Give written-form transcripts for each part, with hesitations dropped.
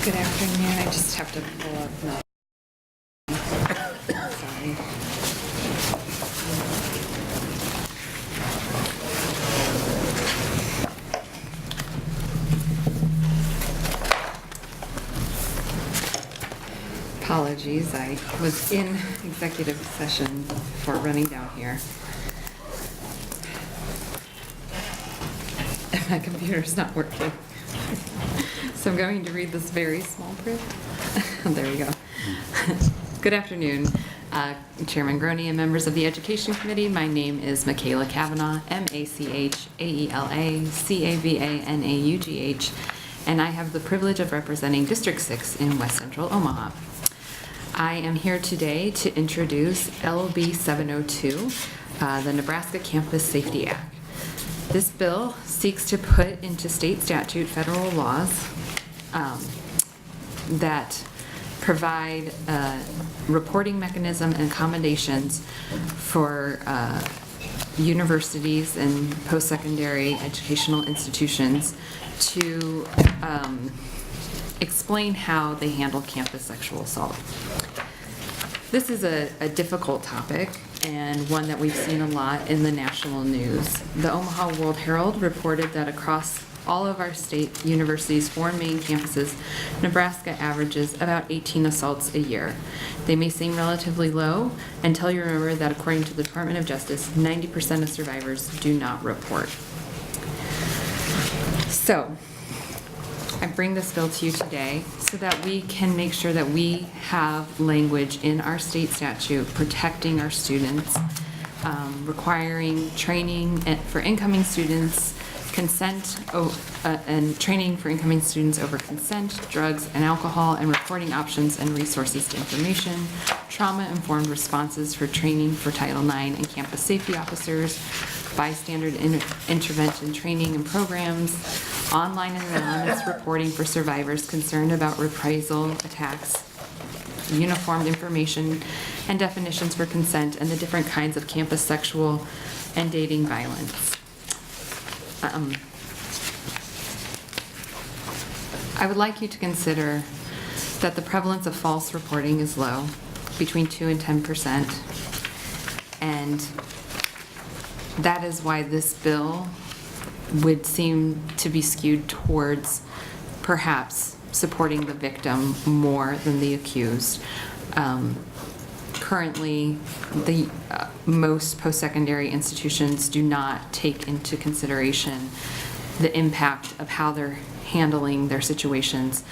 Good afternoon. I just have to pull up my. Sorry. Apologies. I was in executive session before running down here. And my computer's not working. So I'm going to read this very small print. There we go. Good afternoon, Chairman Groney and members of the Education Committee. My name is Michaela Cavanaugh, M-A-C-H-A-E-L-A-C-A-V-A-N-A-U-G-H, and I have the privilege of representing District 6 in West Central Omaha. I am here today to introduce LB702, the Nebraska Campus Safety Act. This bill seeks to put into state statute federal laws that provide a reporting mechanism and accommodations for universities and post-secondary educational institutions to explain how they handle campus sexual assault. This is a difficult topic and one that we've seen a lot in the national news. The Omaha World Herald reported that across all of our state universities' 4 main campuses, Nebraska averages about 18 assaults a year. They may seem relatively low until you remember that according to the Department of Justice, 90% of survivors do not report. So, I bring this bill to you today so that we can make sure that we have language in our state statute protecting our students, requiring training for incoming students, consent and training for incoming students over consent, drugs and alcohol, and reporting options and resources to information, trauma-informed responses for training for Title IX and campus safety officers, bystander intervention training and programs, online and anonymous reporting for survivors concerned about reprisal attacks, uniformed information and definitions for consent, and the different kinds of campus sexual and dating violence. I would like you to consider that the prevalence of false reporting is low, between 2 and 10%, and that is why this bill would seem to be skewed towards perhaps supporting the victim more than the accused. Currently, the most post-secondary institutions do not take into consideration the impact of how they're handling their situations,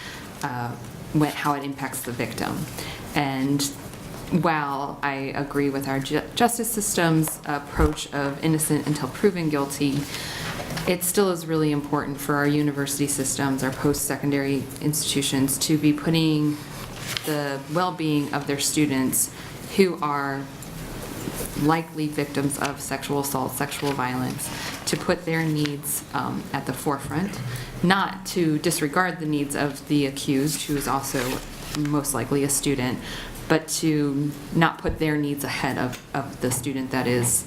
how it impacts the victim. And while I agree with our justice system's approach of innocent until proven guilty, it still is really important for our university systems, our post-secondary institutions, to be putting the well-being of their students who are likely victims of sexual assault, sexual violence, to put their needs at the forefront, not to disregard the needs of the accused, who is also most likely a student, but to not put their needs ahead of the student that is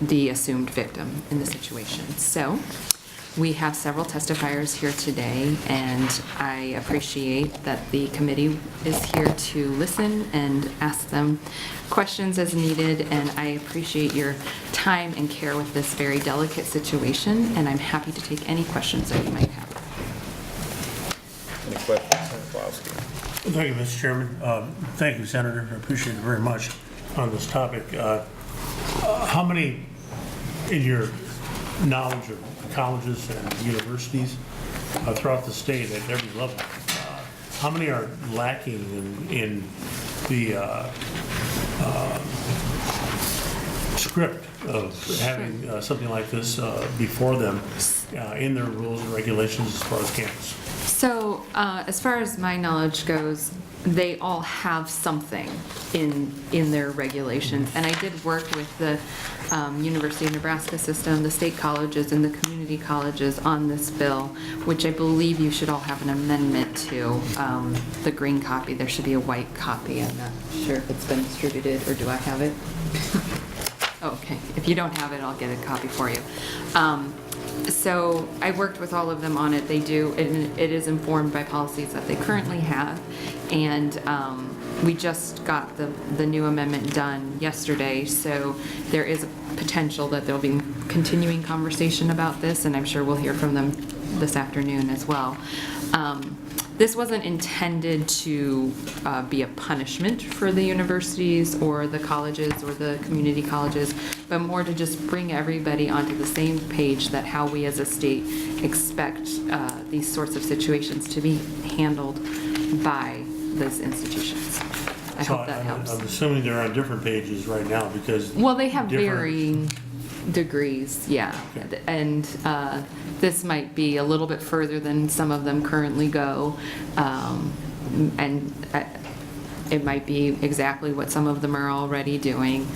the assumed victim in the situation. So we have several testifiers here today, and I appreciate that the committee is here to listen and ask them questions as needed, and I appreciate your time and care with this very delicate situation, and I'm happy to take any questions that you might have. Any questions, Senator Pawlowski? Thank you, Mr. Chairman. Thank you, Senator. I appreciate it very much on this topic. How many, in your knowledge of colleges and universities throughout the state at every level, how many are lacking in the script of having something like this before them in their rules and regulations as far as campus? So, as far as my knowledge goes, they all have something in their regulations. And I did work with the University of Nebraska system, the state colleges, and the community colleges on this bill, which I believe you should all have an amendment to. The green copy, there should be a white copy. I'm not sure if it's been distributed, or do I have it? Okay, if you don't have it, I'll get a copy for you. So I worked with all of them on it. They do, and it is informed by policies that they currently have. And we just got the new amendment done yesterday, so there is a potential that there'll be continuing conversation about this, and I'm sure we'll hear from them this afternoon as well. This wasn't intended to be a punishment for the universities or the colleges or the community colleges, but more to just bring everybody onto the same page that how we as a state expect these sorts of situations to be handled by those institutions. I hope that helps. I'm assuming they're on different pages right now because. Well, they have different- varying degrees, yeah. Okay. And this might be a little bit further than some of them currently go. And it might be exactly what some of them are already doing.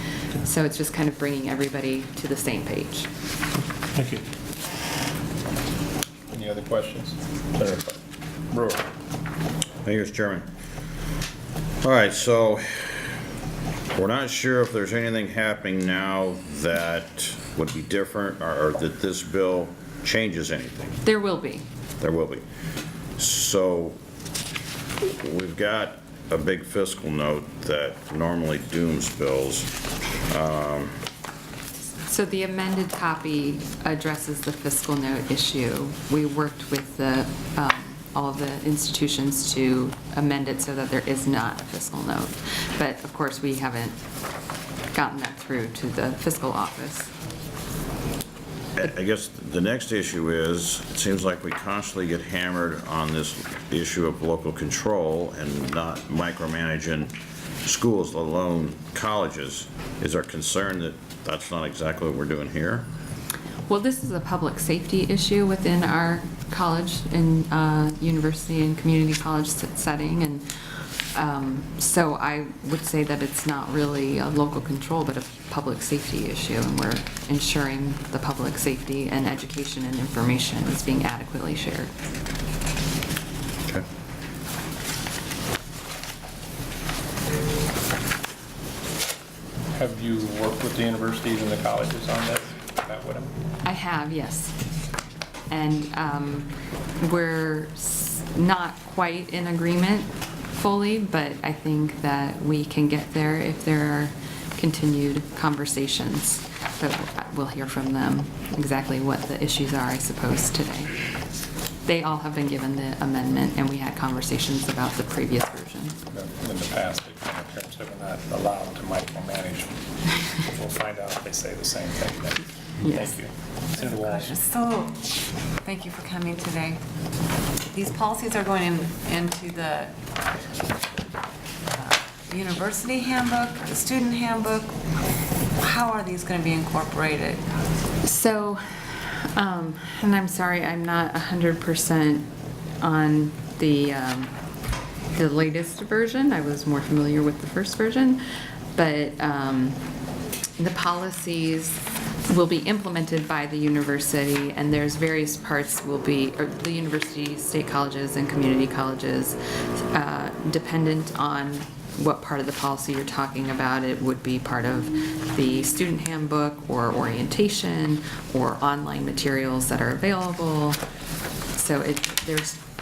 So it's just kind of bringing everybody to the same page. Thank you. Any other questions? Senator Brewer. Thank you, Mr. Chairman. All right, so we're not sure if there's anything happening now that would be different or that this bill changes anything. There will be. There will be. So we've got a big fiscal note that normally dooms bills. So the amended copy addresses the fiscal note issue. We worked with all of the institutions to amend it so that there is not a fiscal note. But of course, we haven't gotten that through to the fiscal office. I guess the next issue is, it seems like we constantly get hammered on this issue of local control and not micromanaging schools, let alone colleges. Is there concern that that's not exactly what we're doing here? Well, this is a public safety issue within our college and university and community college setting. And so I would say that it's not really a local control, but a public safety issue. And we're ensuring the public safety and education and information is being adequately shared. Okay. Have you worked with the universities and the colleges on this? That would I have, yes. And we're not quite in agreement fully, but I think that we can get there if there are continued conversations. But we'll hear from them exactly what the issues are, I suppose, today. They all have been given the amendment, and we had conversations about the previous version. in the past, parents have not allowed to micromanage. We'll find out if they say the same thing then. Yes. Thank you. Senator Walsh. So, thank you for coming today. These policies are going into the university handbook, the student handbook. How are these going to be incorporated? So, and I'm sorry, I'm not 100% on the latest version. I was more familiar with the first version, but the policies will be implemented by the university, and there's various parts will be, or the university, state colleges, and community colleges, dependent on what part of the policy you're talking about. It would be part of the student handbook or orientation or online materials that are available. So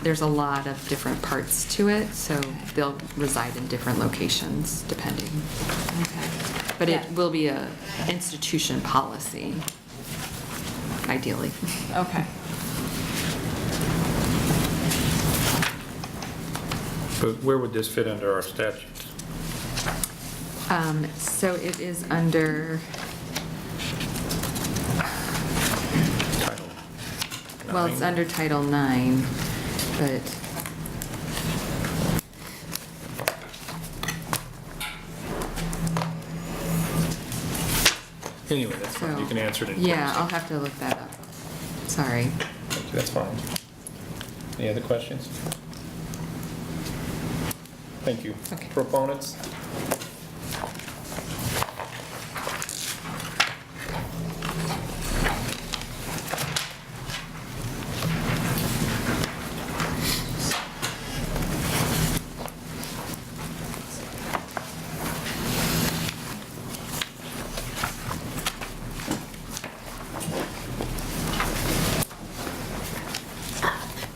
there's a lot of different parts to it, so they'll reside in different locations depending. Okay. But it will be a institution policy, ideally. Okay. But where would this fit under our statutes? So it is under, Title well, it's 9? under Title IX, but Anyway, that's fine. You can answer it in yeah, closed. I'll have to look that up. Sorry. Thank you. That's fine. Any other questions? Thank you. Okay. Proponents?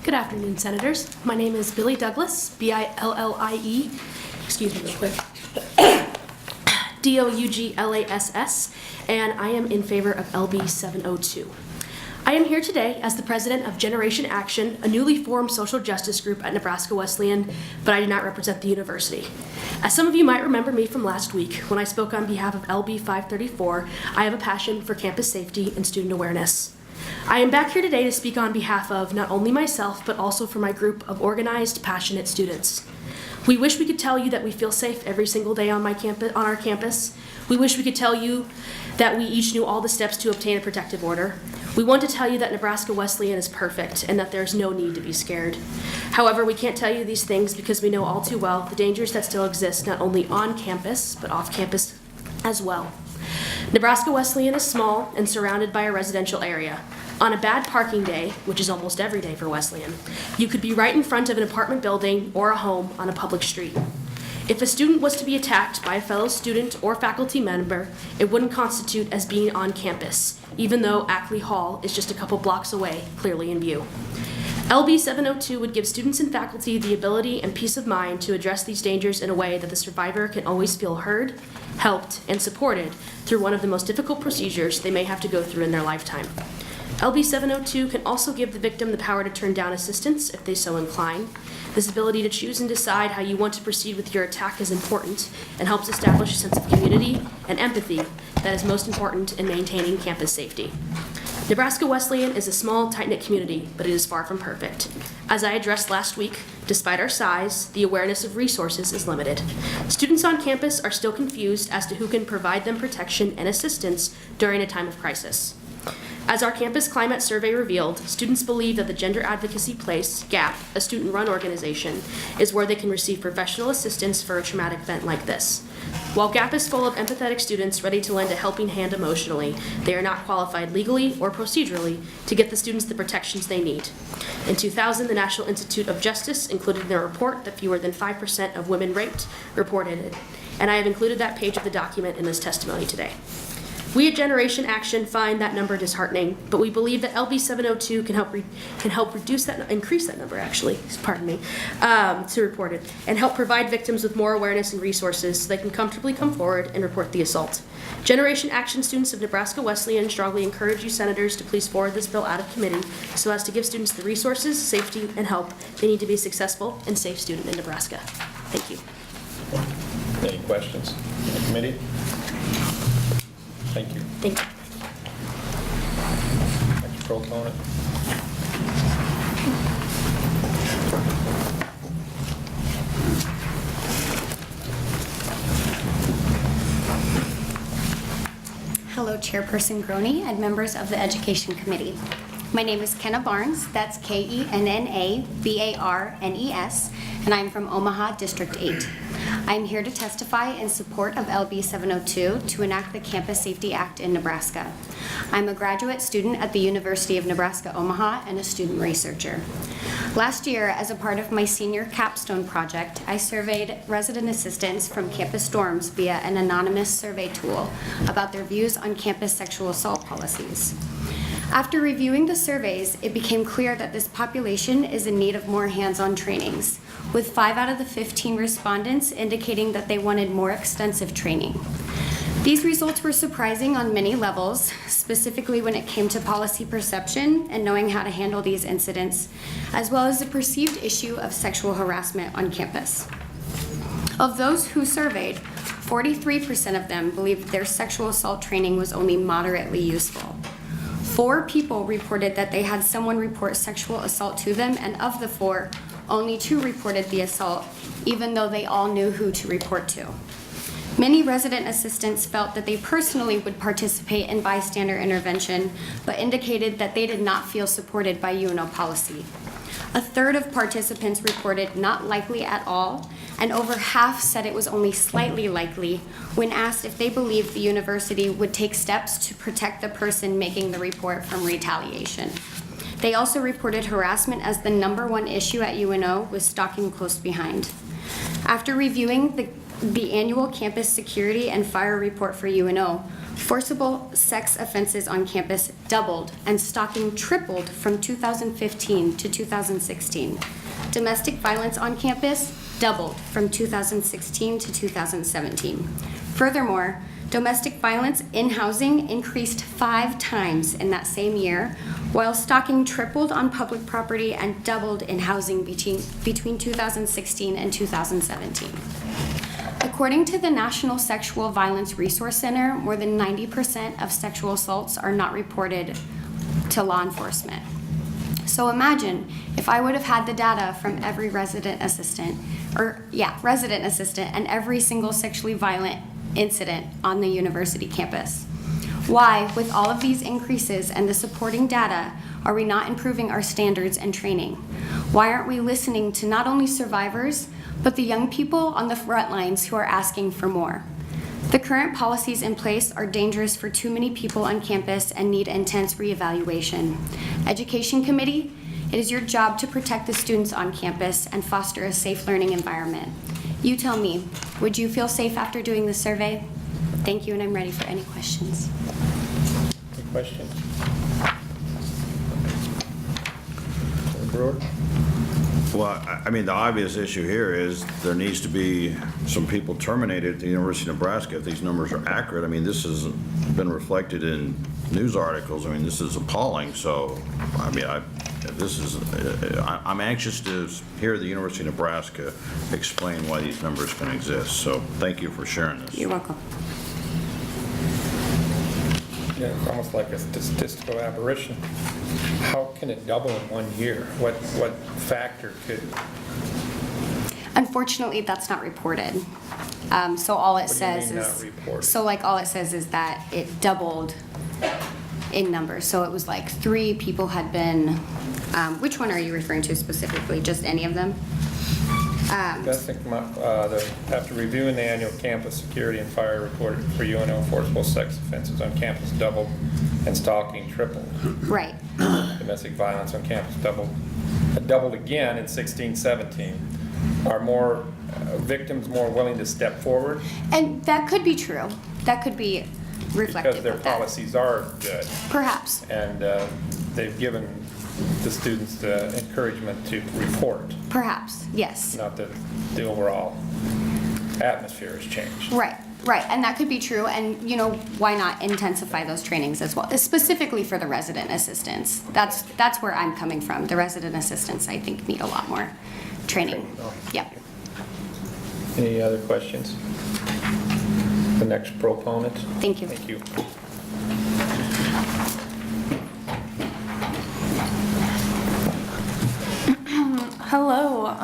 Good afternoon, Senators. My name is Billie Douglas, B-I-L-L-I-E, excuse me real quick, D-O-U-G-L-A-S-S, and I am in favor of LB702. I am here today as the president of Generation Action, a newly formed social justice group at Nebraska Wesleyan, but I do not represent the university. As some of you might remember me from last week, when I spoke on behalf of LB534, I have a passion for campus safety and student awareness. I am back here today to speak on behalf of not only myself, but also for my group of organized, passionate students. We wish we could tell you that we feel safe every single day on our campus. We wish we could tell you that we each knew all the steps to obtain a protective order. We want to tell you that Nebraska Wesleyan is perfect and that there's no need to be scared. However, we can't tell you these things because we know all too well the dangers that still exist not only on campus, but off campus as well. Nebraska Wesleyan is small and surrounded by a residential area. On a bad parking day, which is almost every day for Wesleyan, you could be right in front of an apartment building or a home on a public street. If a student was to be attacked by a fellow student or faculty member, it wouldn't constitute as being on campus, even though Ackley Hall is just a couple blocks away, clearly in view. LB702 would give students and faculty the ability and peace of mind to address these dangers in a way that the survivor can always feel heard, helped, and supported through one of the most difficult procedures they may have to go through in their lifetime. LB702 can also give the victim the power to turn down assistance if they so incline. This ability to choose and decide how you want to proceed with your attack is important and helps establish a sense of community and empathy that is most important in maintaining campus safety. Nebraska Wesleyan is a small, tight-knit community, but it is far from perfect. As I addressed last week, despite our size, the awareness of resources is limited. Students on campus are still confused as to who can provide them protection and assistance during a time of crisis. As our campus climate survey revealed, students believe that the Gender Advocacy Place, GAP, a student-run organization, is where they can receive professional assistance for a traumatic event like this. While GAP is full of empathetic students ready to lend a helping hand emotionally, they are not qualified legally or procedurally to get the students the protections they need. In 2000, the National Institute of Justice included in their report that fewer than 5% of women raped reported it, and I have included that page of the document in this testimony today. We at Generation Action find that number disheartening, but we believe that LB702 can help increase that number actually, to report it, and help provide victims with more awareness and resources so they can comfortably come forward and report the assault. Generation Action students of Nebraska Wesleyan strongly encourage you senators to please forward this bill out of committee so as to give students the resources, safety, and help they need to be a successful and safe student in Nebraska. Thank you. Any questions in the committee? Thank you. Thank you. Next proponent. Hello, Chairperson Groney and members of the Education Committee. My name is Kenna Barnes, that's Kenna Barnes, and I'm from Omaha, District 8. I'm here to testify in support of LB 702 to enact the Campus Safety Act in Nebraska. I'm a graduate student at the University of Nebraska, Omaha, and a student researcher. Last year, as a part of my senior capstone project, I surveyed resident assistants from campus dorms via an anonymous survey tool about their views on campus sexual assault policies. After reviewing the surveys, it became clear that this population is in need of more hands-on trainings, with 5 out of the 15 respondents indicating that they wanted more extensive training. These results were surprising on many levels, specifically when it came to policy perception and knowing how to handle these incidents, as well as the perceived issue of sexual harassment on campus. Of those who surveyed, 43% of them believed their sexual assault training was only moderately useful. 4 people reported that they had someone report sexual assault to them, and of the 4, only 2 reported the assault, even though they all knew who to report to. Many resident assistants felt that they personally would participate in bystander intervention, but indicated that they did not feel supported by UNO policy. A third of participants reported not likely at all, and over half said it was only slightly likely when asked if they believed the university would take steps to protect the person making the report from retaliation. They also reported harassment as the #1 issue at UNO, with stalking close behind. After reviewing the annual campus security and fire report for UNO, Forcible sex offenses on campus doubled and stalking tripled from 2015 to 2016. Domestic violence on campus doubled from 2016 to 2017. Furthermore, domestic violence in housing increased 5 times in that same year, while stalking tripled on public property and doubled in housing between 2016 and 2017. According to the National Sexual Violence Resource Center, more than 90% of sexual assaults are not reported to law enforcement. So imagine if I would have had the data from every resident assistant and every single sexually violent incident on the university campus. Why, with all of these increases and the supporting data, are we not improving our standards and training? Why aren't we listening to not only survivors, but the young people on the front lines who are asking for more? The current policies in place are dangerous for too many people on campus and need intense reevaluation. Education Committee, it is your job to protect the students on campus and foster a safe learning environment. You tell me, would you feel safe after doing the survey? Thank you, and I'm ready for any questions. Any questions? Senator Brewer? Well, I mean, the obvious issue here is there needs to be some people terminated at the University of Nebraska if these numbers are accurate. I mean, this has been reflected in news articles. I mean, this is appalling. So, I mean, I'm anxious to hear the University of Nebraska explain why these numbers can exist. So, thank you for sharing this. You're welcome. Yeah, it's almost like a statistical aberration. How can it double in 1 year? What factor could? Unfortunately, that's not reported. So all it says mean is, not reported? so like all it says is that it doubled in numbers. So it was like 3 people had been, which one are you referring to specifically? Just any of them? I think after reviewing the annual campus security and fire report for UNO, forcible sex offenses on campus doubled and stalking tripled. Right. Domestic violence on campus doubled again in 16-17. Are more victims more willing to step forward? And that could be true. That could be reflective Because their of that. policies are good. Perhaps. And they've given the students the encouragement to report. Perhaps, yes. Not that the overall atmosphere has changed. Right, right, and that could be true, and, you know, why not intensify those trainings as well, specifically for the resident assistants. That's where I'm coming from. The resident assistants, I think, need a lot more training. Yep. Any other questions? The next proponent. Thank you. Thank you. Hello,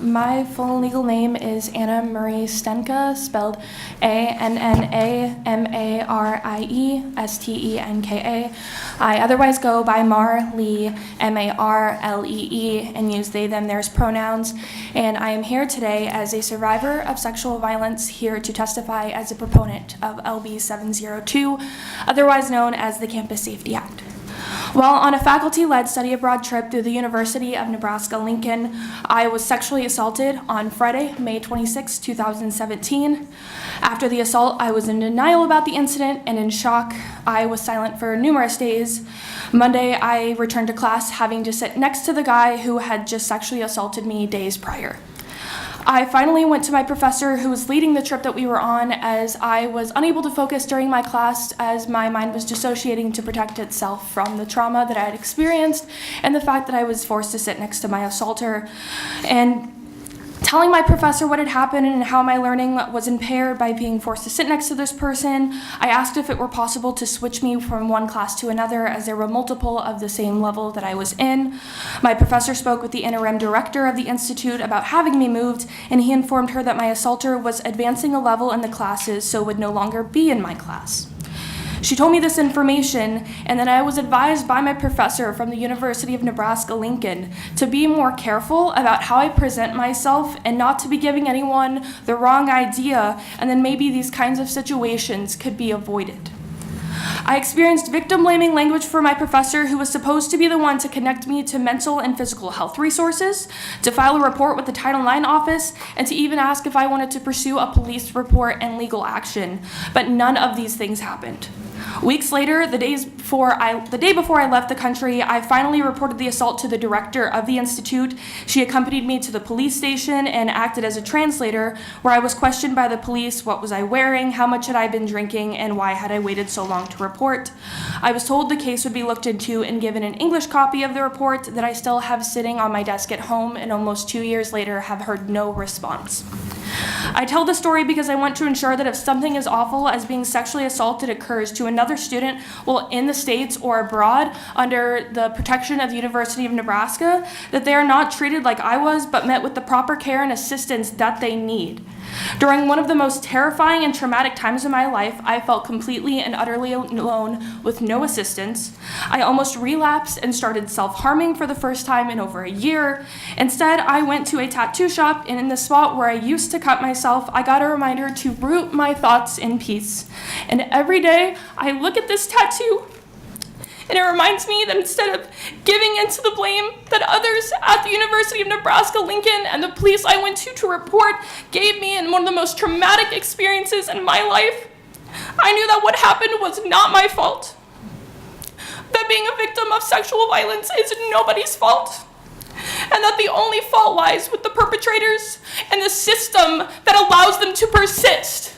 my full legal name is Anna Marie Stenka, spelled ANNAMARIESTENKA. I otherwise go by Marlee, MARLEE, and use they, them, theirs pronouns. And I am here today as a survivor of sexual violence, here to testify as a proponent of LB702, otherwise known as the Campus Safety Act. While on a faculty-led study abroad trip through the University of Nebraska-Lincoln, I was sexually assaulted on Friday, May 26, 2017. After the assault, I was in denial about the incident and in shock. I was silent for numerous days. Monday, I returned to class having to sit next to the guy who had just sexually assaulted me days prior. I finally went to my professor who was leading the trip that we were on, as I was unable to focus during my class as my mind was dissociating to protect itself from the trauma that I had experienced and the fact that I was forced to sit next to my assaulter. And telling my professor what had happened and how my learning was impaired by being forced to sit next to this person, I asked if it were possible to switch me from one class to another, as there were multiple of the same level that I was in. My professor spoke with the interim director of the institute about having me moved, and he informed her that my assaulter was advancing a level in the classes, so would no longer be in my class. She told me this information, and then I was advised by my professor from the University of Nebraska-Lincoln to be more careful about how I present myself and not to be giving anyone the wrong idea, and then maybe these kinds of situations could be avoided. I experienced victim-blaming language from my professor, who was supposed to be the one to connect me to mental and physical health resources, to file a report with the Title IX office, and to even ask if I wanted to pursue a police report and legal action. But none of these things happened. Weeks later, the day before I left the country, I finally reported the assault to the director of the institute. She accompanied me to the police station and acted as a translator, where I was questioned by the police: what was I wearing, how much had I been drinking, and why had I waited so long to report. I was told the case would be looked into and given an English copy of the report that I still have sitting on my desk at home, and almost 2 years later have heard no response. I tell the story because I want to ensure that if something as awful as being sexually assaulted occurs to another student while in the States or abroad under the protection of the University of Nebraska, that they are not treated like I was, but met with the proper care and assistance that they need. During one of the most terrifying and traumatic times of my life, I felt completely and utterly alone with no assistance. I almost relapsed and started self-harming for the first time in over a year. Instead, I went to a tattoo shop, and in the spot where I used to cut myself, I got a reminder to root my thoughts in peace. And every day, I look at this tattoo, and it reminds me that instead of giving in to the blame that others at the University of Nebraska-Lincoln and the police I went to report gave me in one of the most traumatic experiences in my life, I knew that what happened was not my fault. That being a victim of sexual violence is nobody's fault. And that the only fault lies with the perpetrators and the system that allows them to persist.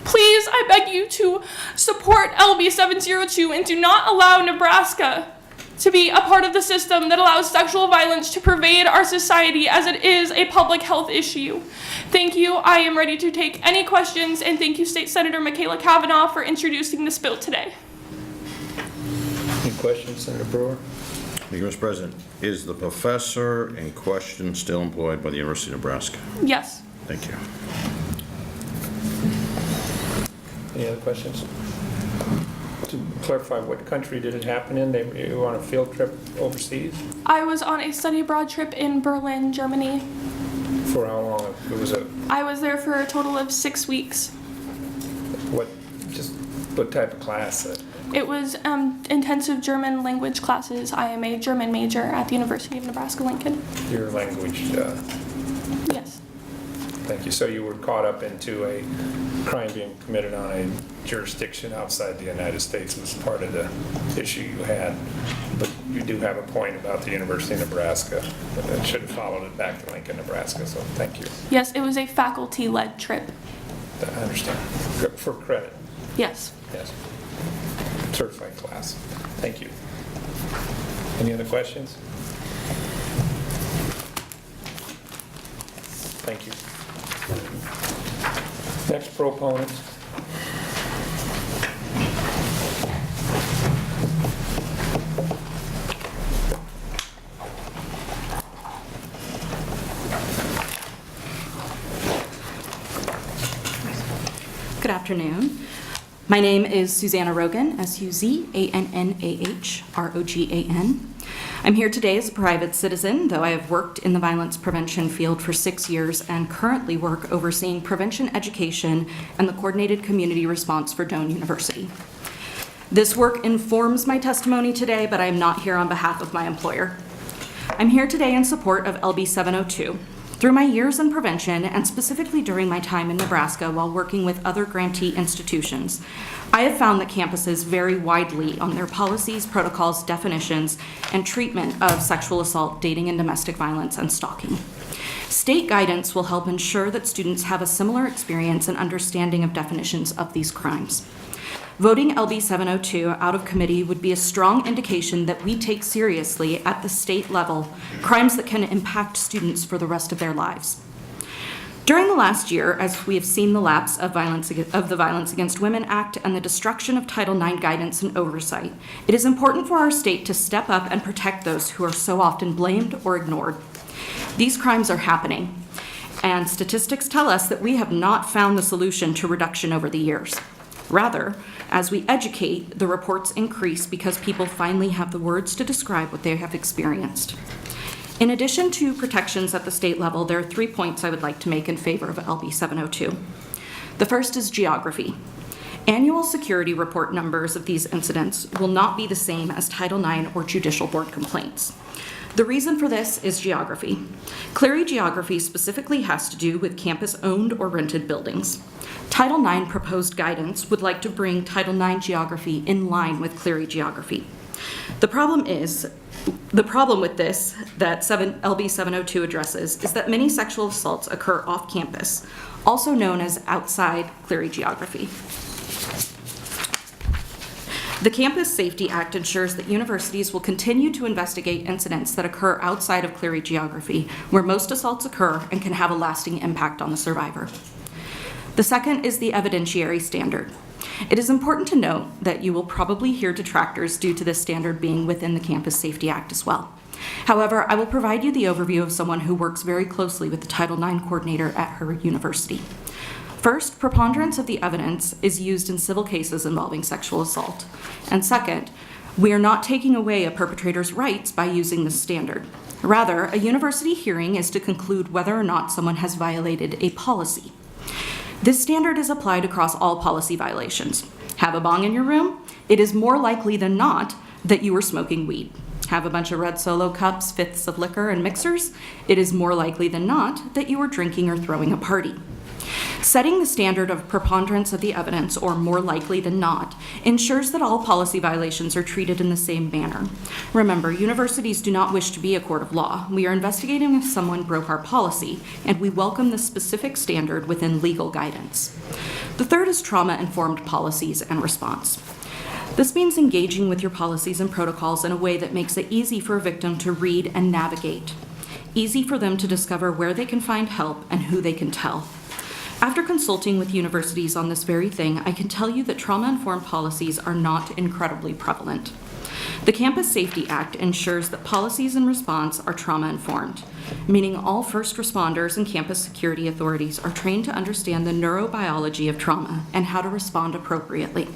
Please, I beg you to support LB702 and do not allow Nebraska to be a part of the system that allows sexual violence to pervade our society, as it is a public health issue. Thank you. I am ready to take any questions, and thank you, State Senator Michaela Cavanaugh, for introducing this bill today. Any questions, Senator Brewer? Thank you, Mr. President. Is the professor in question still employed by the University of Nebraska? Yes. Thank you. Any other questions? To clarify, what country did it happen in? You were on a field trip overseas? I was on a study abroad trip in Berlin, Germany. For how long? I was there for a total of 6 weeks. What type of class? It was intensive German language classes. I am a German major at the University of Nebraska-Lincoln. Your language? Yes. Thank you. So you were caught up into a crime being committed on a jurisdiction outside the United States was part of the issue you had. But you do have a point about the University of Nebraska. I should have followed it back to Lincoln, Nebraska, so thank you. Yes, it was a faculty-led trip. I understand. For credit? Yes. Yes. Certified class. Thank you. Any other questions? Thank you. Next proponent. Good afternoon. My name is Susanna Rogan, SUZANNAHROGAN. I'm here today as a private citizen, though I have worked in the violence prevention field for 6 years and currently work overseeing prevention education and the coordinated community response for Doane University. This work informs my testimony today, but I am not here on behalf of my employer. I'm here today in support of LB702. Through my years in prevention, and specifically during my time in Nebraska while working with other grantee institutions, I have found that campuses vary widely on their policies, protocols, definitions, and treatment of sexual assault, dating and domestic violence, and stalking. State guidance will help ensure that students have a similar experience and understanding of definitions of these crimes. Voting LB702 out of committee would be a strong indication that we take seriously at the state level crimes that can impact students for the rest of their lives. During the last year, as we have seen the lapse of the Violence Against Women Act and the destruction of Title IX guidance and oversight, it is important for our state to step up and protect those who are so often blamed or ignored. These crimes are happening, and statistics tell us that we have not found the solution to reduction over the years. Rather, as we educate, the reports increase because people finally have the words to describe what they have experienced. In addition to protections at the state level, there are 3 points I would like to make in favor of LB702. The first is geography. Annual security report numbers of these incidents will not be the same as Title IX or judicial board complaints. The reason for this is geography. Clery geography specifically has to do with campus-owned or rented buildings. Title IX proposed guidance would like to bring Title IX geography in line with Clery geography. The problem with this that LB702 addresses is that many sexual assaults occur off campus, also known as outside Clery geography. The Campus Safety Act ensures that universities will continue to investigate incidents that occur outside of Clery geography, where most assaults occur and can have a lasting impact on the survivor. The second is the evidentiary standard. It is important to note that you will probably hear detractors due to this standard being within the Campus Safety Act as well. However, I will provide you the overview of someone who works very closely with the Title IX coordinator at her university. First, preponderance of the evidence is used in civil cases involving sexual assault. And second, we are not taking away a perpetrator's rights by using this standard. Rather, a university hearing is to conclude whether or not someone has violated a policy. This standard is applied across all policy violations. Have a bong in your room? It is more likely than not that you were smoking weed. Have a bunch of red Solo cups, fifths of liquor, and mixers? It is more likely than not that you were drinking or throwing a party. Setting the standard of preponderance of the evidence, or more likely than not, ensures that all policy violations are treated in the same manner. Remember, universities do not wish to be a court of law. We are investigating if someone broke our policy, and we welcome the specific standard within legal guidance. The third is trauma-informed policies and response. This means engaging with your policies and protocols in a way that makes it easy for a victim to read and navigate, easy for them to discover where they can find help and who they can tell. After consulting with universities on this very thing, I can tell you that trauma-informed policies are not incredibly prevalent. The Campus Safety Act ensures that policies in response are trauma-informed, meaning all first responders and campus security authorities are trained to understand the neurobiology of trauma and how to respond appropriately.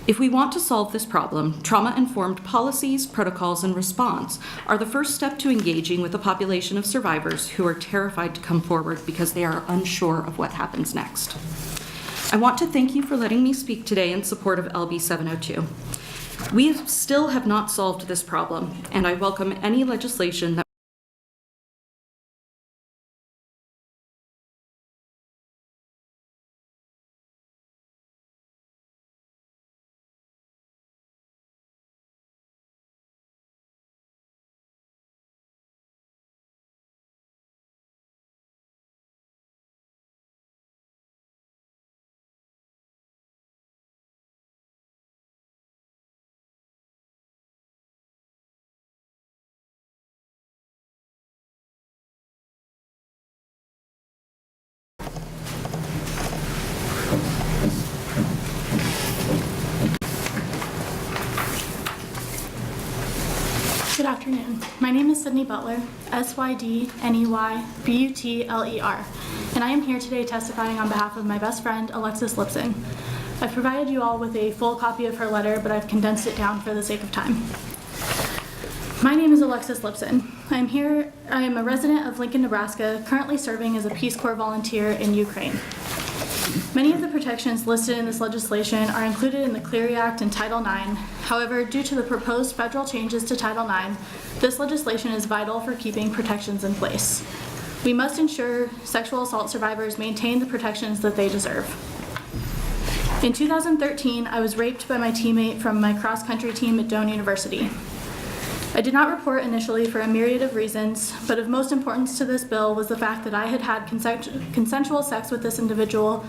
If we want to solve this problem, trauma-informed policies, protocols, and response are the first step to engaging with a population of survivors who are terrified to come forward because they are unsure of what happens next. I want to thank you for letting me speak today in support of LB702. We still have not solved this problem, and I welcome any legislation that Good afternoon. My name is Sydney Butler, SYDNEYBUTLER, and I am here today testifying on behalf of my best friend, Alexis Lipson. I've provided you all with a full copy of her letter, but I've condensed it down for the sake of time. My name is Alexis Lipson. I am a resident of Lincoln, Nebraska, currently serving as a Peace Corps volunteer in Ukraine. Many of the protections listed in this legislation are included in the Clery Act and Title IX. However, due to the proposed federal changes to Title IX, this legislation is vital for keeping protections in place. We must ensure sexual assault survivors maintain the protections that they deserve. In 2013, I was raped by my teammate from my cross-country team at Doane University. I did not report initially for a myriad of reasons, but of most importance to this bill was the fact that I had had consensual sex with this individual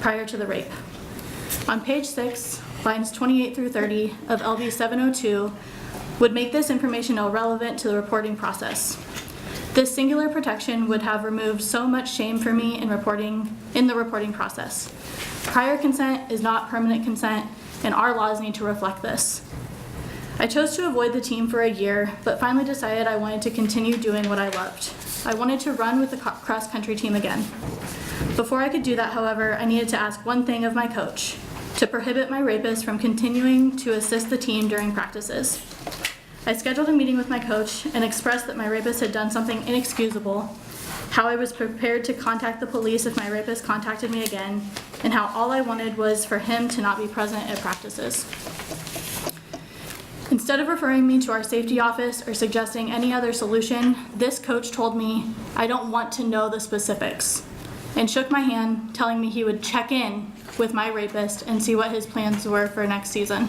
prior to the rape. On page 6, lines 28 through 30 of LB702 would make this information irrelevant to the reporting process. This singular protection would have removed so much shame for me in the reporting process. Prior consent is not permanent consent, and our laws need to reflect this. I chose to avoid the team for a year, but finally decided I wanted to continue doing what I loved. I wanted to run with the cross-country team again. Before I could do that, however, I needed to ask one thing of my coach: to prohibit my rapist from continuing to assist the team during practices. I scheduled a meeting with my coach and expressed that my rapist had done something inexcusable how I was prepared to contact the police if my rapist contacted me again, and how all I wanted was for him to not be present at practices. Instead of referring me to our safety office or suggesting any other solution, this coach told me, "I don't want to know the specifics," and shook my hand, telling me he would check in with my rapist and see what his plans were for next season.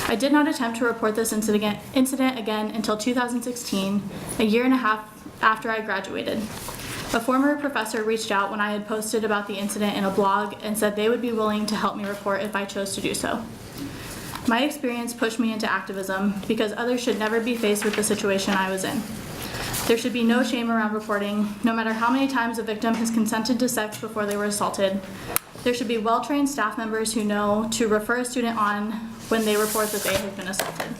I did not attempt to report this incident again until 2016, a year and a half after I graduated. A former professor reached out when I had posted about the incident in a blog and said they would be willing to help me report if I chose to do so. My experience pushed me into activism because others should never be faced with the situation I was in. There should be no shame around reporting, no matter how many times a victim has consented to sex before they were assaulted. There should be well-trained staff members who know to refer a student on when they report that they have been assaulted.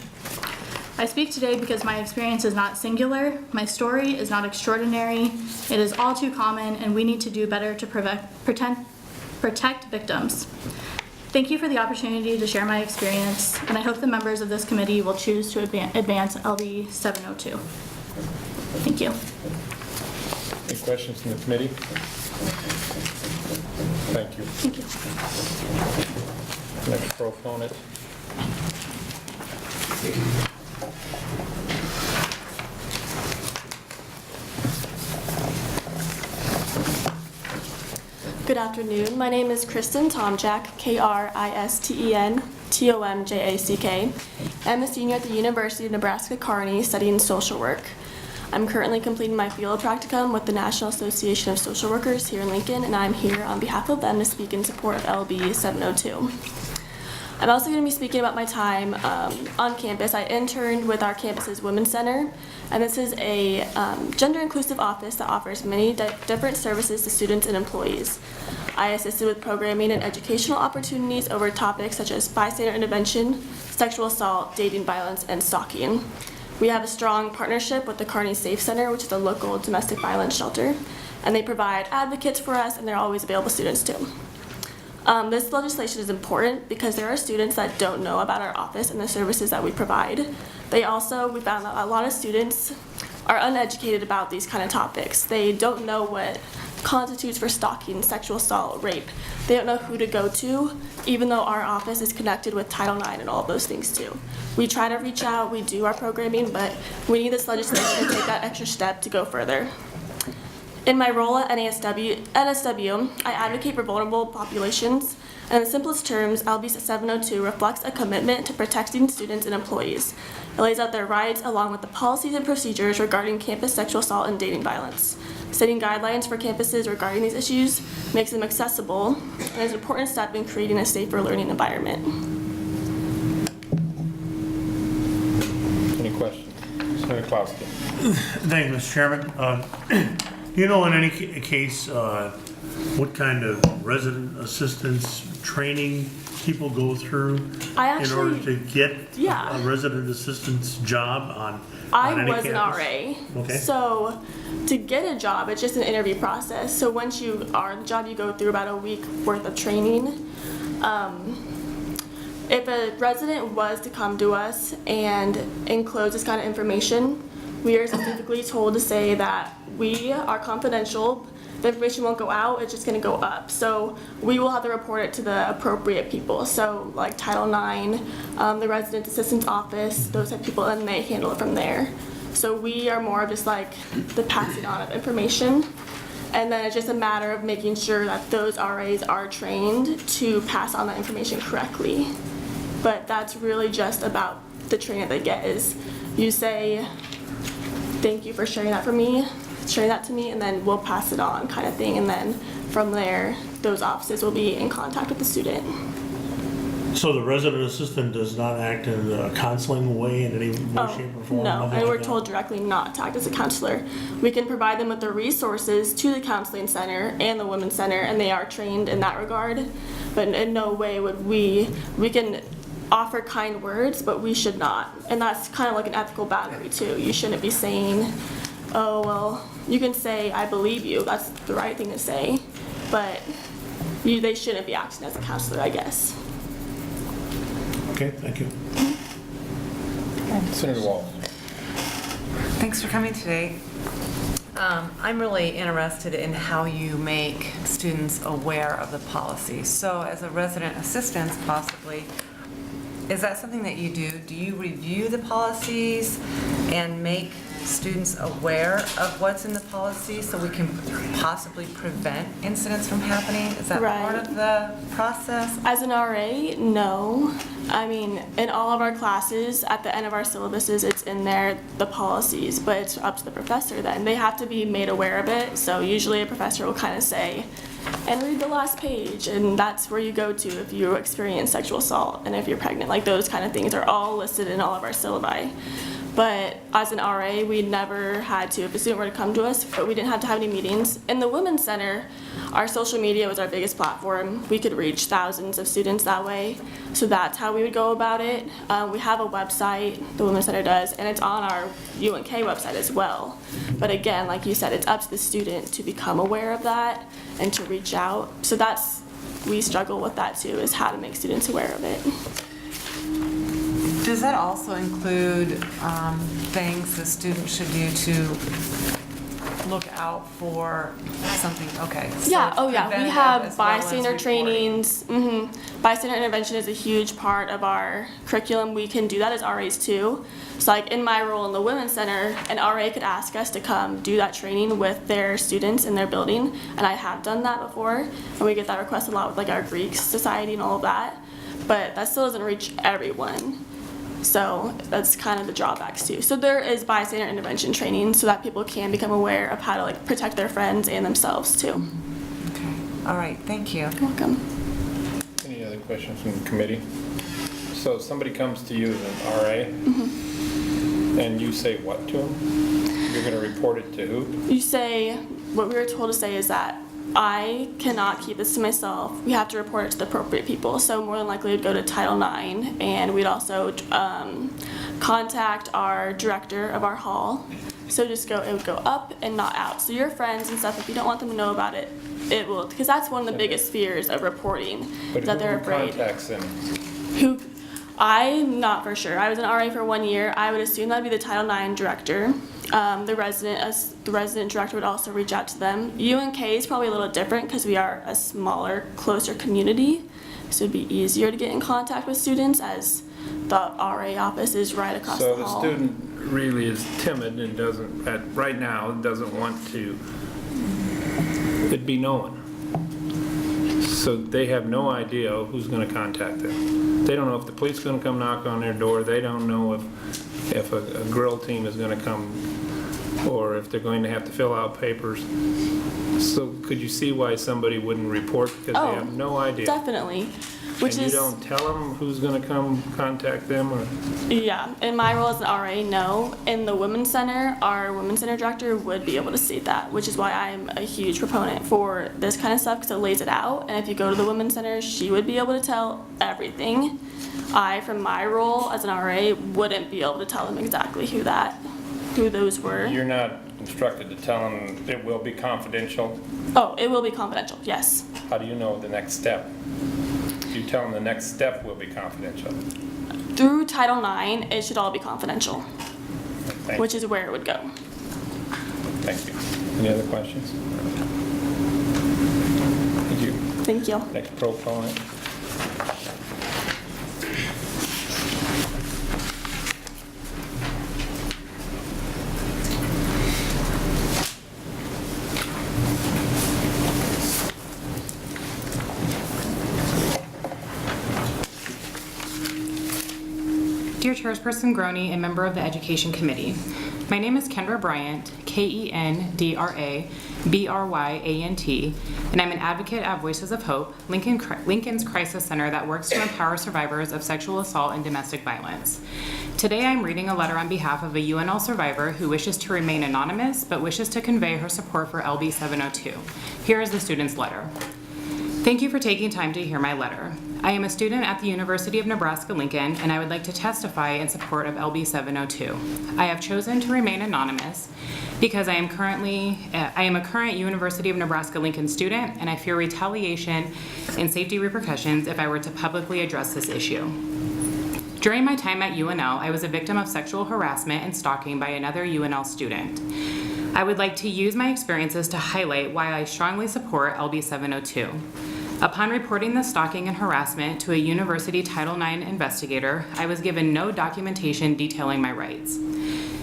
I speak today because my experience is not singular, my story is not extraordinary, it is all too common, and we need to do better to protect victims. Thank you for the opportunity to share my experience, and I hope the members of this committee will choose to advance LB702. Thank you. Any questions from the committee? Thank you. Thank you. Next proponent. Good afternoon. My name is Kristen Tomjack, Kristen Tomjack. I'm a senior at the University of Nebraska-Kearney studying social work. I'm currently completing my field practicum with the National Association of Social Workers here in Lincoln, and I'm here on behalf of them to speak in support of LB702. I'm also going to be speaking about my time on campus. I interned with our campus's Women's Center, and this is a gender-inclusive office that offers many different services to students and employees. I assisted with programming and educational opportunities over topics such as bystander intervention, sexual assault, dating violence, and stalking. We have a strong partnership with the Kearney Safe Center, which is a local domestic violence shelter, and they provide advocates for us, and they're always available to students too. This legislation is important because there are students that don't know about our office and the services that we provide. We found that a lot of students are uneducated about these kind of topics. They don't know what constitutes for stalking, sexual assault, rape. They don't know who to go to, even though our office is connected with Title IX and all of those things too. We try to reach out, we do our programming, but we need this legislation to take that extra step to go further. In my role at NSW, I advocate for vulnerable populations, and in the simplest terms, LB702 reflects a commitment to protecting students and employees. It lays out their rights along with the policies and procedures regarding campus sexual assault and dating violence. Setting guidelines for campuses regarding these issues makes them accessible and is an important step in creating a safer learning environment. Any questions? Senator Klosky. Thank you, Mr. Chairman. Do you know in any case what kind of resident assistance training people go through in order to get a resident assistance job on I any was campus? an RA. Okay. So to get a job, it's just an interview process. So once you are on the job, you go through about a week worth of training. If a resident was to come to us and enclose this kind of information, we are specifically told to say that we are confidential. The information won't go out, it's just gonna go up. So we will have to report it to the appropriate people. So like Title IX, the Resident Assistance Office, those type of people, and they handle it from there. So we are more of just like the passing on of information. And then it's just a matter of making sure that those RAs are trained to pass on that information correctly. But that's really just about the training that they get is you say, thank you for sharing that to me, and then we'll pass it on kind of thing. And then from there, those offices will be in contact with the student. So the resident assistant does not act in a counseling way in any way, shape, or form? No, nothing and we're like told that? directly not to act as a counselor. We can provide them with the resources to the counseling center and the women's center, and they are trained in that regard. But in no way would we can offer kind words, but we should not. And that's kind of like an ethical boundary too. You shouldn't be saying, oh, well, you can say, I believe you. That's the right thing to say. But they shouldn't be acting as a counselor, I guess. Okay, thank you. Senator Wall. Thanks for coming today. I'm really interested in how you make students aware of the policy. So as a resident assistant, possibly, is that something that you do? Do you review the policies and make students aware of what's in the policy so we can possibly prevent incidents from happening? Is that part of the process? As an RA, no. I mean, in all of our classes, at the end of our syllabuses, it's in there, the policies, but it's up to the professor then. They have to be made aware of it, so usually a professor will kind of say, and read the last page, and that's where you go to if you experience sexual assault and if you're pregnant. Like, those kind of things are all listed in all of our syllabi. But as an RA, we never had to, if a student were to come to us, but we didn't have to have any meetings. In the Women's Center, our social media was our biggest platform. We could reach thousands of students that way. So that's how we would go about it. We have a website, the Women's Center does, and it's on our UNK website as well. But again, like you said, it's up to the student to become aware of that and to reach out. So that's, we struggle with that too, is how to make students aware of it. Does that also include things the student should do to look out for something? Okay. So Yeah, oh yeah, we preventative have as well as bystander reporting. trainings. Bystander intervention is a huge part of our curriculum. We can do that as RAs too. So like in my role in the Women's Center, an RA could ask us to come do that training with their students in their building, and I have done that before, and we get that request a lot with like our Greek society and all of that, but that still doesn't reach everyone. So that's kind of the drawbacks too. So there is bystander intervention training so that people can become aware of how to like protect their friends and themselves too. Okay. All right. Thank you. You're welcome. Any other questions from the committee? So somebody comes to you as an RA, and you say what to them? You're going to report it to who? You say, what we were told to say is that I cannot keep this to myself. We have to report it to the appropriate people. So more than likely we'd go to Title IX, and we'd also contact our director of our hall. So it would go up and not out. So your friends and stuff, if you don't want them to know about it, it will, because that's one of the biggest fears of reporting, But that who they're afraid. contacts them? Who, I'm not for sure. I was an RA for 1 year. I would assume that'd be the Title IX director. The resident director would also reach out to them. UNK is probably a little different because we are a smaller, closer community, so it'd be easier to get in contact with students as the RA office is right across So the the hall. student really is timid and doesn't, right now, doesn't want to, it'd be known. So they have no idea who's going to contact them. They don't know if the police are going to come knock on their door. They don't know if a grill team is going to come or if they're going to have to fill out papers. So could you see why somebody wouldn't report because they have no idea? Definitely. And you don't tell them who's going to come contact them? Or? Yeah, in my role as an RA, no. In the Women's Center, our Women's Center director would be able to see that, which is why I'm a huge proponent for this kind of stuff because it lays it out. And if you go to the Women's Center, she would be able to tell everything. I, from my role as an RA, wouldn't be able to tell them exactly who those were. You're not instructed to tell them it will be confidential? Oh, it will be confidential, yes. How do you know the next step? You tell them the next step will be confidential. Through Title IX, it should all be confidential, which is where it would go. Thank you. Any other questions? Thank you. Thank you. Next proponent. Dear Chairperson Groney and member of the Education Committee, my name is Kendra Bryant, Kendrabryant, and I'm an advocate at Voices of Hope, Lincoln's crisis center that works to empower survivors of sexual assault and domestic violence. Today I'm reading a letter on behalf of a UNL survivor who wishes to remain anonymous but wishes to convey her support for LB702. Here is the student's letter. Thank you for taking time to hear my letter. I am a student at the University of Nebraska-Lincoln, and I would like to testify in support of LB702. I have chosen to remain anonymous because I am a current University of Nebraska-Lincoln student, and I fear retaliation and safety repercussions if I were to publicly address this issue. During my time at UNL, I was a victim of sexual harassment and stalking by another UNL student. I would like to use my experiences to highlight why I strongly support LB702. Upon reporting the stalking and harassment to a university Title IX investigator, I was given no documentation detailing my rights.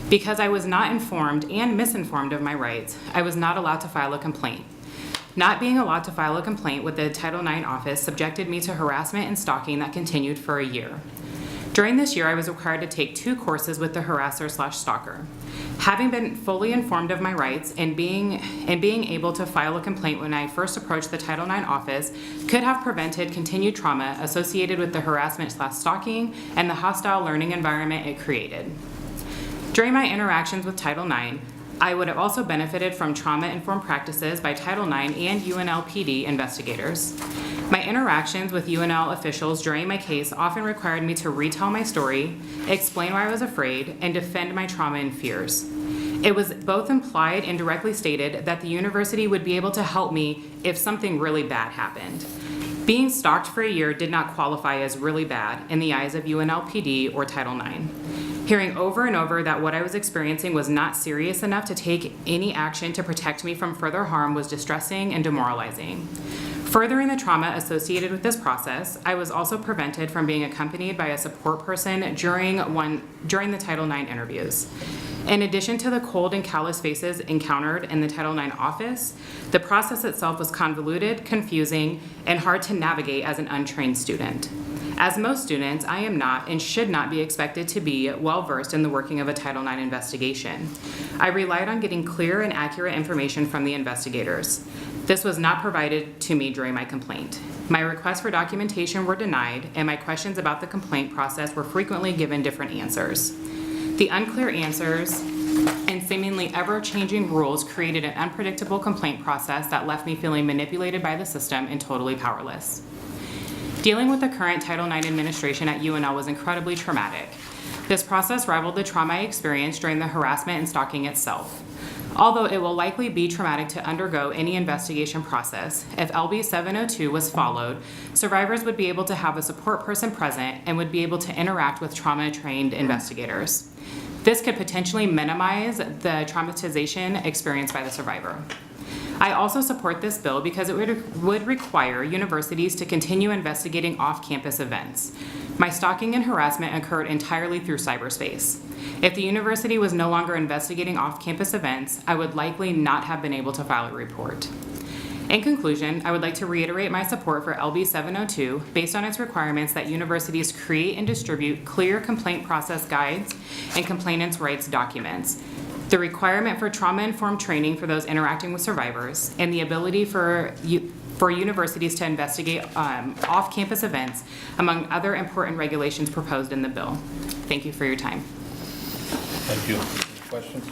Because I was not informed and misinformed of my rights, I was not allowed to file a complaint. Not being allowed to file a complaint with the Title IX office subjected me to harassment and stalking that continued for a year. During this year, I was required to take 2 courses with the harasser/stalker. Having been fully informed of my rights and being able to file a complaint when I first approached the Title IX office could have prevented continued trauma associated with the harassment/stalking and the hostile learning environment it created. During my interactions with Title IX, I would have also benefited from trauma-informed practices by Title IX and UNLPD investigators. My interactions with UNL officials during my case often required me to retell my story, explain why I was afraid, and defend my trauma and fears. It was both implied and directly stated that the university would be able to help me if something really bad happened. Being stalked for a year did not qualify as really bad in the eyes of UNLPD or Title IX. Hearing over and over that what I was experiencing was not serious enough to take any action to protect me from further harm was distressing and demoralizing. Furthering the trauma associated with this process, I was also prevented from being accompanied by a support person during the Title IX interviews. In addition to the cold and callous faces encountered in the Title IX office, the process itself was convoluted, confusing, and hard to navigate as an untrained student. As most students, I am not and should not be expected to be well-versed in the working of a Title IX investigation. I relied on getting clear and accurate information from the investigators. This was not provided to me during my complaint. My requests for documentation were denied, and my questions about the complaint process were frequently given different answers. The unclear answers and seemingly ever-changing rules created an unpredictable complaint process that left me feeling manipulated by the system and totally powerless. Dealing with the current Title IX administration at UNL was incredibly traumatic. This process rivaled the trauma I experienced during the harassment and stalking itself. Although it will likely be traumatic to undergo any investigation process, if LB702 was followed, survivors would be able to have a support person present and would be able to interact with trauma-trained investigators. This could potentially minimize the traumatization experienced by the survivor. I also support this bill because it would require universities to continue investigating off-campus events. My stalking and harassment occurred entirely through cyberspace. If the university was no longer investigating off-campus events, I would likely not have been able to file a report. In conclusion, I would like to reiterate my support for LB702 based on its requirements that universities create and distribute clear complaint process guides and complainants' rights documents, the requirement for trauma-informed training for those interacting with survivors, and the ability for universities to investigate off-campus events, among other important regulations proposed in the bill. Thank you for your time. Thank you. Any questions?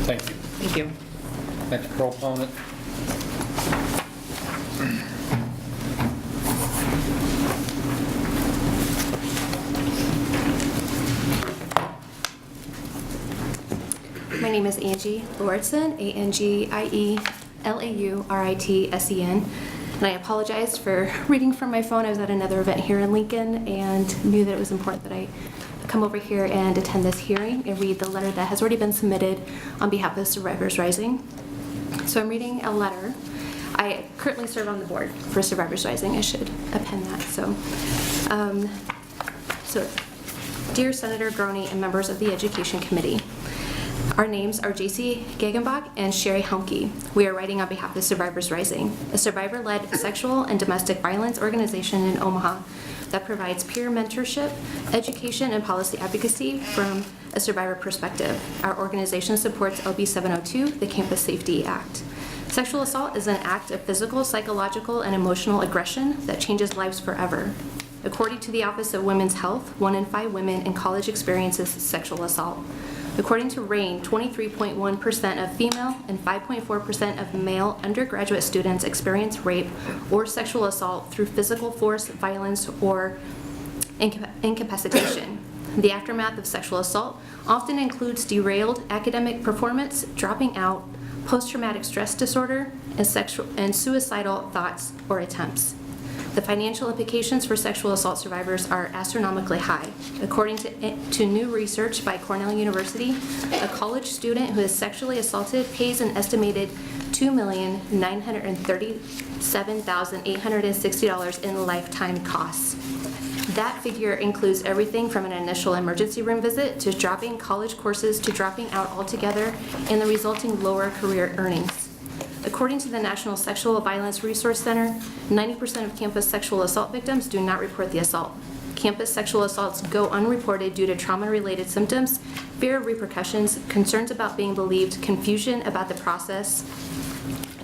Thank you. Thank you. Next proponent. My name is Angie Lauritsen, ANGIELAURITSEN, and I apologize for reading from my phone. I was at another event here in Lincoln and knew that it was important that I come over here and attend this hearing and read the letter that has already been submitted on behalf of Survivors Rising. So I'm reading a letter. I currently serve on the board for Survivors Rising. I should append that. So dear Senator Groney and members of the Education Committee, our names are JC Gegenbach and Sherry Humke. We are writing on behalf of Survivors Rising, a survivor-led sexual and domestic violence organization in Omaha that provides peer mentorship, education, and policy advocacy from a survivor perspective. Our organization supports LB702, the Campus Safety Act. Sexual assault is an act of physical, psychological, and emotional aggression that changes lives forever. According to the Office of Women's Health, 1 in 5 women in college experiences sexual assault. According to RAINN, 23.1% of female and 5.4% of male undergraduate students experience rape or sexual assault through physical force, violence, or incapacitation. The aftermath of sexual assault often includes derailed academic performance, dropping out, post-traumatic stress disorder, and suicidal thoughts or attempts. The financial implications for sexual assault survivors are astronomically high. According to new research by Cornell University, a college student who is sexually assaulted pays an estimated $2,937,860 in lifetime costs. That figure includes everything from an initial emergency room visit to dropping college courses to dropping out altogether and the resulting lower career earnings. According to the National Sexual Violence Resource Center, 90% of campus sexual assault victims do not report the assault. Campus sexual assaults go unreported due to trauma-related symptoms, fear of repercussions, concerns about being believed, confusion about the process,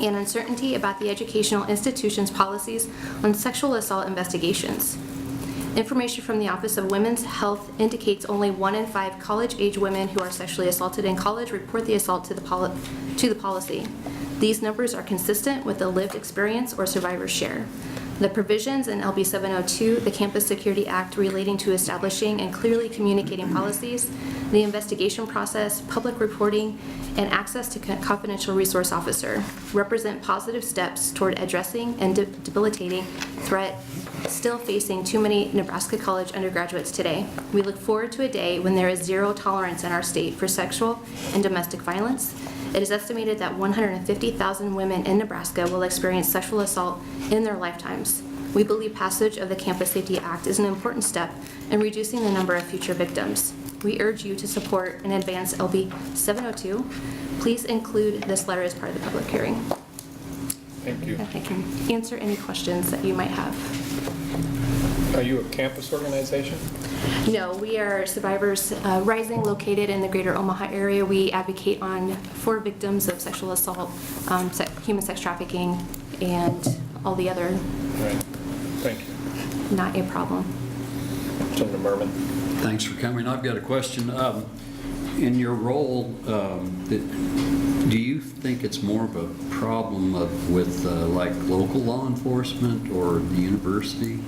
and uncertainty about the educational institution's policies on sexual assault investigations. Information from the Office of Women's Health indicates only 1 in 5 college-age women who are sexually assaulted in college report the assault to the policy. These numbers are consistent with the lived experience or survivor's share. The provisions in LB702, the Campus Security Act relating to establishing and clearly communicating policies, the investigation process, public reporting, and access to confidential resource officer represent positive steps toward addressing and debilitating threat still facing too many Nebraska college undergraduates today. We look forward to a day when there is zero tolerance in our state for sexual and domestic violence. It is estimated that 150,000 women in Nebraska will experience sexual assault in their lifetimes. We believe passage of the Campus Safety Act is an important step in reducing the number of future victims. We urge you to support and advance LB 702. Please include this letter as part of the public hearing. Thank you. If I can answer any questions that you might have. Are you a campus organization? No, we are Survivors Rising, located in the greater Omaha area. We advocate for victims of sexual assault, human sex trafficking, and all the other. Right. Thank you. Not a problem. Senator Merman. Thanks for coming. I've got a question. In your role, do you think it's more of a problem with like local law enforcement or the university?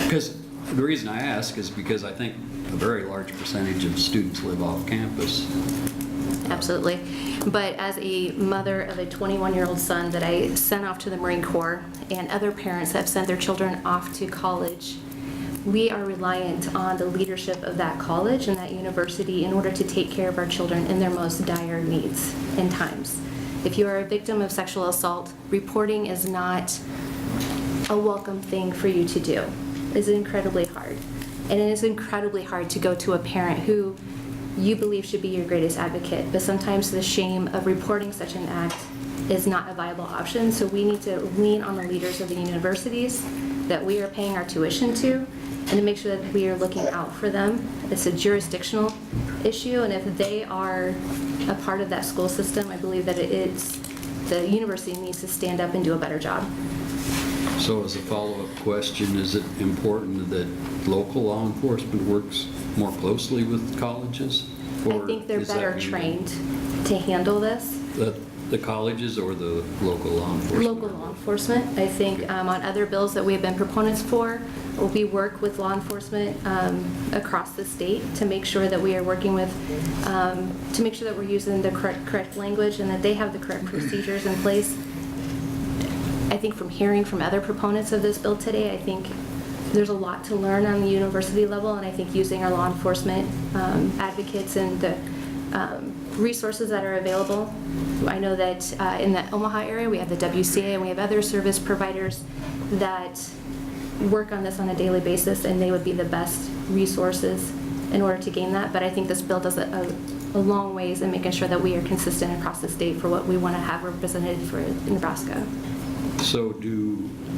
Because the reason I ask is because I think a very large percentage of students live off campus. Absolutely. But as a mother of a 21-year-old son that I sent off to the Marine Corps, and other parents that have sent their children off to college, we are reliant on the leadership of that college and that university in order to take care of our children in their most dire needs and times. If you are a victim of sexual assault, reporting is not a welcome thing for you to do. It's incredibly hard. And it is incredibly hard to go to a parent who you believe should be your greatest advocate, but sometimes the shame of reporting such an act is not a viable option. So we need to lean on the leaders of the universities that we are paying our tuition to, and to make sure that we are looking out for them. It's a jurisdictional issue, and if they are a part of that school system, I believe that the university needs to stand up and do a better job. So as a follow-up question, is it important that local law enforcement works more closely with colleges? I think they're better trained to handle this. The colleges or the local law enforcement? Local law enforcement. I think on other bills that we have been proponents for, we work with law enforcement across the state to make sure that we are working with, to make sure that we're using the correct language and that they have the correct procedures in place. I think from hearing from other proponents of this bill today, I think there's a lot to learn on the university level, and I think using our law enforcement advocates and the resources that are available. I know that in the Omaha area, we have the WCA and we have other service providers that work on this on a daily basis, and they would be the best resources in order to gain that. But I think this bill does a long ways in making sure that we are consistent across the state for what we want to have represented for Nebraska. So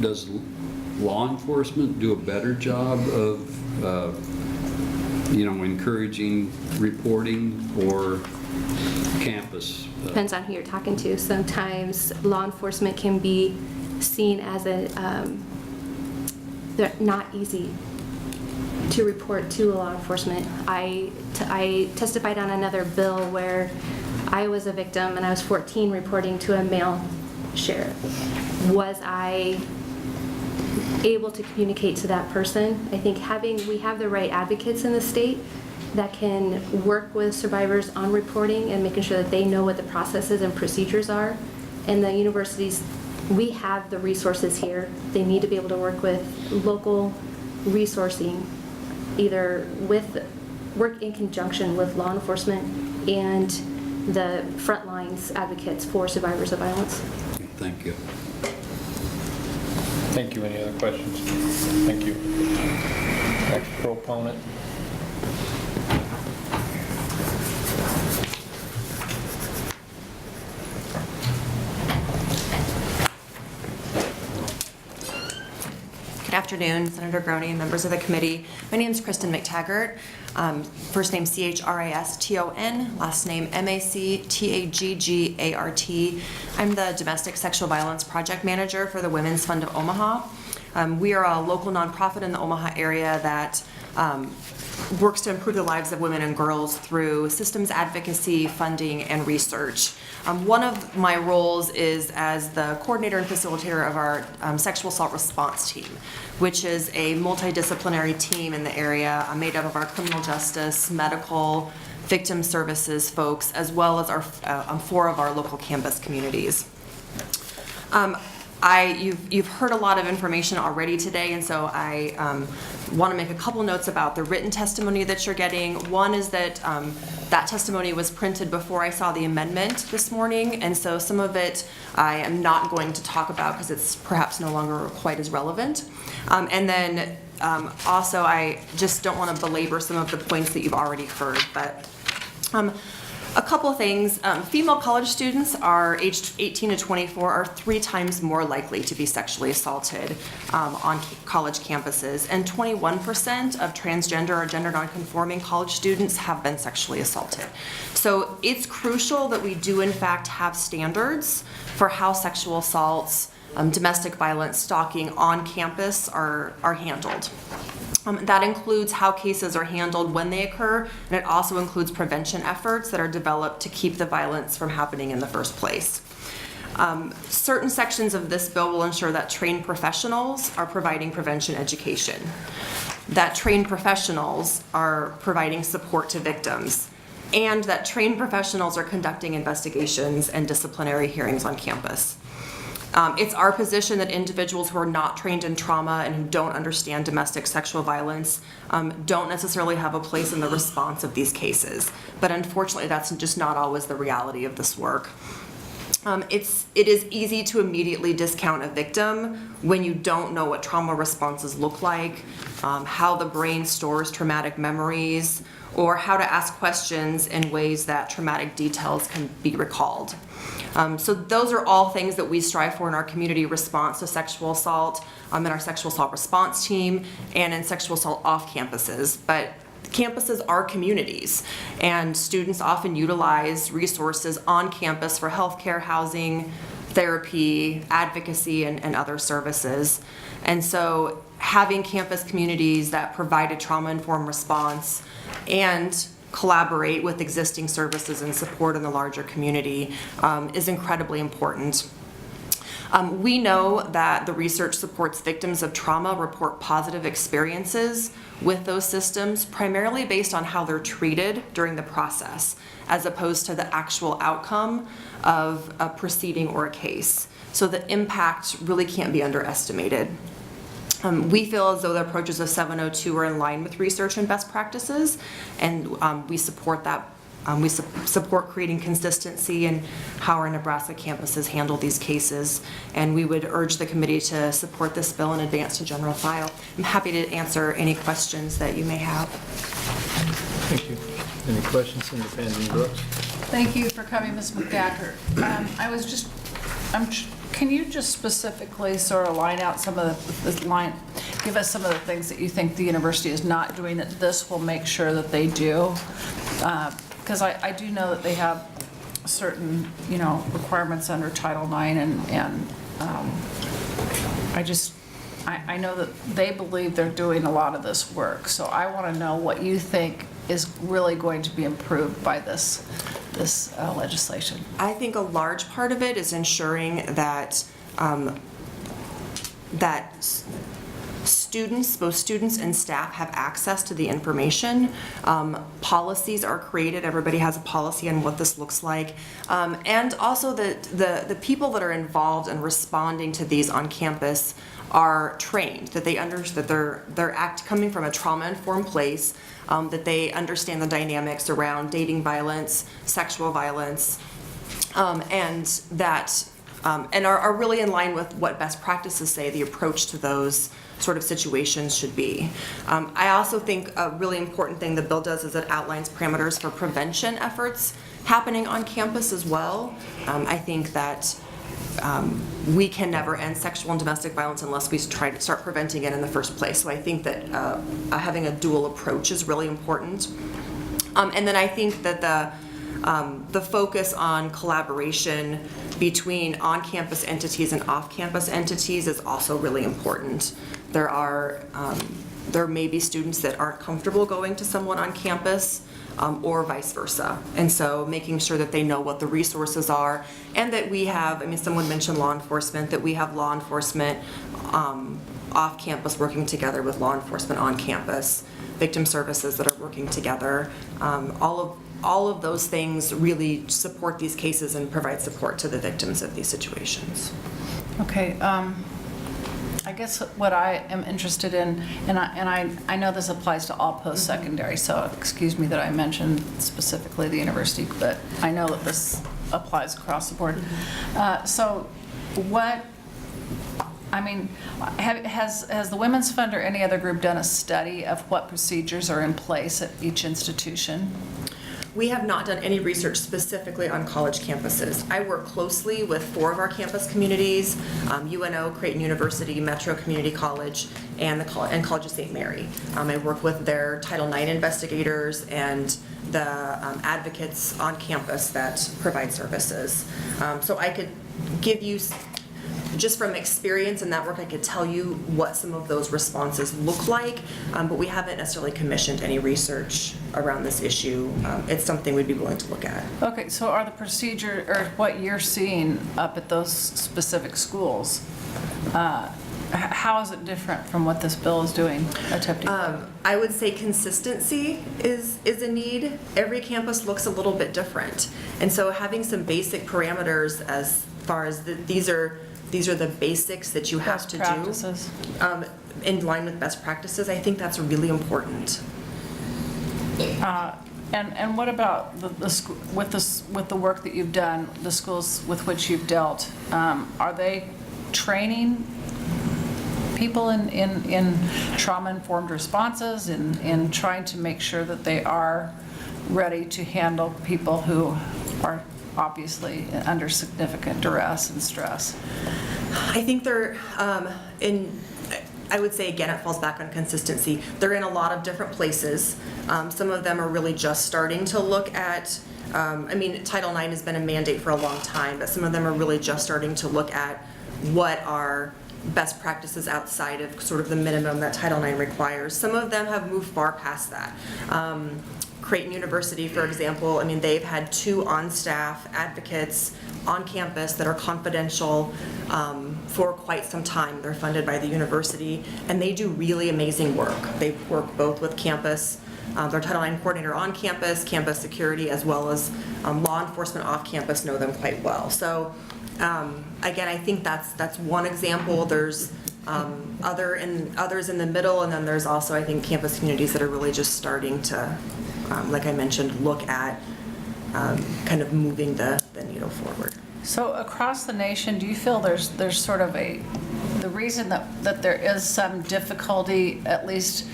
does law enforcement do a better job of encouraging reporting, or campus? Depends on who you're talking to. Sometimes law enforcement can be seen as they're not easy to report to law enforcement. I testified on another bill where I was a victim and I was 14 reporting to a male sheriff. Was I able to communicate to that person? I think we have the right advocates in the state that can work with survivors on reporting and making sure that they know what the processes and procedures are. And the universities We have the resources here. They need to be able to work with local resourcing, either work in conjunction with law enforcement and the front lines advocates for survivors of violence. Thank you. Thank you. Any other questions? Thank you. Next proponent. Good afternoon, Senator Groney and members of the committee. My name is Kristen McTaggart. First name Christon, last name Mactaggart. I'm the Domestic Sexual Violence Project Manager for the Women's Fund of Omaha. We are a local nonprofit in the Omaha area that works to improve the lives of women and girls through systems advocacy, funding, and research. One of my roles is as the coordinator and facilitator of our sexual assault response team, which is a multidisciplinary team in the area made up of our criminal justice, medical, victim services folks, as well as our 4 of our local campus communities. You've heard a lot of information already today, and so I want to make a couple notes about the written testimony that you're getting. One is that that testimony was printed before I saw the amendment this morning, and so some of it I am not going to talk about because it's perhaps no longer quite as relevant. And then also I just don't want to belabor some of the points that you've already heard, but a couple of things. Female college students are aged 18 to 24 are 3 times more likely to be sexually assaulted on college campuses, and 21% of transgender or gender nonconforming college students have been sexually assaulted. So it's crucial that we do in fact have standards for how sexual assaults, domestic violence, stalking on campus are handled. That includes how cases are handled when they occur, and it also includes prevention efforts that are developed to keep the violence from happening in the first place. Certain sections of this bill will ensure that trained professionals are providing prevention education, that trained professionals are providing support to victims, and that trained professionals are conducting investigations and disciplinary hearings on campus. It's our position that individuals who are not trained in trauma and who don't understand domestic sexual violence don't necessarily have a place in the response of these cases. But unfortunately, that's just not always the reality of this work. It is easy to immediately discount a victim when you don't know what trauma responses look like, how the brain stores traumatic memories, or how to ask questions in ways that traumatic details can be recalled. So those are all things that we strive for in our community response to sexual assault, in our sexual assault response team, and in sexual assault off campuses. But campuses are communities, and students often utilize resources on campus for healthcare, housing, therapy, advocacy, and other services. And so having campus communities that provide a trauma-informed response and collaborate with existing services and support in the larger community is incredibly important. We know that the research supports victims of trauma report positive experiences with those systems, primarily based on how they're treated during the process, as opposed to the actual outcome of a proceeding or a case. So the impact really can't be underestimated. We feel as though the approaches of 702 are in line with research and best practices, and we support that. We support creating consistency in how our Nebraska campuses handle these cases, and we would urge the committee to support this bill and advance to general file. I'm happy to answer any questions that you may have. Thank you. Any questions from Independent Brooks? Thank you for coming, Ms. McTaggart. Can you just specifically sort of line out some of give us some of the things that you think the university is not doing that this will make sure that they do? Because I do know that they have certain, requirements under Title IX, and I know that they believe they're doing a lot of this work. So I want to know what you think is really going to be improved by this legislation. I think a large part of it is ensuring that both students and staff have access to the information. Policies are created, everybody has a policy on what this looks like. And also the people that are involved in responding to these on campus are trained, that they understand that they're coming from a trauma-informed place, that they understand the dynamics around dating violence, sexual violence, and that and are really in line with what best practices say the approach to those sort of situations should be. I also think a really important thing the bill does is it outlines parameters for prevention efforts happening on campus as well. I think that we can never end sexual and domestic violence unless we try to start preventing it in the first place. So I think that having a dual approach is really important. And then I think that the focus on collaboration between on-campus entities and off-campus entities is also really important. There may be students that aren't comfortable going to someone on campus, or vice versa. And so making sure that they know what the resources are, and that we have, I mean, someone mentioned law enforcement, that we have law enforcement off campus working together with law enforcement on campus, victim services that are working together. All of those things really support these cases and provide support to the victims of these situations. Okay, I guess what I am interested in, and I know this applies to all post-secondary, so excuse me that I mentioned specifically the university, but I know that this applies across the board. So what, I mean, has the Women's Fund or any other group done a study of what procedures are in place at each institution? We have not done any research specifically on college campuses. I work closely with 4 of our campus communities, UNO, Creighton University, Metro Community College, and College of St. Mary. I work with their Title IX investigators and the advocates on campus that provide services. So I could give you, just from experience in that work, I could tell you what some of those responses look like, but we haven't necessarily commissioned any research around this issue. It's something we'd be willing to look at. Okay, so are the procedure, or what you're seeing up at those specific schools, how is it different from what this bill is doing, attempting? I would say consistency is a need. Every campus looks a little bit different. And so having some basic parameters as far as these are the basics that you have to do in line with best practices, I think that's really important. And what about with the work that you've done, the schools with which you've dealt, are they training people in trauma-informed responses, in trying to make sure that they are ready to handle people who are obviously under significant duress and stress? I think they're I would say, again, it falls back on consistency. They're in a lot of different places. Some of them are really just starting to look at, I mean, Title IX has been a mandate for a long time, but some of them are really just starting to look at what are best practices outside of sort of the minimum that Title IX requires. Some of them have moved far past that. Creighton University, for example, I mean, they've had 2 on-staff advocates on campus that are confidential for quite some time. They're funded by the university, and they do really amazing work. They work both with campus, their Title IX coordinator on campus, campus security, as well as law enforcement off campus know them quite well. So again, I think that's one example. There's others in the middle, and then there's also, I think, campus communities that are really just starting to, like I mentioned, look at kind of moving the needle forward. So across the nation, do you feel there's sort of the reason that there is some difficulty, at least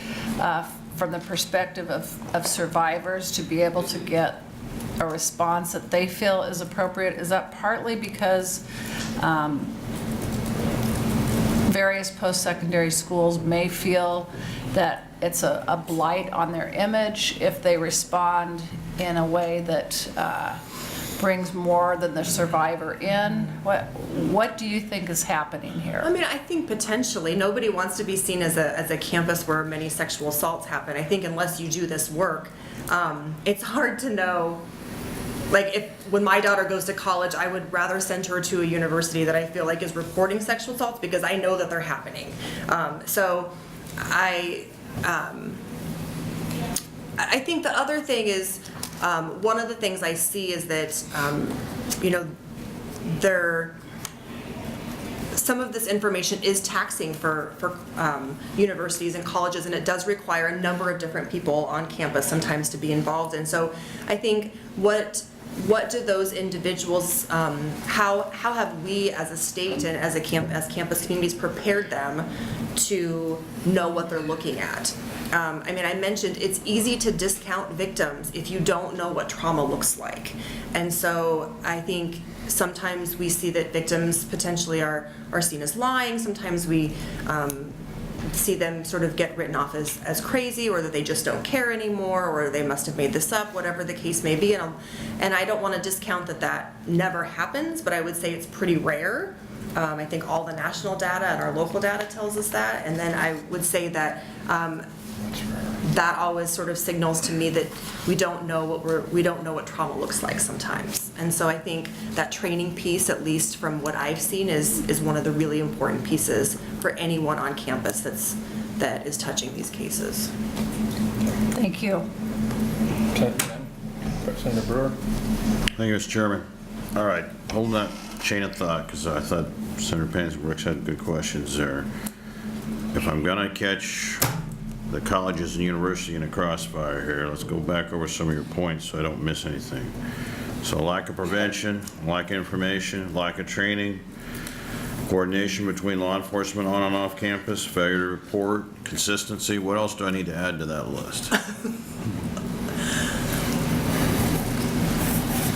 from the perspective of survivors, to be able to get a response that they feel is appropriate? Is that partly because various post-secondary schools may feel that it's a blight on their image if they respond in a way that brings more than the survivor in? What do you think is happening here? I mean, I think potentially nobody wants to be seen as a campus where many sexual assaults happen. I think unless you do this work, it's hard to know. Like, when my daughter goes to college, I would rather send her to a university that I feel like is reporting sexual assaults because I know that they're happening. So I think the other thing is, one of the things I see is that, you know, some of this information is taxing for universities and colleges, and it does require a number of different people on campus sometimes to be involved. And so I think what do those individuals, how have we as a state and as campus communities prepared them to know what they're looking at? I mean, I mentioned it's easy to discount victims if you don't know what trauma looks like. And so I think sometimes we see that victims potentially are seen as lying. Sometimes we see them sort of get written off as crazy, or that they just don't care anymore, or they must have made this up, whatever the case may be. And I don't want to discount that never happens, but I would say it's pretty rare. I think all the national data and our local data tells us that. And then I would say that that always sort of signals to me that we don't know what trauma looks like sometimes. And so I think that training piece, at least from what I've seen, is one of the really important pieces for anyone on campus that is touching these cases. Thank you. Representative Brewer. Thank you, Mr. Chairman. All right, hold that chain of thought, because I thought Senator Pansy-Brooks had good questions there. If I'm gonna catch the colleges and university in a crossfire here, let's go back over some of your points so I don't miss anything. So lack of prevention, lack of information, lack of training, coordination between law enforcement on and off campus, failure to report, consistency. What else do I need to add to that list?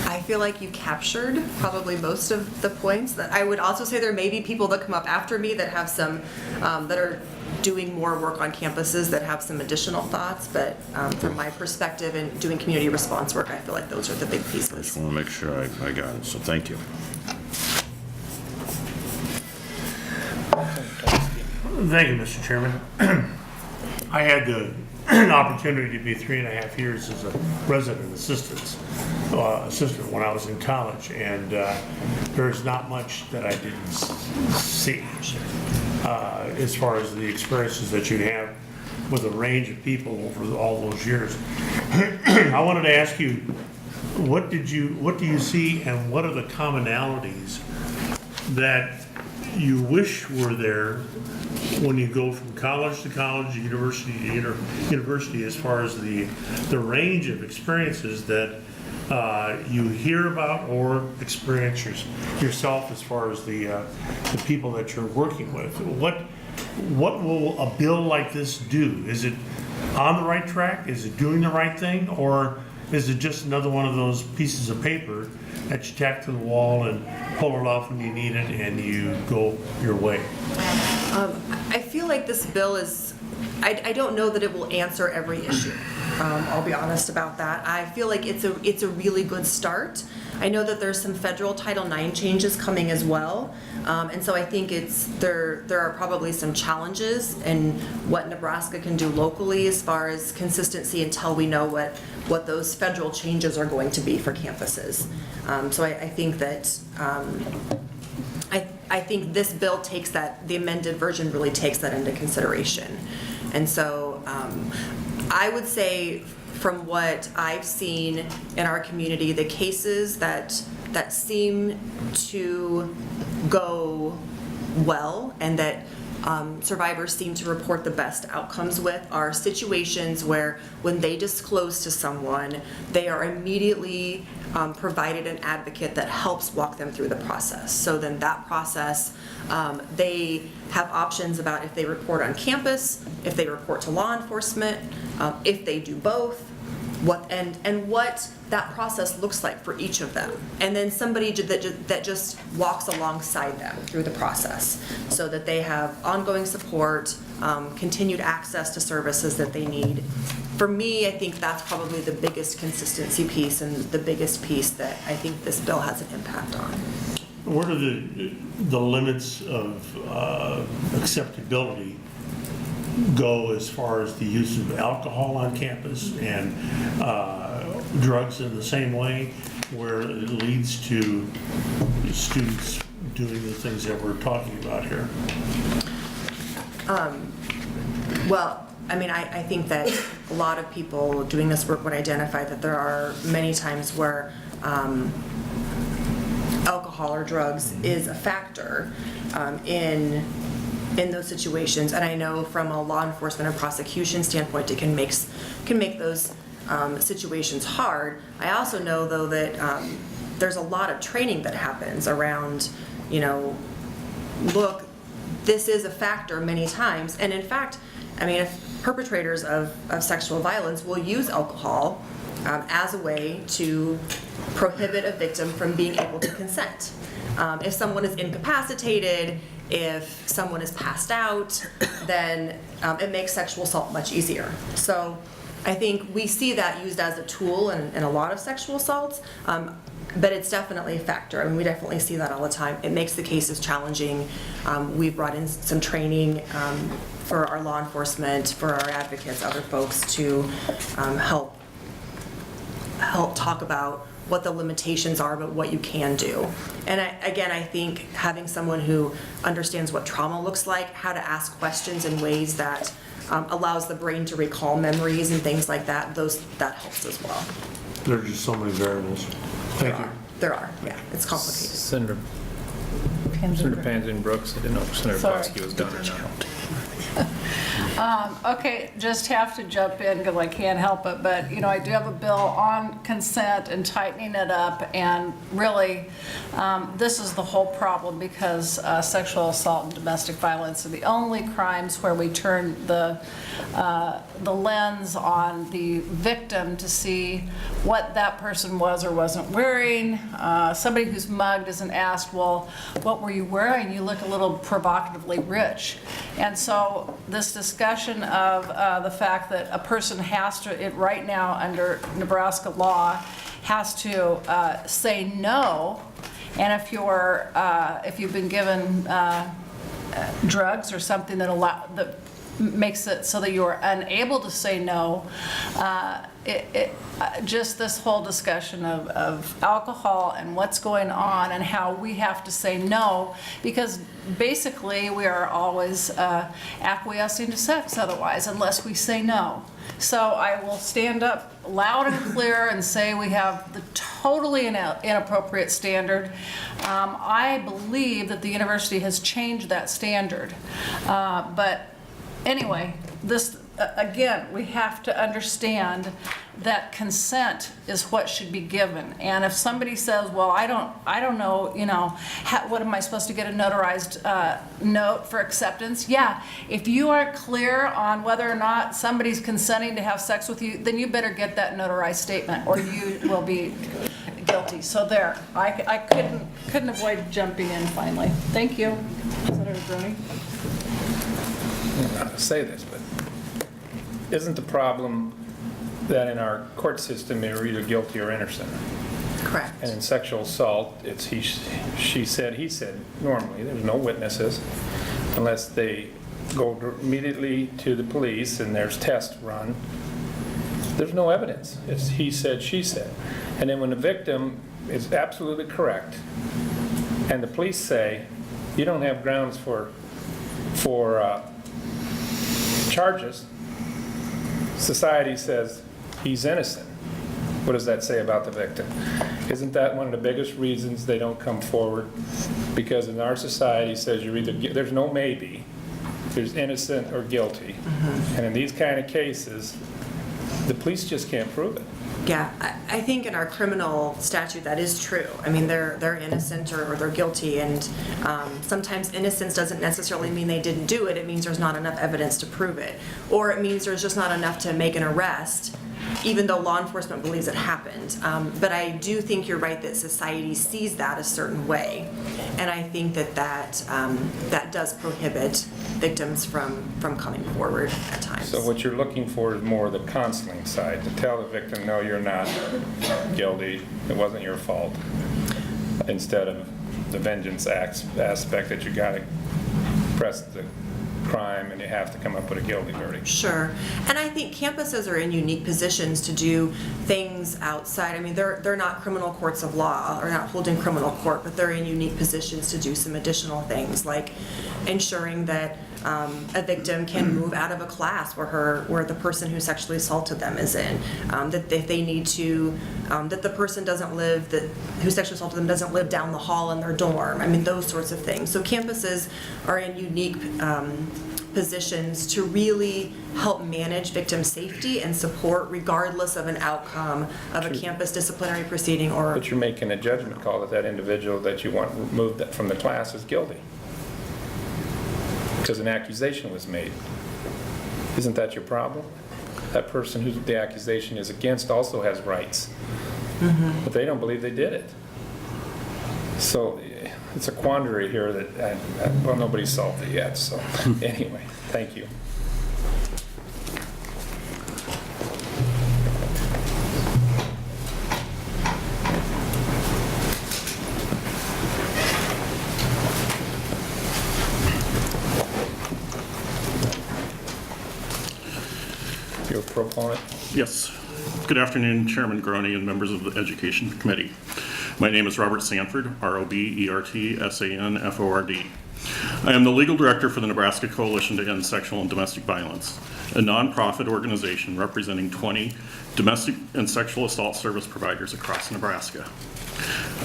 I feel like you captured probably most of the points. That I would also say there may be people that come up after me that have some, that are doing more work on campuses that have some additional thoughts, but from my perspective and doing community response work, I feel like those are the big pieces. I just want to make sure I got it, so thank you. Thank you, Mr. Chairman. I had the opportunity to be 3.5 years as a resident assistant when I was in college, and there's not much that I didn't see as far as the experiences that you have with a range of people over all those years. I wanted to ask you, what do you see, and what are the commonalities that you wish were there when you go from college to college, university to university, as far as the range of experiences that you hear about or experience yourself, as far as the people that you're working with? What will a bill like this do? Is it on the right track? Is it doing the right thing? Or is it just another one of those pieces of paper that you tack to the wall and pull it off when you need it and you go your way? I feel like this bill is, I don't know that it will answer every issue. I'll be honest about that. I feel like it's a really good start. I know that there's some federal Title IX changes coming as well. And so I think there are probably some challenges in what Nebraska can do locally as far as consistency until we know what those federal changes are going to be for campuses. So I think that I think this bill takes that, the amended version really takes that into consideration. And so I would say, from what I've seen in our community, the cases that seem to go well and that survivors seem to report the best outcomes with are situations where, when they disclose to someone, they are immediately provided an advocate that helps walk them through the process. So then that process, they have options about if they report on campus, if they report to law enforcement, if they do both, what that process looks like for each of them. And then somebody that just walks alongside them through the process so that they have ongoing support, continued access to services that they need. For me, I think that's probably the biggest consistency piece and the biggest piece that I think this bill has an impact on. What are the limits of acceptability go as far as the use of alcohol on campus and drugs in the same way, where it leads to students doing the things that we're talking about here? Well, I mean, I think that a lot of people doing this work would identify that there are many times where alcohol or drugs is a factor in those situations. And I know from a law enforcement and prosecution standpoint, it can make those situations hard. I also know, though, that there's a lot of training that happens around, you know, look, this is a factor many times. And in fact, I mean, if perpetrators of sexual violence will use alcohol as a way to prohibit a victim from being able to consent. If someone is incapacitated, if someone is passed out, then it makes sexual assault much easier. So I think we see that used as a tool in a lot of sexual assaults, but it's definitely a factor. I mean, we definitely see that all the time. It makes the cases challenging. We've brought in some training for our law enforcement, for our advocates, other folks to help talk about what the limitations are, but what you can do. And I think having someone who understands what trauma looks like, how to ask questions in ways that allows the brain to recall memories and things like that, that helps as well. There are just so many variables. Thank you. There are, yeah, it's complicated. Senator Panzin Brooks, I didn't know if Senator Sorry. Kosky was done or not. Okay, just have to jump in because I can't help it, but, you know, I do have a bill on consent and tightening it up, and really, this is the whole problem because sexual assault and domestic violence are the only crimes where we turn the lens on the victim to see what that person was or wasn't wearing. Somebody who's mugged isn't asked, well, what were you wearing? You look a little provocatively rich. And so this discussion of the fact that a person has to, right now under Nebraska law, has to say no, and if you've been given drugs or something that makes it so that you are unable to say no, just this whole discussion of alcohol and what's going on and how we have to say no, because basically we are always acquiescing to sex otherwise unless we say no. So I will stand up loud and clear and say we have the totally inappropriate standard. I believe that the university has changed that standard, but anyway, this, again, we have to understand that consent is what should be given. And if somebody says, well, I don't know, you know, what am I supposed to get a notarized note for acceptance? Yeah, if you aren't clear on whether or not somebody's consenting to have sex with you, then you better get that notarized statement or you will be guilty. So there, I couldn't avoid jumping in finally. Thank you. Senator Bruni. I don't know how to say this, but isn't the problem that in our court system you're either guilty or innocent? Correct. And in sexual assault, it's he, she said, he said. Normally, there's no witnesses unless they go immediately to the police and there's tests run. There's no evidence. It's he said, she said. And then when the victim is absolutely correct and the police say, you don't have grounds for charges, society says he's innocent. What does that say about the victim? Isn't that one of the biggest reasons they don't come forward? Because in our society says you're either, there's no maybe, there's innocent or guilty. And in these kind of cases, the police just can't prove it. Yeah, I think in our criminal statute that is true. I mean, they're innocent or they're guilty, and sometimes innocence doesn't necessarily mean they didn't do it. It means there's not enough evidence to prove it. Or it means there's just not enough to make an arrest, even though law enforcement believes it happened. But I do think you're right that society sees that a certain way. And I think that does prohibit victims from coming forward at times. So what you're looking for is more the counseling side, to tell the victim, no, you're not guilty, it wasn't your fault, instead of the vengeance aspect that you got to press the crime and you have to come up with a guilty verdict. Sure. And I think campuses are in unique positions to do things outside. I mean, they're not criminal courts of law or not holding criminal court, but they're in unique positions to do some additional things like ensuring that a victim can move out of a class where the person who sexually assaulted them is in. That if they need to, that the person who sexually assaulted them doesn't live down the hall in their dorm. I mean, those sorts of things. So campuses are in unique positions to really help manage victim safety and support regardless of an outcome of a campus disciplinary proceeding or. But you're making a judgment call that that individual that you want removed from the class is guilty. Because an accusation was made. Isn't that your problem? That person who the accusation is against also has rights. Mm-hmm. But they don't believe they did it. So it's a quandary here that, well, nobody's solved it yet. So anyway, thank you. Your proponent. Yes. Good afternoon, Chairman Groney and members of the Education Committee. My name is Robert Sanford, ROBERTSANFORD. I am the legal director for the Nebraska Coalition to End Sexual and Domestic Violence, a nonprofit organization representing 20 domestic and sexual assault service providers across Nebraska.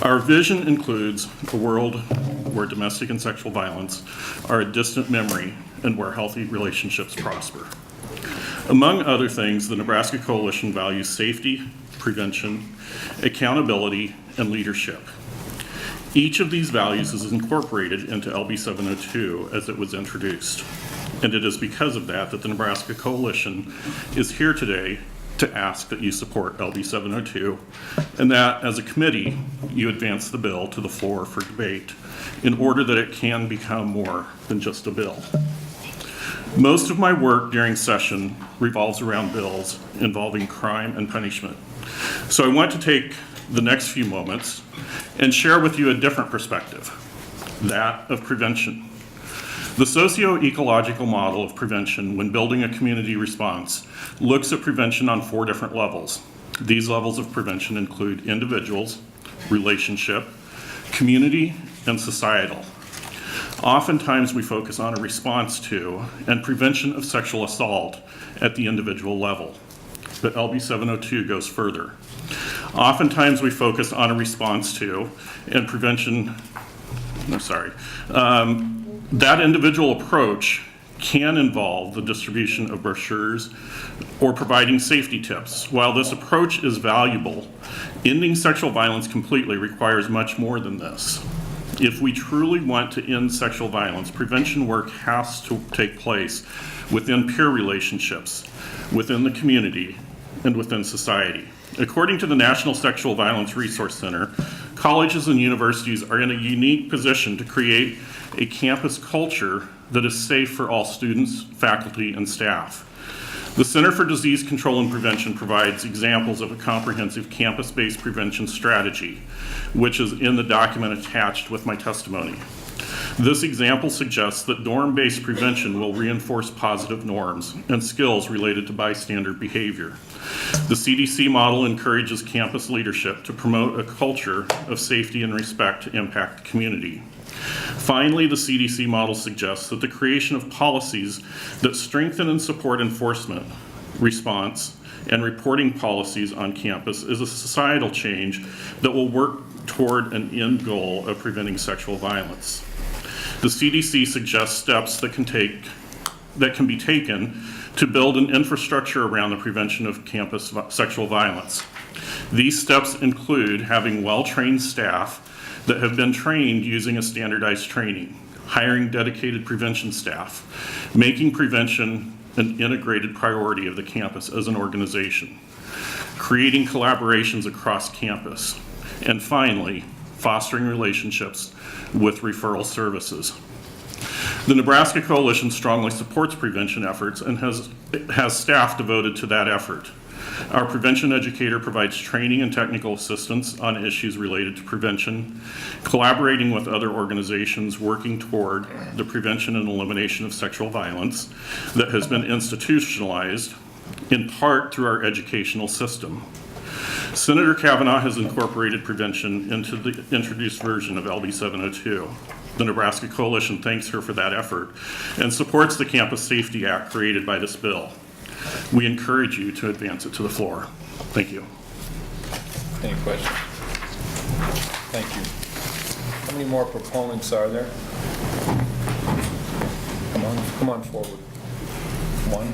Our vision includes a world where domestic and sexual violence are a distant memory and where healthy relationships prosper. Among other things, the Nebraska Coalition values safety, prevention, accountability, and leadership. Each of these values is incorporated into LB702 as it was introduced. And it is because of that that the Nebraska Coalition is here today to ask that you support LB702 and that, as a committee, you advance the bill to the floor for debate in order that it can become more than just a bill. Most of my work during session revolves around bills involving crime and punishment. So I want to take the next few moments and share with you a different perspective, that of prevention. The socio-ecological model of prevention when building a community response looks at prevention on 4 different levels. These levels of prevention include individuals, relationship, community, and societal. Oftentimes we focus on a response to and prevention of sexual assault at the individual level, but LB702 goes further. Oftentimes we focus on a response to and prevention, that individual approach can involve the distribution of brochures or providing safety tips. While this approach is valuable, ending sexual violence completely requires much more than this. If we truly want to end sexual violence, prevention work has to take place within peer relationships, within the community, and within society. According to the National Sexual Violence Resource Center, colleges and universities are in a unique position to create a campus culture that is safe for all students, faculty, and staff. The Center for Disease Control and Prevention provides examples of a comprehensive campus-based prevention strategy, which is in the document attached with my testimony. This example suggests that dorm-based prevention will reinforce positive norms and skills related to bystander behavior. The CDC model encourages campus leadership to promote a culture of safety and respect to impact the community. Finally, the CDC model suggests that the creation of policies that strengthen and support enforcement, response, and reporting policies on campus is a societal change that will work toward an end goal of preventing sexual violence. The CDC suggests steps that can be taken to build an infrastructure around the prevention of campus sexual violence. These steps include having well-trained staff that have been trained using a standardized training, hiring dedicated prevention staff, making prevention an integrated priority of the campus as an organization, creating collaborations across campus, and finally, fostering relationships with referral services. The Nebraska Coalition strongly supports prevention efforts and has staff devoted to that effort. Our prevention educator provides training and technical assistance on issues related to prevention, collaborating with other organizations working toward the prevention and elimination of sexual violence that has been institutionalized in part through our educational system. Senator Kavanaugh has incorporated prevention into the introduced version of LB702. The Nebraska Coalition thanks her for that effort and supports the Campus Safety Act created by this bill. We encourage you to advance it to the floor. Thank you. Any questions? Thank you. How many more proponents are there? Come on forward. One.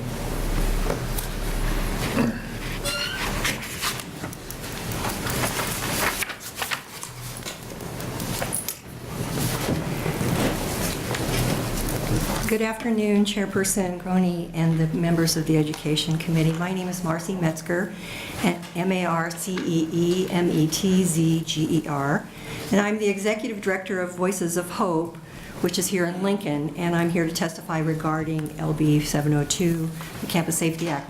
Good afternoon, Chairperson Groney and the members of the Education Committee. My name is Marcy Metzger, M-A-R-C-E-E-M-E-T-Z-G-E-R, and I'm the Executive Director of Voices of Hope, which is here in Lincoln, and I'm here to testify regarding LB702, the Campus Safety Act.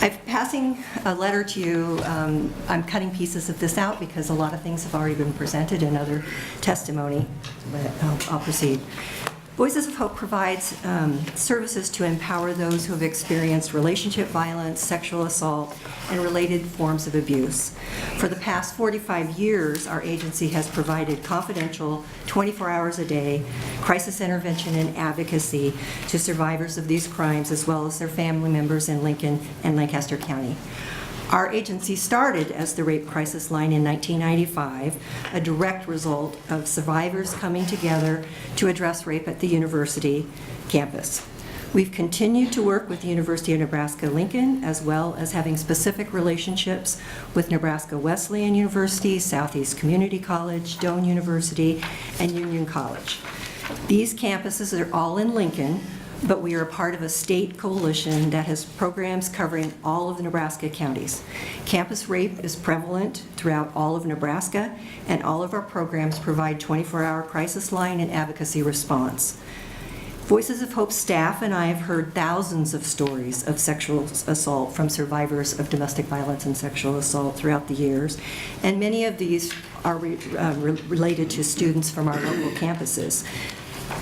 I'm passing a letter to you. I'm cutting pieces of this out because a lot of things have already been presented in other testimony, but I'll proceed. Voices of Hope provides services to empower those who have experienced relationship violence, sexual assault, and related forms of abuse. For the past 45 years, our agency has provided confidential, 24 hours a day, crisis intervention and advocacy to survivors of these crimes as well as their family members in Lincoln and Lancaster County. Our agency started as the Rape Crisis Line in 1995, a direct result of survivors coming together to address rape at the university campus. We've continued to work with the University of Nebraska-Lincoln, as well as having specific relationships with Nebraska Wesleyan University, Southeast Community College, Doane University, and Union College. These campuses are all in Lincoln, but we are a part of a state coalition that has programs covering all of the Nebraska counties. Campus rape is prevalent throughout all of Nebraska, and all of our programs provide 24-hour crisis line and advocacy response. Voices of Hope staff and I have heard thousands of stories of sexual assault from survivors of domestic violence and sexual assault throughout the years, and many of these are related to students from our local campuses.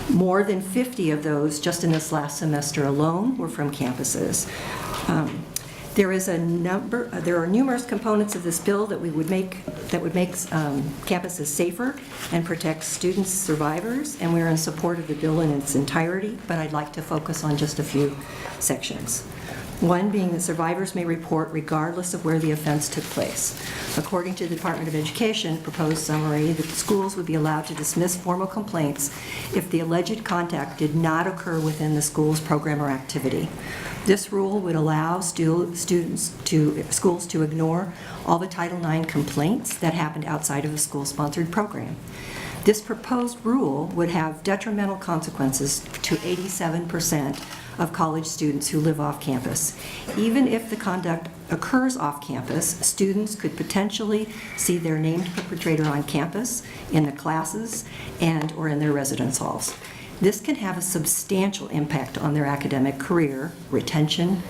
More than 50 of those, just in this last semester alone, were from campuses. There are numerous components of this bill that would make campuses safer and protect students, survivors, and we're in support of the bill in its entirety, but I'd like to focus on just a few sections. One being that survivors may report regardless of where the offense took place. According to the Department of Education proposed summary, the schools would be allowed to dismiss formal complaints if the alleged contact did not occur within the school's program or activity. This rule would allow schools to ignore all the Title IX complaints that happened outside of a school-sponsored program. This proposed rule would have detrimental consequences to 87% of college students who live off campus. Even if the conduct occurs off campus, students could potentially see their named perpetrator on campus, in the classes, and or in their residence halls. This can have a substantial impact on their academic career, retention,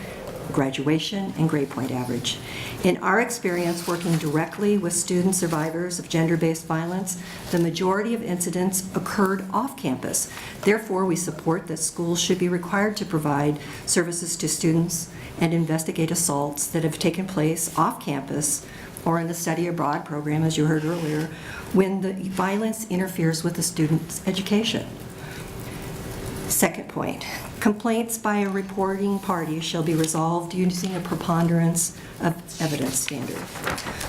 graduation, and grade point average. In our experience working directly with student survivors of gender-based violence, the majority of incidents occurred off campus. Therefore, we support that schools should be required to provide services to students and investigate assaults that have taken place off campus or in the study abroad program, as you heard earlier, when the violence interferes with the student's education. Second point, complaints by a reporting party shall be resolved using a preponderance of evidence standard.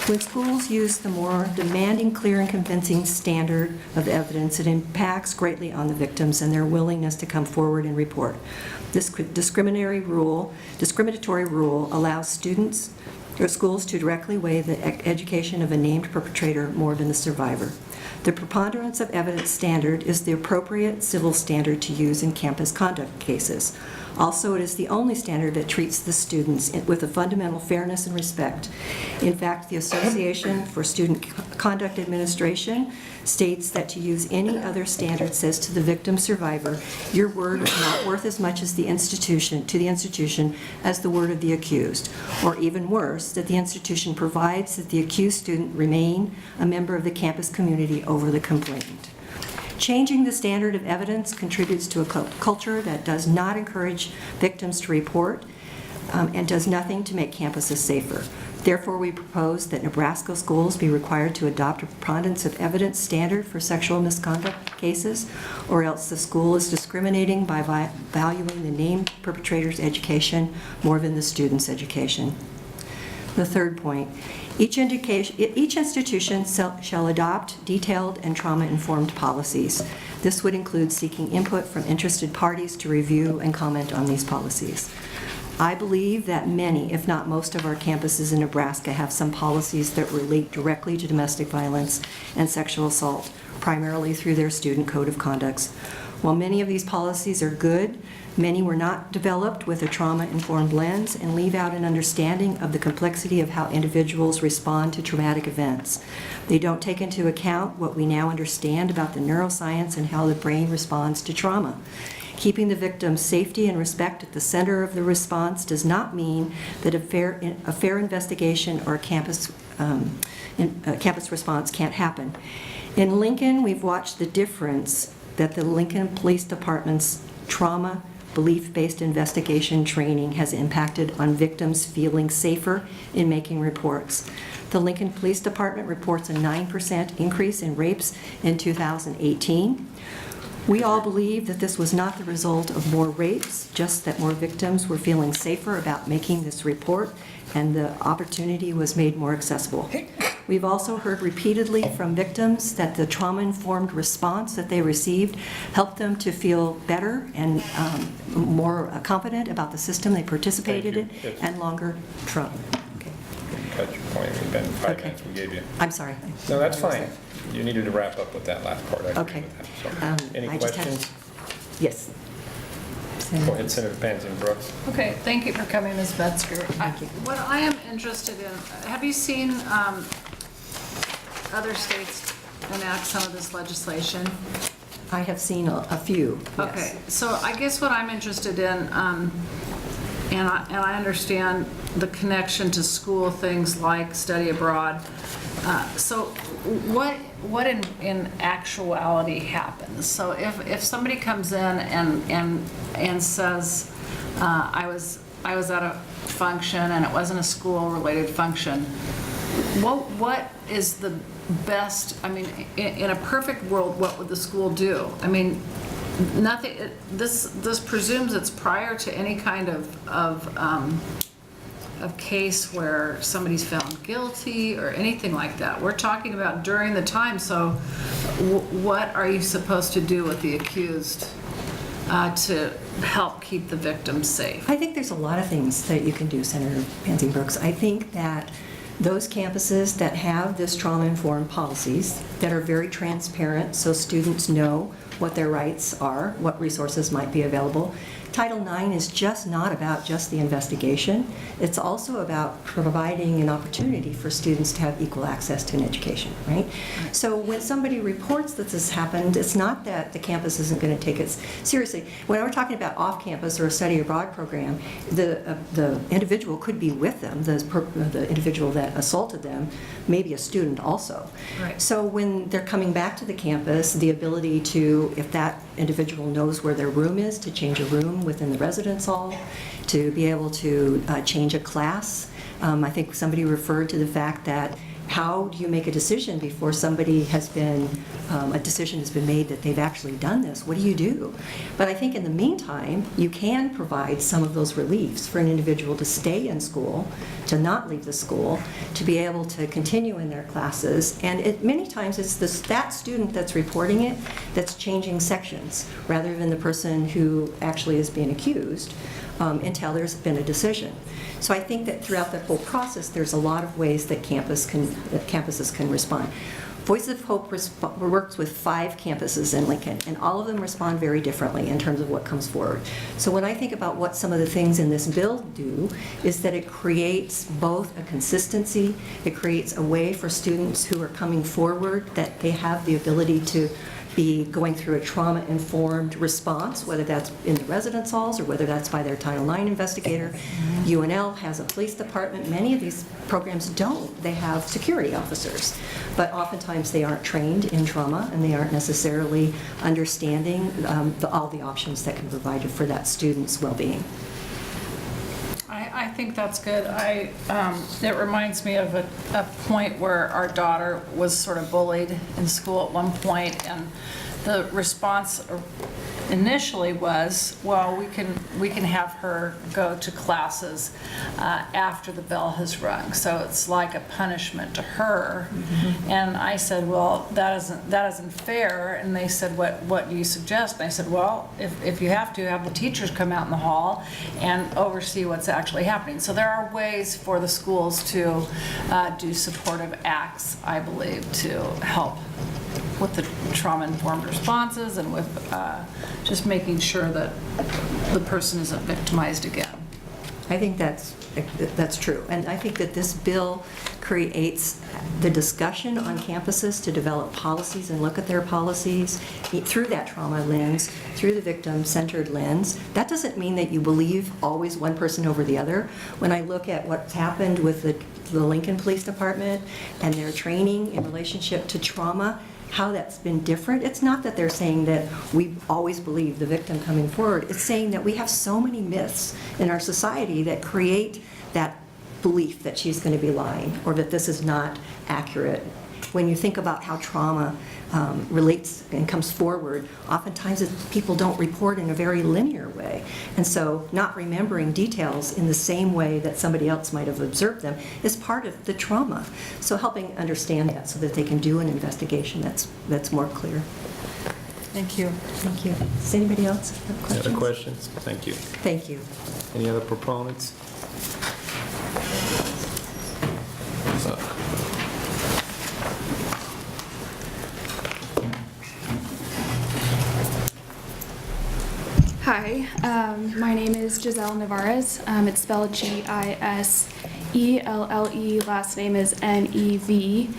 When schools use the more demanding, clear, and convincing standard of evidence, it impacts greatly on the victims and their willingness to come forward and report. This discriminatory rule allows students or schools to directly weigh the education of a named perpetrator more than the survivor. The preponderance of evidence standard is the appropriate civil standard to use in campus conduct cases. Also, it is the only standard that treats the students with a fundamental fairness and respect. In fact, the Association for Student Conduct Administration states that to use any other standard says to the victim survivor, your word is not worth as much as to the institution as the word of the accused. Or even worse, First, that the institution provides that the accused student remain a member of the campus community over the complainant. Changing the standard of evidence contributes to a culture that does not encourage victims to report and does nothing to make campuses safer. Therefore, we propose that Nebraska schools be required to adopt a preponderance of evidence standard for sexual misconduct cases, or else the school is discriminating by valuing the named perpetrator's education more than the student's education. The third point, each institution shall adopt detailed and trauma-informed policies. This would include seeking input from interested parties to review and comment on these policies. I believe that many, if not most, of our campuses in Nebraska have some policies that relate directly to domestic violence and sexual assault, primarily through their student code of conduct. While many of these policies are good, many were not developed with a trauma-informed lens and leave out an understanding of the complexity of how individuals respond to traumatic events. They don't take into account what we now understand about the neuroscience and how the brain responds to trauma. Keeping the victim's safety and respect at the center of the response does not mean that a fair investigation or a campus response can't happen. In Lincoln, we've watched the difference that the Lincoln Police Department's trauma belief-based investigation training has impacted on victims feeling safer in making reports. The Lincoln Police Department reports a 9% increase in rapes in 2018. We all believe that this was not the result of more rapes, just that more victims were feeling safer about making this report, and the opportunity was made more accessible. We've also heard repeatedly from victims that the trauma-informed response that they received helped them to feel better and more confident about the system they participated in, and longer trauma. Okay. Cut your point. We've been 5 minutes we gave you. I'm sorry. No, that's fine. You needed to wrap up with that last part. I agree Okay. with that. So, any questions? Yes. Go ahead, Senator Pansy Brooks. Okay, thank you for coming, Ms. Metzger. What I am interested in, have you seen other states enact some of this legislation? I have seen a few, yes. Okay, so I guess what I'm interested in, and I understand the connection to school things like study abroad. So what in actuality happens? So if somebody comes in and says, I was at a function and it wasn't a school-related function, what is the best? I mean, in a perfect world, what would the school do? I mean, nothing. This presumes it's prior to any kind of case where somebody's found guilty or anything like that. We're talking about during the time. So what are you supposed to do with the accused to help keep the victim safe? I think there's a lot of things that you can do, Senator Pansy Brooks. I think that those campuses that have this trauma-informed policies that are very transparent so students know what their rights are, what resources might be available. Title IX is just not about just the investigation. It's also about providing an opportunity for students to have equal access to an education, right? So when somebody reports that this happened, it's not that the campus isn't going to take it seriously. When we're talking about off-campus or a study abroad program, the individual could be with them, the individual that assaulted them, maybe a student also. Right. So when they're coming back to the campus, the ability to, if that individual knows where their room is, to change a room within the residence hall, to be able to change a class. I think somebody referred to the fact that how do you make a decision before somebody has been, a decision has been made that they've actually done this? What do you do? But I think in the meantime, you can provide some of those reliefs for an individual to stay in school, to not leave the school, to be able to continue in their classes. And many times it's that student that's reporting it that's changing sections rather than the person who actually is being accused until there's been a decision. So I think that throughout that whole process, there's a lot of ways that campuses can respond. Voices of Hope works with 5 campuses in Lincoln, and all of them respond very differently in terms of what comes forward. So when I think about what some of the things in this bill do, is that it creates both a consistency, it creates a way for students who are coming forward that they have the ability to be going through a trauma-informed response, whether that's in the residence halls or whether that's by their Title IX investigator. UNL has a police department. Many of these programs don't. They have security officers. But oftentimes they aren't trained in trauma and they aren't necessarily understanding all the options that can be provided for that student's well-being. I think that's good. It reminds me of a point where our daughter was sort of bullied in school at one point, and the response initially was, well, we can have her go to classes after the bell has rung, so it's like a punishment to her. And I said, well, that isn't fair. And they said, what do you suggest? And I said, well, if you have the teachers come out in the hall and oversee what's actually happening. So there are ways for the schools to do supportive acts, I believe, to help with the trauma-informed responses and with just making sure that the person isn't victimized again. I think that's true. And I think that this bill creates the discussion on campuses to develop policies and look at their policies through that trauma lens, through the victim-centered lens. That doesn't mean that you believe always one person over the other. When I look at what's happened with the Lincoln Police Department and their training in relationship to trauma, how that's been different. It's not that they're saying that we always believe the victim coming forward. It's saying that we have so many myths in our society that create that belief that she's going to be lying or that this is not accurate. When you think about how trauma relates and comes forward, oftentimes people don't report in a very linear way. And so not remembering details in the same way that somebody else might have observed them is part of the trauma. So helping understand that so that they can do an investigation that's more clear. Thank you. Thank you. Does anybody else have questions? Any other questions? Thank you. Thank you. Any other proponents? Hi, my name is Giselle Navarez. It's spelled Giselle. Last name is Nevarez.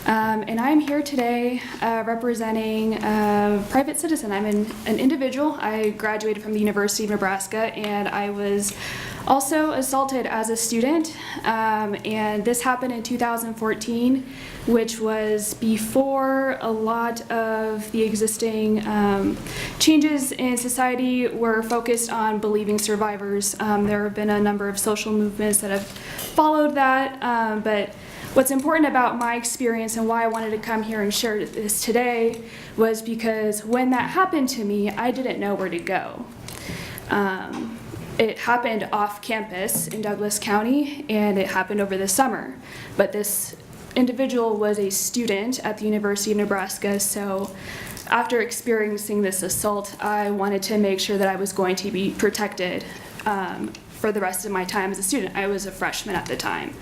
And I'm here today representing a private citizen. I'm an individual. I graduated from the University of Nebraska, and I was also assaulted as a student. And this happened in 2014, which was before a lot of the existing changes in society were focused on believing survivors. There have been a number of social movements that have followed that, but what's important about my experience and why I wanted to come here and share this today was because when that happened to me, I didn't know where to go. It happened off campus in Douglas County, and it happened over the summer. But this individual was a student at the University of Nebraska, so after experiencing this assault, I wanted to make sure that I was going to be protected for the rest of my time as a student. I was a freshman at the time.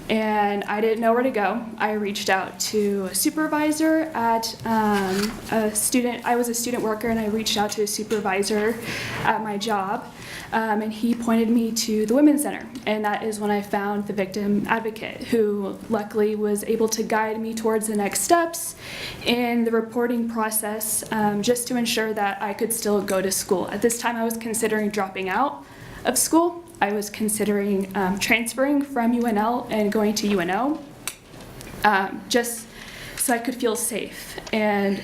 And I didn't know where to go. I reached out to a supervisor at I was a student worker, and I reached out to a supervisor at my job, and he pointed me to the Women's Center. And that is when I found the victim advocate, who luckily was able to guide me towards the next steps in the reporting process, just to ensure that I could still go to school. At this time, I was considering dropping out of school. I was considering transferring from UNL and going to UNO, just so I could feel safe. And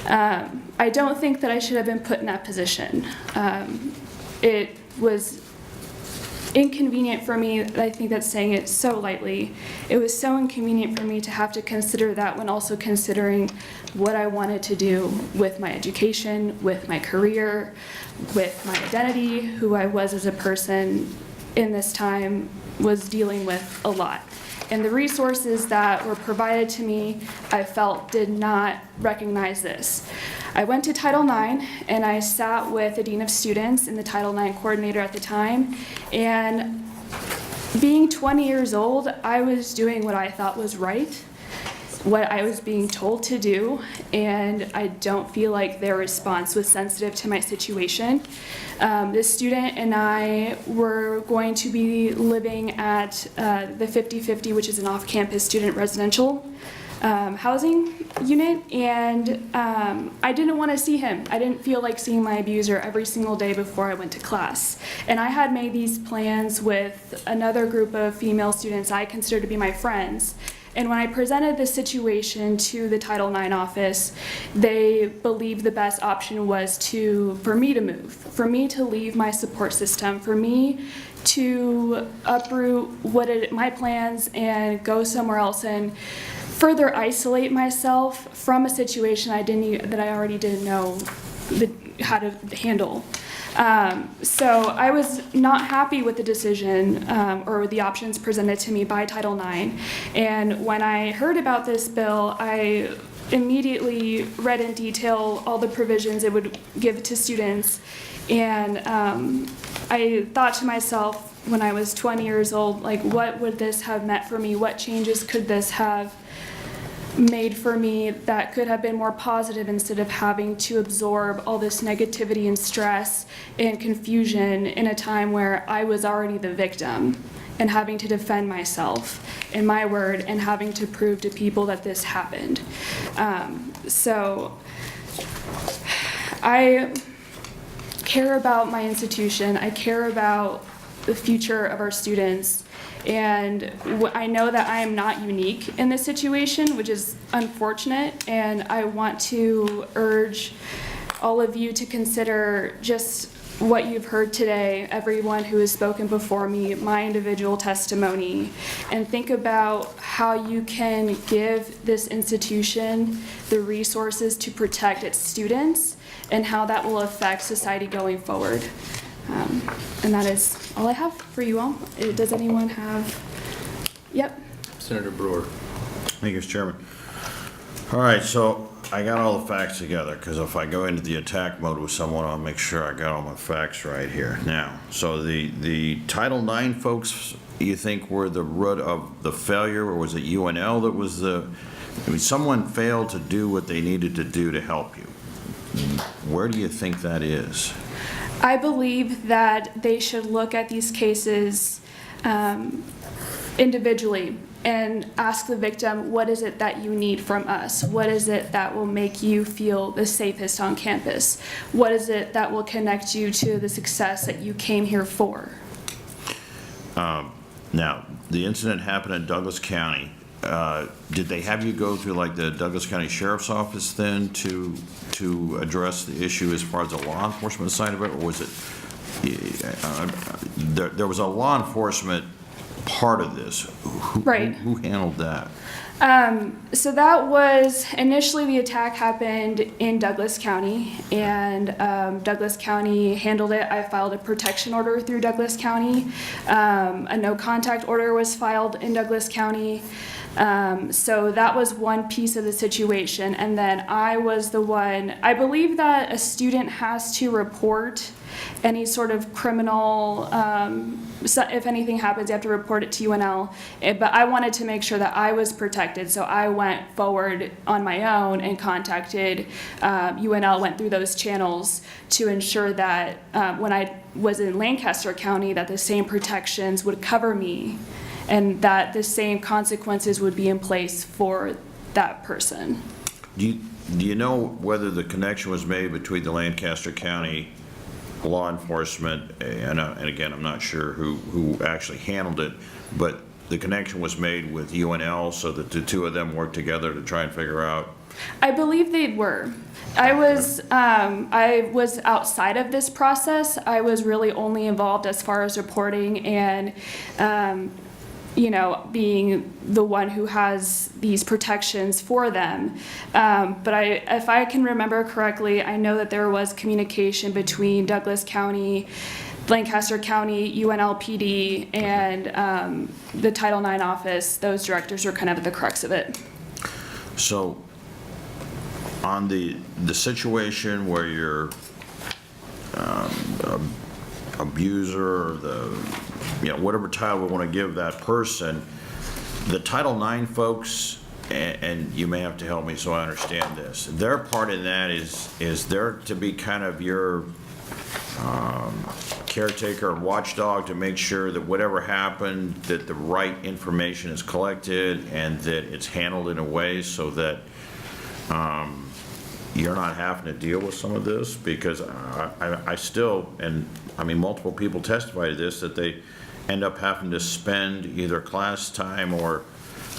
I don't think that I should have been put in that position. It was inconvenient for me. I think that's saying it so lightly. It was so inconvenient for me to have to consider that when also considering what I wanted to do with my education, with my career, with my identity, who I was as a person in this time was dealing with a lot. And the resources that were provided to me, I felt did not recognize this. I went to Title IX, and I sat with the Dean of Students and the Title IX coordinator at the time, and being 20 years old, I was doing what I thought was right, what I was being told to do, and I don't feel like their response was sensitive to my situation. This student and I were going to be living at the 50-50, which is an off-campus student residential housing unit, and I didn't want to see him. I didn't feel like seeing my abuser every single day before I went to class. And I had made these plans with another group of female students I consider to be my friends. And when I presented this situation to the Title IX office, they believed the best option was for me to move, for me to leave my support system, for me to uproot my plans and go somewhere else and further isolate myself from a situation that I already didn't know how to handle. So I was not happy with the decision or the options presented to me by Title IX. And when I heard about this bill, I immediately read in detail all the provisions it would give to students. And I thought to myself when I was 20 years old, like, what would this have meant for me? What changes could this have made for me that could have been more positive instead of having to absorb all this negativity and stress and confusion in a time where I was already the victim and having to defend myself and my word and having to prove to people that this happened. So I care about my institution. I care about the future of our students. And I know that I am not unique in this situation, which is unfortunate, and I want to urge all of you to consider just what you've heard today, everyone who has spoken before me, my individual testimony, and think about how you can give this institution the resources to protect its students and how that will affect society going forward. And that is all I have for you all. Does anyone have? Yep. Senator Brewer. Thank you, Mr. Chairman. All right, so I got all the facts together, because if I go into the attack mode with someone, I'll make sure I got all my facts right here. Now, so the Title IX folks, you think were the root of the failure, or was it UNL that was someone failed to do what they needed to do to help you. Where do you think that is? I believe that they should look at these cases individually and ask the victim, what is it that you need from us? What is it that will make you feel the safest on campus? What is it that will connect you to the success that you came here for? Now, the incident happened in Douglas County. Did they have you go through like the Douglas County Sheriff's Office then to address the issue as far as the law enforcement side of it, or was it there was a law enforcement part of this? Right. Who handled that? So that was initially the attack happened in Douglas County, and Douglas County handled it. I filed a protection order through Douglas County. A no contact order was filed in Douglas County. So that was one piece of the situation. And then I was the one, I believe that a student has to report any sort of criminal, so if anything happens, you have to report it to UNL. But I wanted to make sure that I was protected, so I went forward on my own and contacted UNL, went through those channels to ensure that when I was in Lancaster County, that the same protections would cover me and that the same consequences would be in place for that person. Do you know whether the connection was made between the Lancaster County law enforcement, and again, I'm not sure who actually handled it, but the connection was made with UNL so that the two of them worked together to try and figure out? I believe they were. I was outside of this process. I was really only involved as far as reporting and being the one who has these protections for them. But if I can remember correctly, I know that there was communication between Douglas County, Lancaster County, UNLPD, and the Title IX office. Those directors were kind of at the crux of it. So on the situation where your abuser, or whatever title we want to give that person, the Title IX folks, and you may have to help me so I understand this, their part in that is there to be kind of your caretaker and watchdog to make sure that whatever happened, that the right information is collected and that it's handled in a way so that you're not having to deal with some of this? Because I still, and I mean, multiple people testify to this, that they end up having to spend either class time or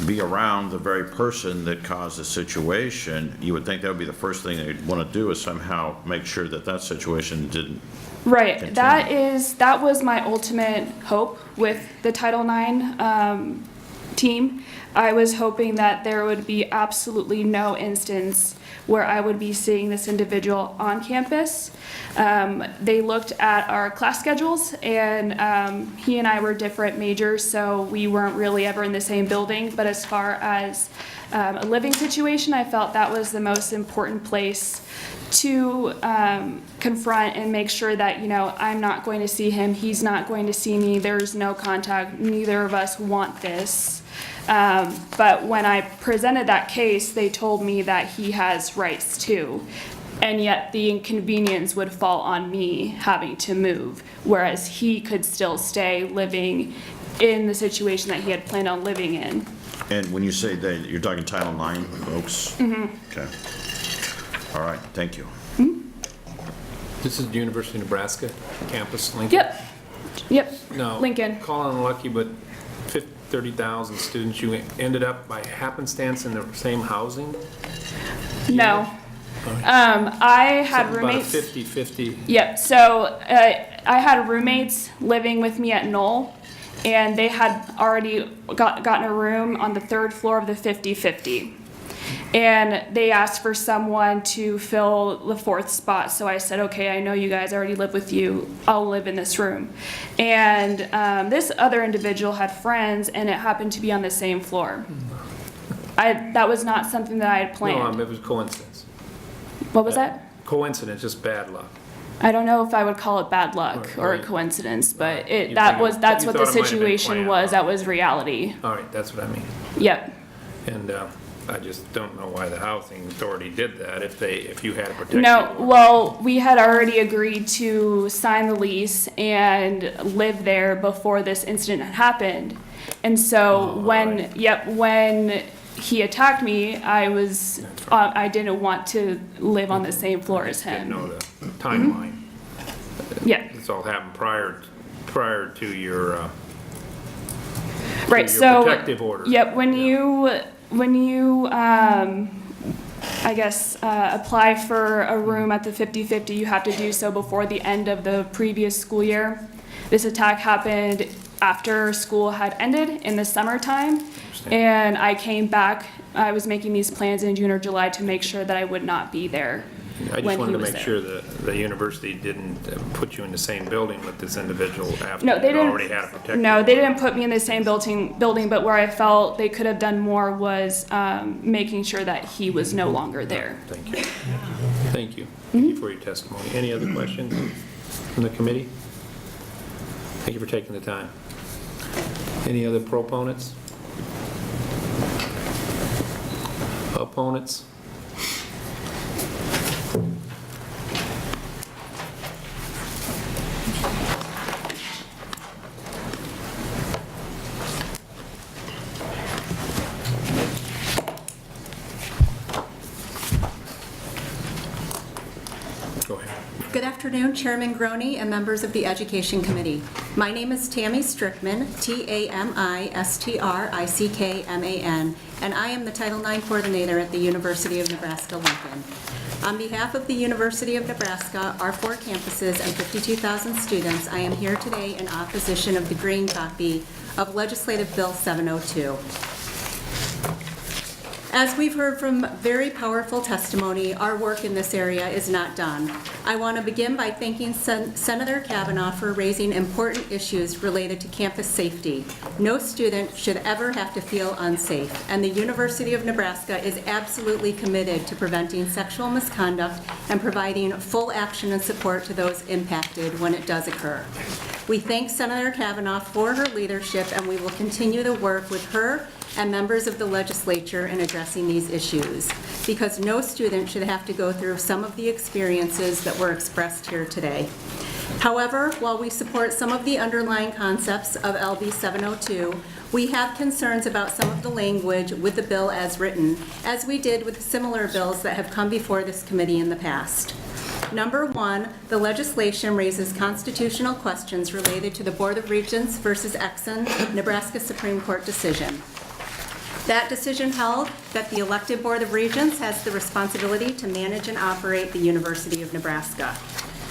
be around the very person that caused the situation. You would think that would be the first thing they'd want to do, is somehow make sure that that situation didn't Right. continue. That was my ultimate hope with the Title IX team. I was hoping that there would be absolutely no instance where I would be seeing this individual on campus. They looked at our class schedules, and he and I were different majors, so we weren't really ever in the same building. But as far as a living situation, I felt that was the most important place to confront and make sure that, you know, I'm not going to see him, he's not going to see me, there's no contact, neither of us want this. But when I presented that case, they told me that he has rights too. And yet the inconvenience would fall on me having to move, whereas he could still stay living in the situation that he had planned on living in. And when you say that, you're talking Title IX, folks? Mm-hmm. Okay. All right, thank you. This is the University of Nebraska campus, Lincoln? Yep. No. Lincoln. Calling unlucky, but 30,000 students, you ended up by happenstance in the same housing? No. I had Something roommates. About a 50-50. Yep. So I had roommates living with me at Knoll, and they had already gotten a room on the 3rd floor of the 50-50. And they asked for someone to fill the 4th spot. So I said, okay, I know you guys already live with you. I'll live in this room. And this other individual had friends, and it happened to be on the same floor. That was not something that I had planned. No, it was coincidence. What was that? Coincidence, just bad luck. I don't know if I would call it bad luck or a coincidence, but that's what the situation was. That was reality. All right, that's what I mean. Yep. And I just don't know why the housing authority did that if you had a protection. No, well, we had already agreed to sign the lease and live there before this incident had happened. And so when he attacked me, I didn't want to live on the same floor as him. Didn't know the timeline. Yeah. This all happened prior to your right. to your So protective order. Yep. When you I guess apply for a room at the 50-50, you have to do so before the end of the previous school year. This attack happened after school had ended in the summertime, and I came back. I was making these plans in June or July to make sure that I would not be there. I just wanted to make sure that the university didn't put you in the same building with this individual after you already had a protective No, order. they didn't put me in the same building, but where I felt they could have done more was making sure that he was no longer there. Thank you. Thank you. Thank you for your testimony. Any other questions from the committee? Thank you for taking the time. Any other proponents? Opponents? Good afternoon, Chairman Groney and members of the Education Committee. My name is Tammy Strickman, Tamistrickman, and I am the Title IX Coordinator at the University of Nebraska-Lincoln. On behalf of the University of Nebraska, our 4 campuses, and 52,000 students, I am here today in opposition of the green copy of Legislative Bill 702. As we've heard from very powerful testimony, our work in this area is not done. I want to begin by thanking Senator Kavanaugh for raising important issues related to campus safety. No student should ever have to feel unsafe, and the University of Nebraska is absolutely committed to preventing sexual misconduct and providing full action and support to those impacted when it does occur. We thank Senator Kavanaugh for her leadership, and we will continue to work with her and members of the legislature in addressing these issues, because no student should have to go through some of the experiences that were expressed here today. However, while we support some of the underlying concepts of LB702, we have concerns about some of the language with the bill as written, as we did with similar bills that have come before this committee in the past. Number one, the legislation raises constitutional questions related to the Board of Regents versus Exxon Nebraska Supreme Court decision. That decision held that the elected Board of Regents has the responsibility to manage and operate the University of Nebraska.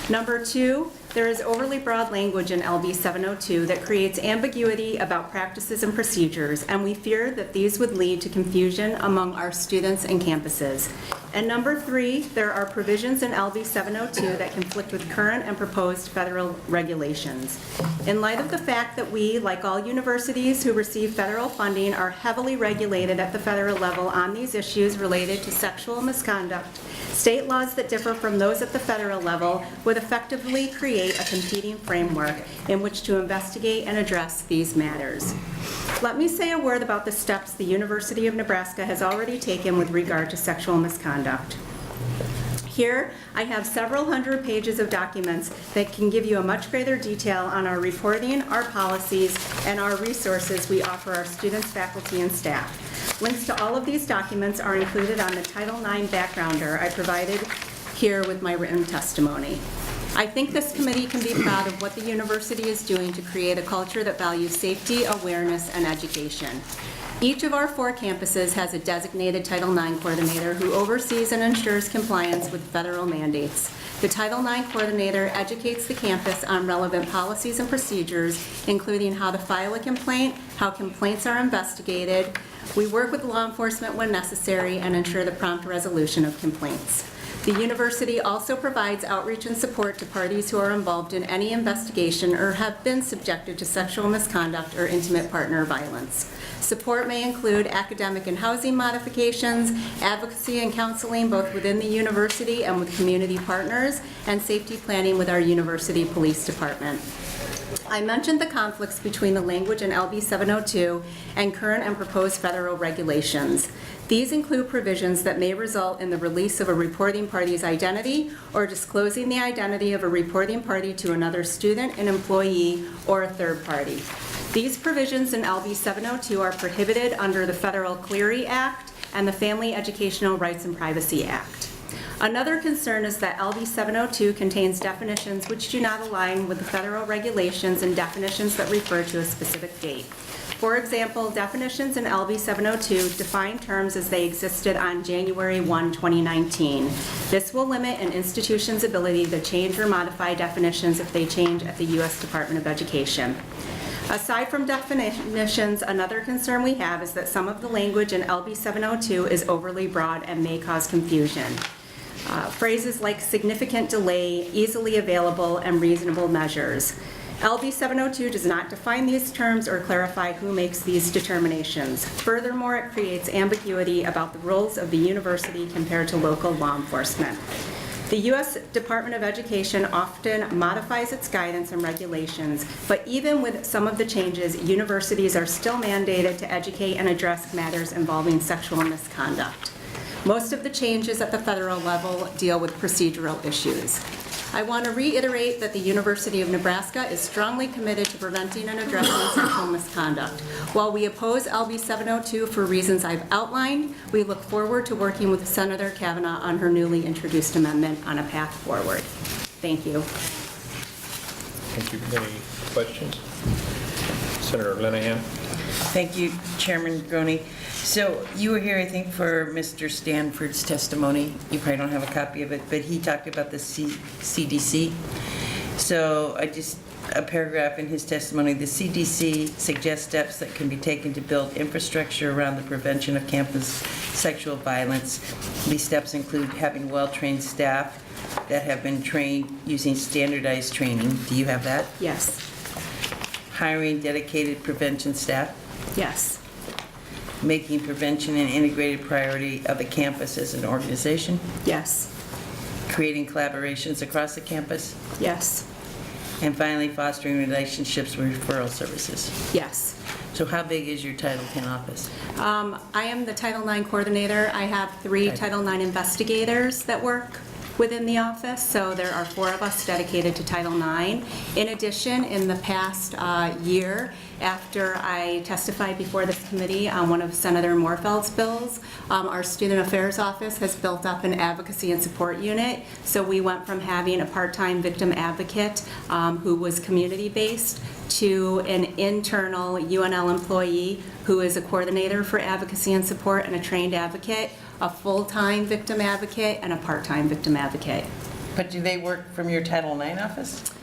Number two, there is overly broad language in LB 702 that creates ambiguity about practices and procedures, and we fear that these would lead to confusion among our students and campuses. And number three, there are provisions in LB 702 that conflict with current and proposed federal regulations. In light of the fact that we, like all universities who receive federal funding, are heavily regulated at the federal level on these issues related to sexual misconduct, state laws that differ from those at the federal level would effectively create a competing framework in which to investigate and address these matters. Let me say a word about the steps the University of Nebraska has already taken with regard to sexual misconduct. Here, I have several hundred pages of documents that can give you a much greater detail on our reporting, our policies, and our resources we offer our students, faculty, and staff. Links to all of these documents are included on the Title IX backgrounder I provided here with my written testimony. I think this committee can be proud of what the university is doing to create a culture that values safety, awareness, and education. Each of our 4 campuses has a designated Title IX coordinator who oversees and ensures compliance with federal mandates. The Title IX coordinator educates the campus on relevant policies and procedures, including how to file a complaint, how complaints are investigated. We work with law enforcement when necessary and ensure the prompt resolution of complaints. The university also provides outreach and support to parties who are involved in any investigation or have been subjected to sexual misconduct or intimate partner violence. Support may include academic and housing modifications, advocacy and counseling both within the university and with community partners, and safety planning with our university police department. I mentioned the conflicts between the language in LB 702 and current and proposed federal regulations. These include provisions that may result in the release of a reporting party's identity or disclosing the identity of a reporting party to another student, an employee, or a third party. These provisions in LB 702 are prohibited under the Federal Clery Act and the Family Educational Rights and Privacy Act. Another concern is that LB 702 contains definitions which do not align with the federal regulations and definitions that refer to a specific date. For example, definitions in LB 702 define terms as they existed on January 1, 2019. This will limit an institution's ability to change or modify definitions if they change at the U.S. Department of Education. Aside from definitions, another concern we have is that some of the language in LB 702 is overly broad and may cause confusion. Phrases like significant delay, easily available, and reasonable measures. LB 702 does not define these terms or clarify who makes these determinations. Furthermore, it creates ambiguity about the roles of the university compared to local law enforcement. The U.S. Department of Education often modifies its guidance and regulations, but even with some of the changes, universities are still mandated to educate and address matters involving sexual misconduct. Most of the changes at the federal level deal with procedural issues. I want to reiterate that the University of Nebraska is strongly committed to preventing and addressing sexual misconduct. While we oppose LB 702 for reasons I've outlined, we look forward to working with Senator Kavanaugh on her newly introduced amendment on a path forward. Thank you. Thank you. Any questions? Senator Linehan. Thank you, Chairman Groney. So you were here, I think, for Mr. Stanford's testimony. You probably don't have a copy of it, but he talked about the CDC. So a paragraph in his testimony, the CDC suggests steps that can be taken to build infrastructure around the prevention of campus sexual violence. These steps include having well-trained staff that have been trained using standardized training. Do you have that? Yes. Hiring dedicated prevention staff? Yes. Making prevention an integrated priority of the campus as an organization? Yes. Creating collaborations across the campus? Yes. And finally, fostering relationships with referral services? Yes. So how big is your Title X office? I am the Title IX coordinator. I have 3 Title IX investigators that work within the office, so there are 4 of us dedicated to Title IX. In addition, in the past year, after I testified before this committee on one of Senator Moorfeld's bills, our Student Affairs Office has built up an advocacy and support unit. So we went from having a part-time victim advocate who was community-based to an internal UNL employee who is a coordinator for advocacy and support and a trained advocate, a full-time victim advocate, and a part-time victim advocate. But do they work from your Title IX office?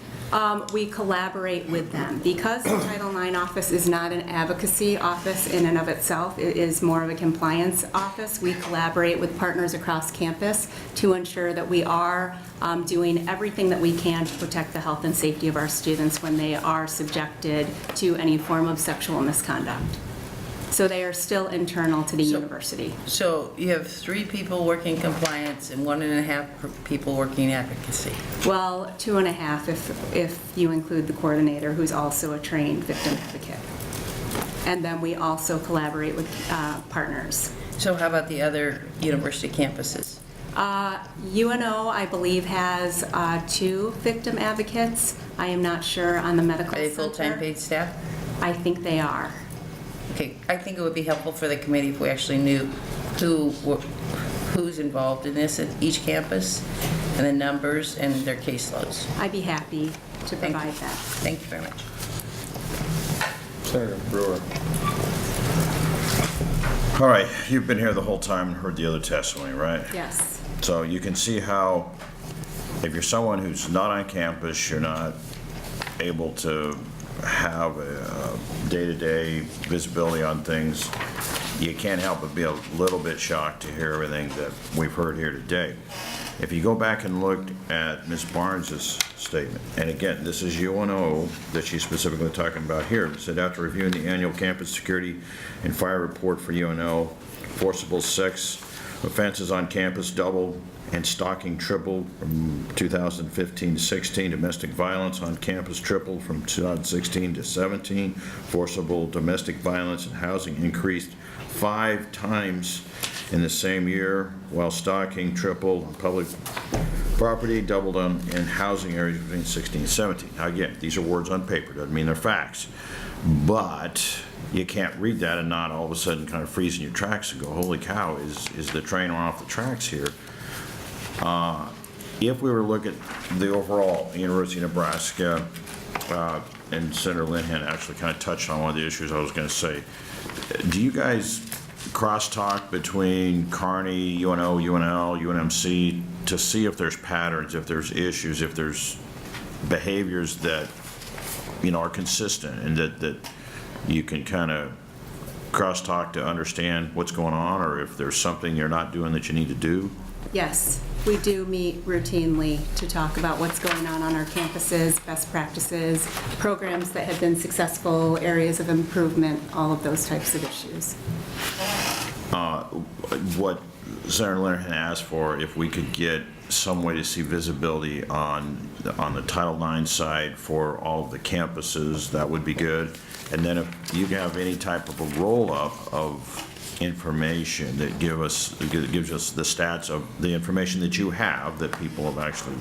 We collaborate with them. Because the Title IX office is not an advocacy office in and of itself, it is more of a compliance office. We collaborate with partners across campus to ensure that we are doing everything that we can to protect the health and safety of our students when they are subjected to any form of sexual misconduct. So they are still internal to the university. So you have 3 people working compliance and 1.5 people working advocacy? Well, 2.5 if you include the coordinator, who's also a trained victim advocate. And then we also collaborate with partners. So how about the other university campuses? UNO, I believe, has 2 victim advocates. I am not sure on the medical center. Are they full-time paid staff? I think they are. Okay, I think it would be helpful for the committee if we actually knew who's involved in this at each campus, and the numbers and their caseloads. I'd be happy to provide that. Thank you very much. Senator Brewer. All right, you've been here the whole time and heard the other testimony, right? Yes. So you can see how, if you're someone who's not on campus, you're not able to have a day-to-day visibility on things, you can't help but be a little bit shocked to hear everything that we've heard here today. If you go back and look at Ms. Barnes's statement, and again, this is UNO that she's specifically talking about here. It said, after reviewing the annual campus security and fire report for UNO, forcible sex offenses on campus doubled and stalking tripled from 2015 to 16. Domestic violence on campus tripled from 2016 to 17. Forcible domestic violence and housing increased 5 times in the same year, while stalking tripled on public property, doubled in housing areas between 16 and 17. Now again, these are words on paper, doesn't mean they're facts. But you can't read that and not all of a sudden kind of freeze in your tracks and go, holy cow, is the train off the tracks here? If we were to look at the overall University of Nebraska, and Senator Linehan actually kind of touched on one of the issues I was going to say, do you guys crosstalk between Kearney, UNO, UNL, UNMC to see if there's patterns, if there's issues, if there's behaviors that, you know, are consistent and that you can kind of crosstalk to understand what's going on, or if there's something you're not doing that you need to do? Yes, we do meet routinely to talk about what's going on our campuses, best practices, programs that have been successful, areas of improvement, all of those types of issues. What Senator Leonard had asked for, if we could get some way to see visibility on the Title IX side for all of the campuses, that would be good. And then if you have any type of a roll-up of information that gives us the stats of the information that you have, that people have actually,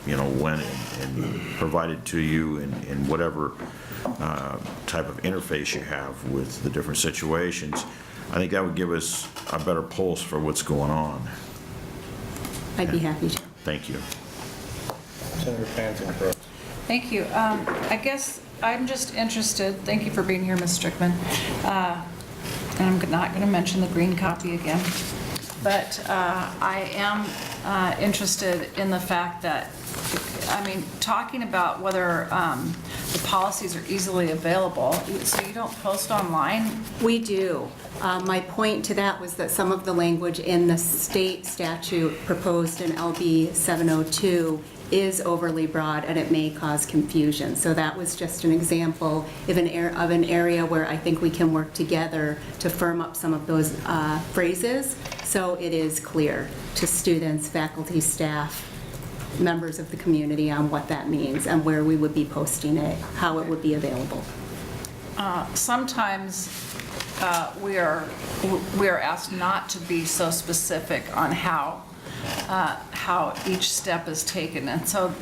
you know, went and provided to you in whatever type of interface you have with the different situations, I think that would give us a better pulse for what's going on. I'd be happy to. Thank you. Senator Panton. Thank you. I guess I'm just interested, thank you for being here, Ms. Strickman. And I'm not going to mention the green copy again, but I am interested in the fact that, I mean, talking about whether the policies are easily available, so you don't post online? We do. My point to that was that some of the language in the state statute proposed in LB702 is overly broad and it may cause confusion. So that was just an example of an area where I think we can work together to firm up some of those phrases so it is clear to students, faculty, staff, members of the community on what that means and where we would be posting it, how it would be available. Sometimes we are asked not to be so specific on how how each step is taken. And so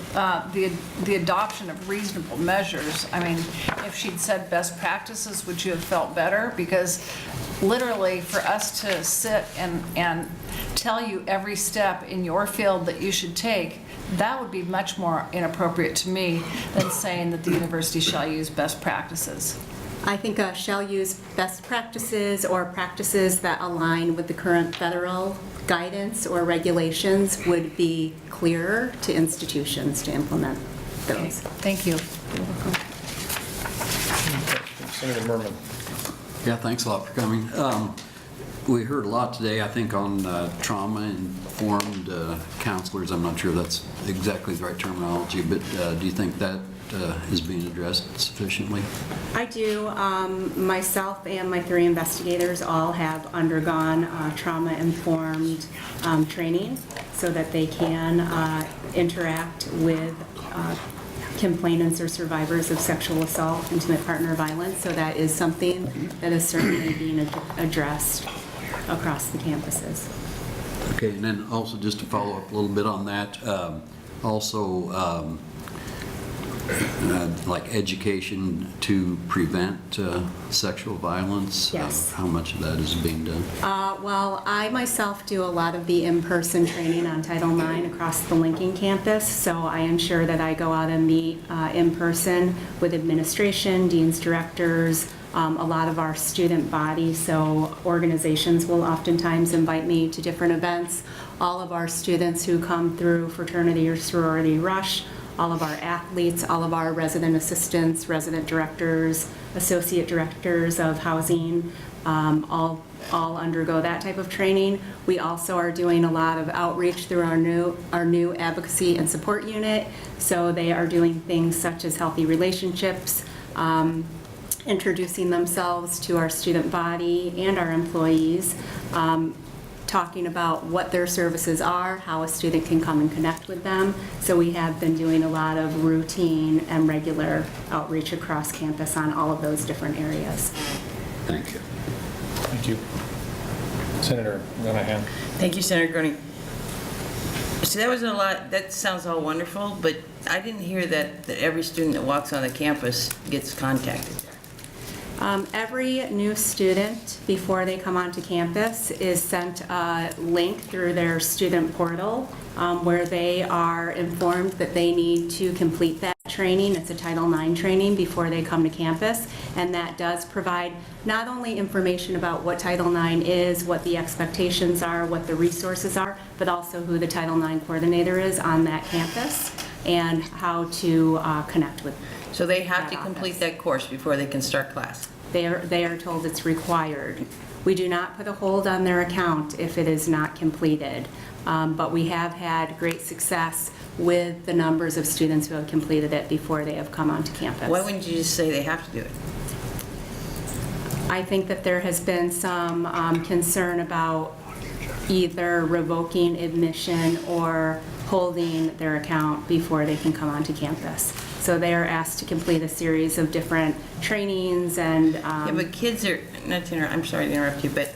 the adoption of reasonable measures, I mean, if she'd said best practices, would you have felt better? Because literally for us to sit and tell you every step in your field that you should take, that would be much more inappropriate to me than saying that the university shall use best practices. I think shall use best practices or practices that align with the current federal guidance or regulations would be clearer to institutions to implement those. Okay, thank you. Senator Merman. Yeah, thanks a lot for coming. We heard a lot today, I think, on trauma-informed counselors. I'm not sure that's exactly the right terminology, but do you think that is being addressed sufficiently? I do. Myself and my 3 investigators all have undergone trauma-informed training so that they can interact with complainants or survivors of sexual assault, intimate partner violence. So that is something that is certainly being addressed across the campuses. Okay, and then also just to follow up a little bit on that, like education to prevent sexual violence? Yes. How much of that is being done? Well, I myself do a lot of the in-person training on Title IX across the Lincoln campus, so I ensure that I go out and meet in person with administration, deans, directors, a lot of our student body, so organizations will oftentimes invite me to different events. All of our students who come through fraternity or sorority rush, all of our athletes, all of our resident assistants, resident directors, associate directors of housing, all undergo that type of training. We also are doing a lot of outreach through our new advocacy and support unit. So they are doing things such as healthy relationships, introducing themselves to our student body and our employees, talking about what their services are, how a student can come and connect with them. So we have been doing a lot of routine and regular outreach across campus on all of those different areas. Thank you. Thank you. Senator Monahan. Thank you, Senator Gurney. So that was a lot, that sounds all wonderful, but I didn't hear that every student that walks on the campus gets contacted. Every new student, before they come onto campus, is sent a link through their student portal where they are informed that they need to complete that training. It's a Title IX training before they come to campus, and that does provide not only information about what Title IX is, what the expectations are, what the resources are, but also who the Title IX coordinator is on that campus and how to connect with them. So they have to complete that course before they can start class? They are told it's required. We do not put a hold on their account if it is not completed, but we have had great success with the numbers of students who have completed it before they have come onto campus. Why wouldn't you just say they have to do it? I think that there has been some concern about either revoking admission or holding their account before they can come onto campus. So they are asked to complete a series of different trainings and... Yeah, but kids are, I'm sorry to interrupt you, but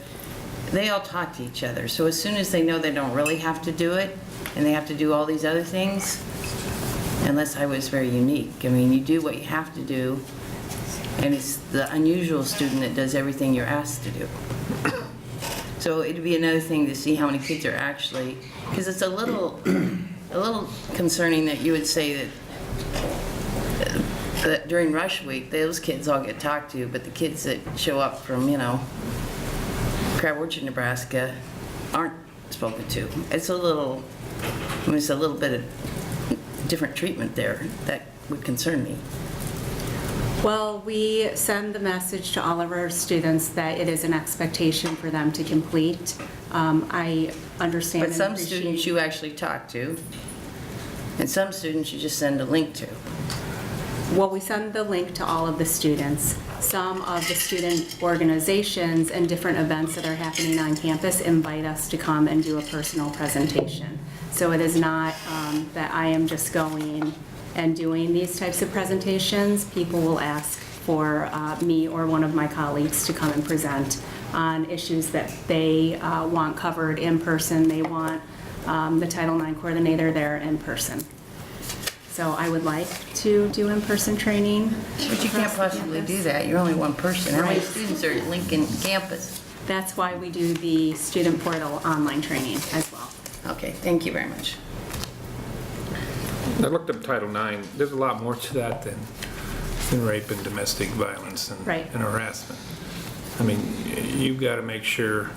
they all talk to each other. So as soon as they know they don't really have to do it, and they have to do all these other things, unless I was very unique. I mean, you do what you have to do, and it's the unusual student that does everything you're asked to do. So it'd be another thing to see how many kids are actually, because it's a little concerning that you would say that during rush week, those kids all get talked to, but the kids that show up from, Crab Orchard, Nebraska, aren't spoken to. It's a little bit of different treatment there that would concern me. Well, we send the message to all of our students that it is an expectation for them to complete. I understand. But some students you actually talk to, and some students you just send a link to. Well, we send the link to all of the students. Some of the student organizations and different events that are happening on campus invite us to come and do a personal presentation. So it is not that I am just going and doing these types of presentations. People will ask for me or one of my colleagues to come and present on issues that they want covered in person. They want the Title IX coordinator there in person. So I would like to do in-person training. But you can't possibly do that. You're only one person. How many students are at Lincoln campus? That's why we do the student portal online training as well. Okay, thank you very much. I looked up Title IX. There's a lot more to that than rape and domestic violence and harassment. I mean, you've got to make sure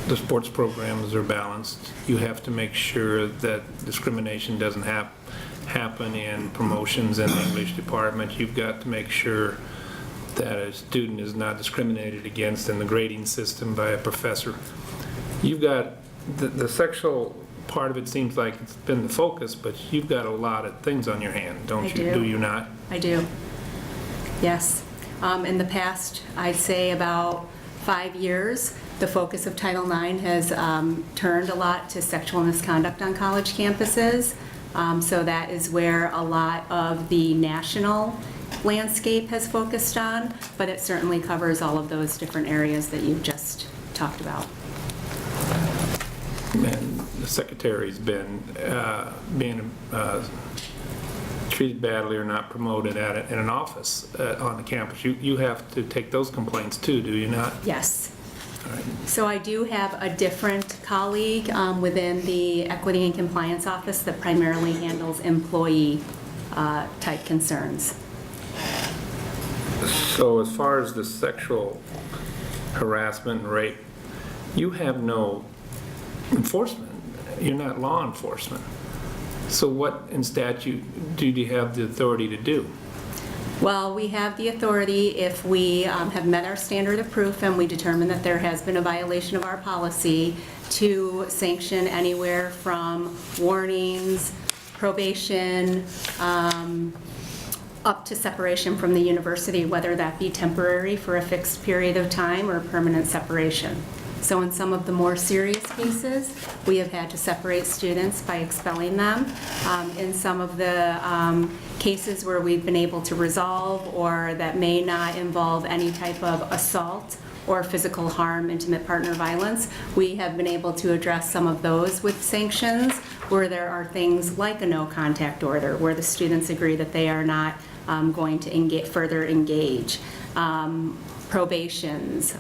the sports programs are balanced. You have to make sure that discrimination doesn't happen in promotions in the English department. You've got to make sure that a student is not discriminated against in the grading system by a professor. You've got the sexual part of it seems like it's been the focus, but you've got a lot of things on your hand, don't you? Do you not? I do. Yes. In the past, I'd say about 5 years, the focus of Title IX has turned a lot to sexual misconduct on college campuses. So that is where a lot of the national landscape has focused on, but it certainly covers all of those different areas that you've just talked about. And the secretary's been being treated badly or not promoted in an office on the campus. You have to take those complaints too, do you not? Yes. So I do have a different colleague within the Equity and Compliance Office that primarily handles employee type concerns. So as far as the sexual harassment and rape, you have no enforcement. You're not law enforcement. So what in statute do you have the authority to do? Well, we have the authority if we have met our standard of proof and we determine that there has been a violation of our policy to sanction anywhere from warnings, probation, up to separation from the university, whether that be temporary for a fixed period of time or permanent separation. So in some of the more serious cases, we have had to separate students by expelling them. In some of the cases where we've been able to resolve or that may not involve any type of assault or physical harm, intimate partner violence, we have been able to address some of those with sanctions where there are things like a no contact order, where the students agree that they are not going to further engage. Probations,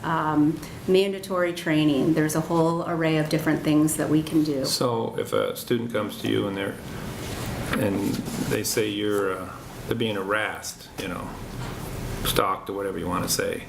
mandatory training. There's a whole array of different things that we can do. So if a student comes to you and they say they're being harassed, stalked or whatever you want to say,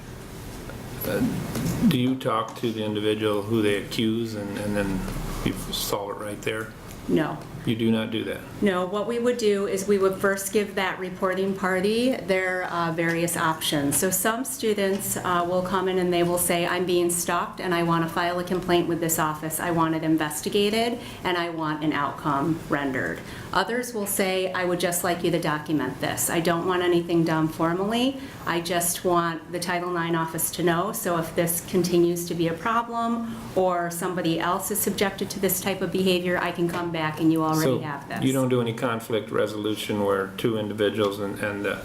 do you talk to the individual who they accuse and then you solve it right there? No. You do not do that? No, what we would do is we would first give that reporting party their various options. So some students will come in and they will say, I'm being stalked and I want to file a complaint with this office. I want it investigated and I want an outcome rendered. Others will say, I would just like you to document this. I don't want anything done formally. I just want the Title IX office to know. So if this continues to be a problem or somebody else is subjected to this type of behavior, I can come back and you already have this. You don't do any conflict resolution where two individuals and the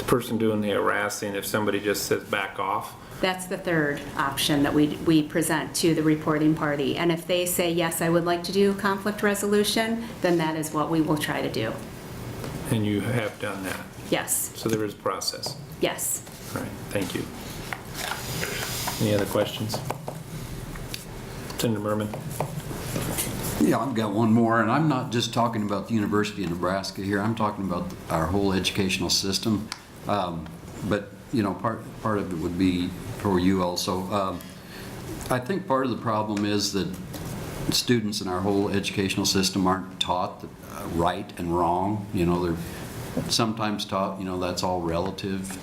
person doing the harassing, if somebody just says back off? That's the third option that we present to the reporting party. And if they say, yes, I would like to do conflict resolution, then that is what we will try to do. And you have done that? Yes. So there is a process? Yes. All right, thank you. Any other questions? Senator Merman? Yeah, I've got one more, and I'm not just talking about the University of Nebraska here. I'm talking about our whole educational system. But part of it would be for you also. I think part of the problem is that students in our whole educational system aren't taught right and wrong. They're sometimes taught, that's all relative.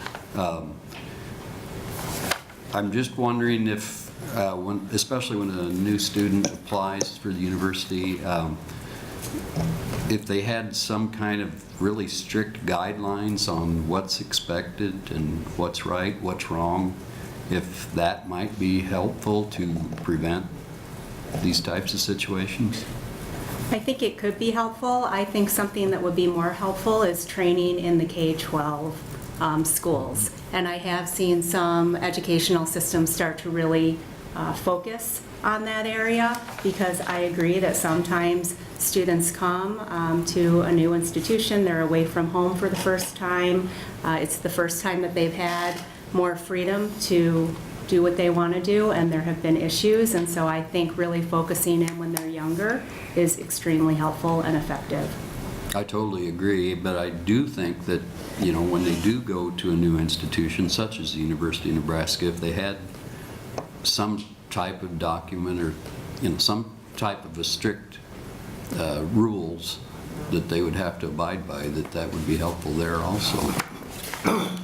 I'm just wondering if, especially when a new student applies for the university, if they had some kind of really strict guidelines on what's expected and what's right, what's wrong, if that might be helpful to prevent these types of situations? I think it could be helpful. I think something that would be more helpful is training in the K-12 schools. And I have seen some educational systems start to really focus on that area, because I agree that sometimes students come to a new institution, they're away from home for the first time. It's the first time that they've had more freedom to do what they want to do, and there have been issues, and so I think really focusing in when they're younger is extremely helpful and effective. I totally agree, but I do think that, you know, when they do go to a new institution, such as the University of Nebraska, if they had some type of document or, you know, some type of a strict rules that they would have to abide by, that would be helpful there also.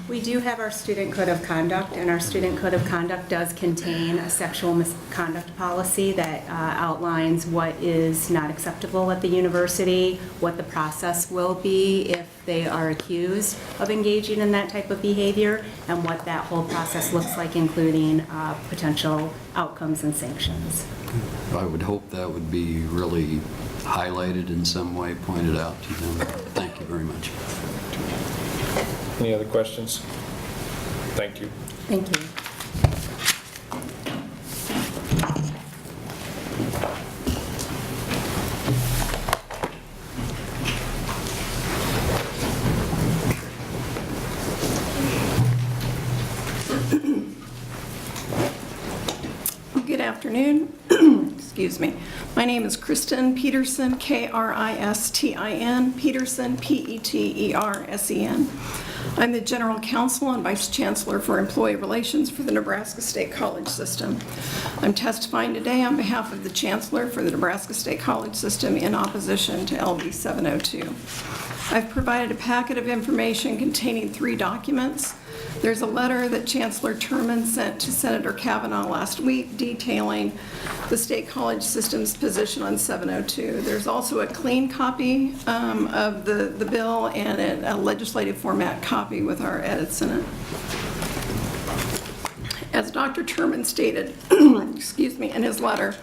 We do have our student code of conduct, and our student code of conduct does contain a sexual misconduct policy that outlines what is not acceptable at the university, what the process will be if they are accused of engaging in that type of behavior, and what that whole process looks like, including potential outcomes and sanctions. I would hope that would be really highlighted in some way, pointed out to them. Thank you very much. Any other questions? Thank you. Thank you. Good afternoon. Excuse me. My name is Kristen Peterson, K-R-I-S-T-I-N, Peterson, P-E-T-E-R-S-E-N. I'm the General Counsel and Vice Chancellor for Employee Relations for the Nebraska State College System. I'm testifying today on behalf of the Chancellor for the Nebraska State College System in opposition to LB702. I've provided a packet of information containing 3 documents. There's a letter that Chancellor Turman sent to Senator Kavanaugh last week detailing the state college system's position on 702. There's also a clean copy of the bill and a legislative format copy with our edits in it. As Dr. Turman stated, excuse me, in his letter,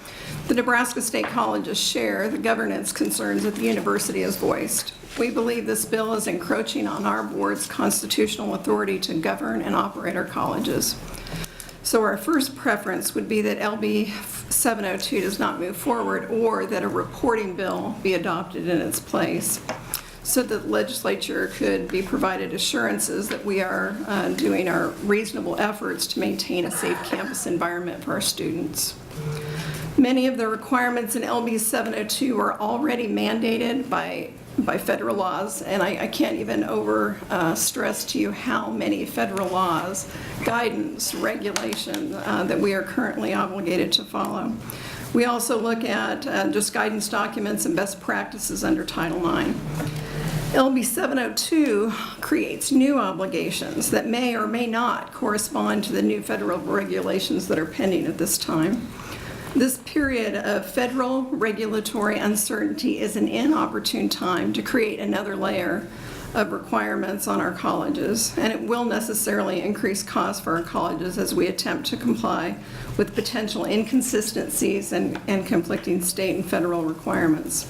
the Nebraska State Colleges share the governance concerns that the university has voiced. We believe this bill is encroaching on our board's constitutional authority to govern and operate our colleges. So our first preference would be that LB 702 does not move forward, or that a reporting bill be adopted in its place, so that the legislature could be provided assurances that we are doing our reasonable efforts to maintain a safe campus environment for our students. Many of the requirements in LB 702 are already mandated by federal laws, and I can't even stress to you how many federal laws, guidance, regulation that we are currently obligated to follow. We also look at just guidance documents and best practices under Title IX. LB 702 creates new obligations that may or may not correspond to the new federal regulations that are pending at this time. This period of federal regulatory uncertainty is an inopportune time to create another layer of requirements on our colleges, and it will necessarily increase costs for our colleges as we attempt to comply with potential inconsistencies and conflicting state and federal requirements.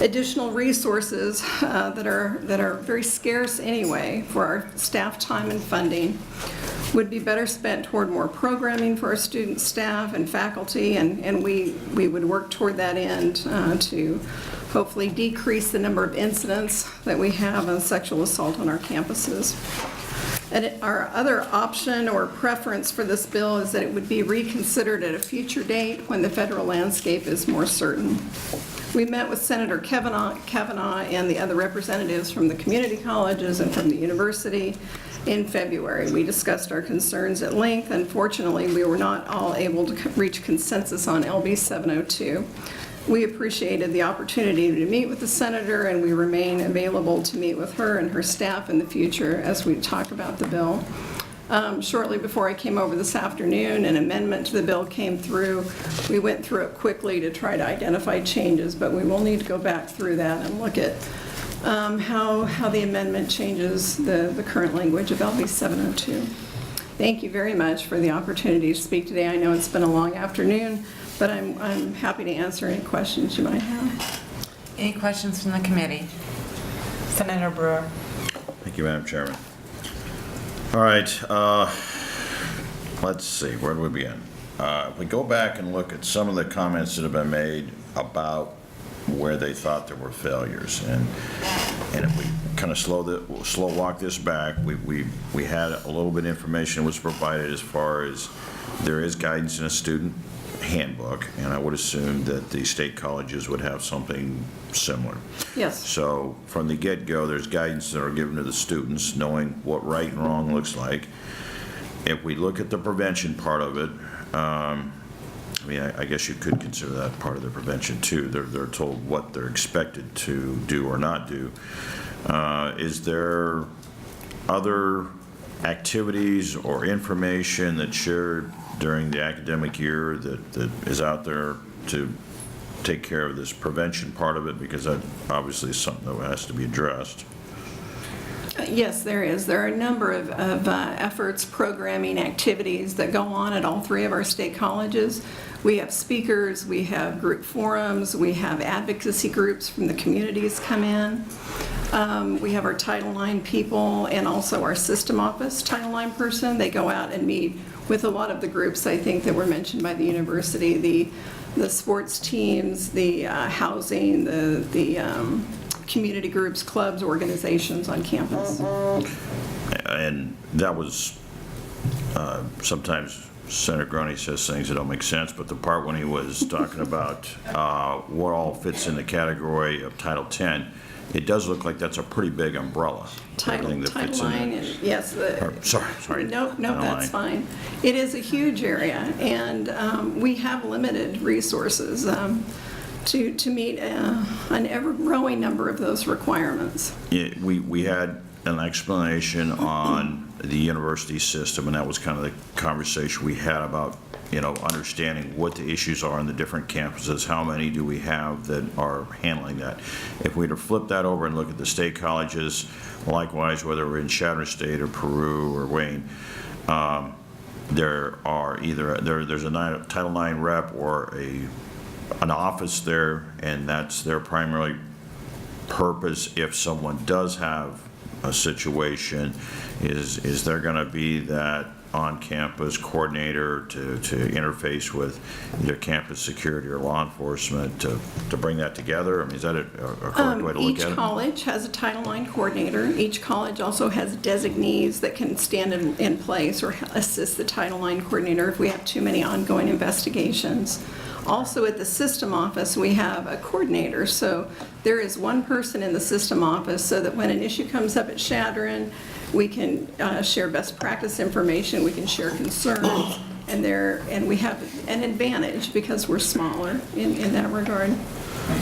Additional resources that are very scarce anyway for our staff time and funding would be better spent toward more programming for our student staff and faculty, and we would work toward that end to hopefully decrease the number of incidents that we have of sexual assault on our campuses. And our other option or preference for this bill is that it would be reconsidered at a future date when the federal landscape is more certain. We met with Senator Kavanaugh and the other representatives from the community colleges and from the university in February. We discussed our concerns at length. Unfortunately, we were not all able to reach consensus on LB 702. We appreciated the opportunity to meet with the senator, and we remain available to meet with her and her staff in the future as we talk about the bill. Shortly before I came over this afternoon, an amendment to the bill came through. We went through it quickly to try to identify changes, but we will need to go back through that and look at how the amendment changes the current language of LB 702. Thank you very much for the opportunity to speak today. I know it's been a long afternoon, but I'm happy to answer any questions you might have. Any questions from the committee? Senator Brewer. Thank you, Madam Chairman. All right, let's see, where do we begin? if we go back and look at some of the comments that have been made about where they thought there were failures, and if we kind of slow walk this back, we had a little bit of information was provided as far as there is guidance in a student handbook, and I would assume that the state colleges would have something similar. Yes. So from the get-go, there's guidance that are given to the students, knowing what right and wrong looks like. If we look at the prevention part of it, I mean, I guess you could consider that part of the prevention too. They're told what they're expected to do or not do. Is there other activities or information that's shared during the academic year that is out there to take care of this prevention part of it? Because that obviously is something that has to be addressed. Yes, there is. There are a number of efforts, programming, activities that go on at all three of our state colleges. We have speakers, we have group forums, we have advocacy groups from the communities come in. We have our Title IX people and also our system office Title IX person. They go out and meet with a lot of the groups, I think, that were mentioned by the university, the sports teams, the housing, the community groups, clubs, organizations on campus. And that was, sometimes Senator Groney says things that don't make sense, but the part when he was talking about what all fits in the category of Title X, it does look like that's a pretty big umbrella. Everything that fits Title in IX, there. and yes. Sorry. No, Title that's IX. fine. It is a huge area, and we have limited resources to meet an ever-growing number of those requirements. Yeah, we had an explanation on the university system, and that was kind of the conversation we had about, understanding what the issues are on the different campuses, how many do we have that are handling that. If we were to flip that over and look at the state colleges, likewise, whether we're in Shatter State or Peru or Wayne, there are there's a Title IX rep or an office there, and that's their primary purpose. If someone does have a situation, is there going to be that on-campus coordinator to interface with either campus security or law enforcement to bring that together? I mean, is that a correct way to look at it? Each college has a Title IX coordinator. Each college also has designees that can stand in place or assist the Title IX coordinator if we have too many ongoing investigations. Also at the system office, we have a coordinator. So there is one person in the system office so that when an issue comes up at Shadron, we can share best practice information, we can share concerns, and we have an advantage because we're smaller in that regard.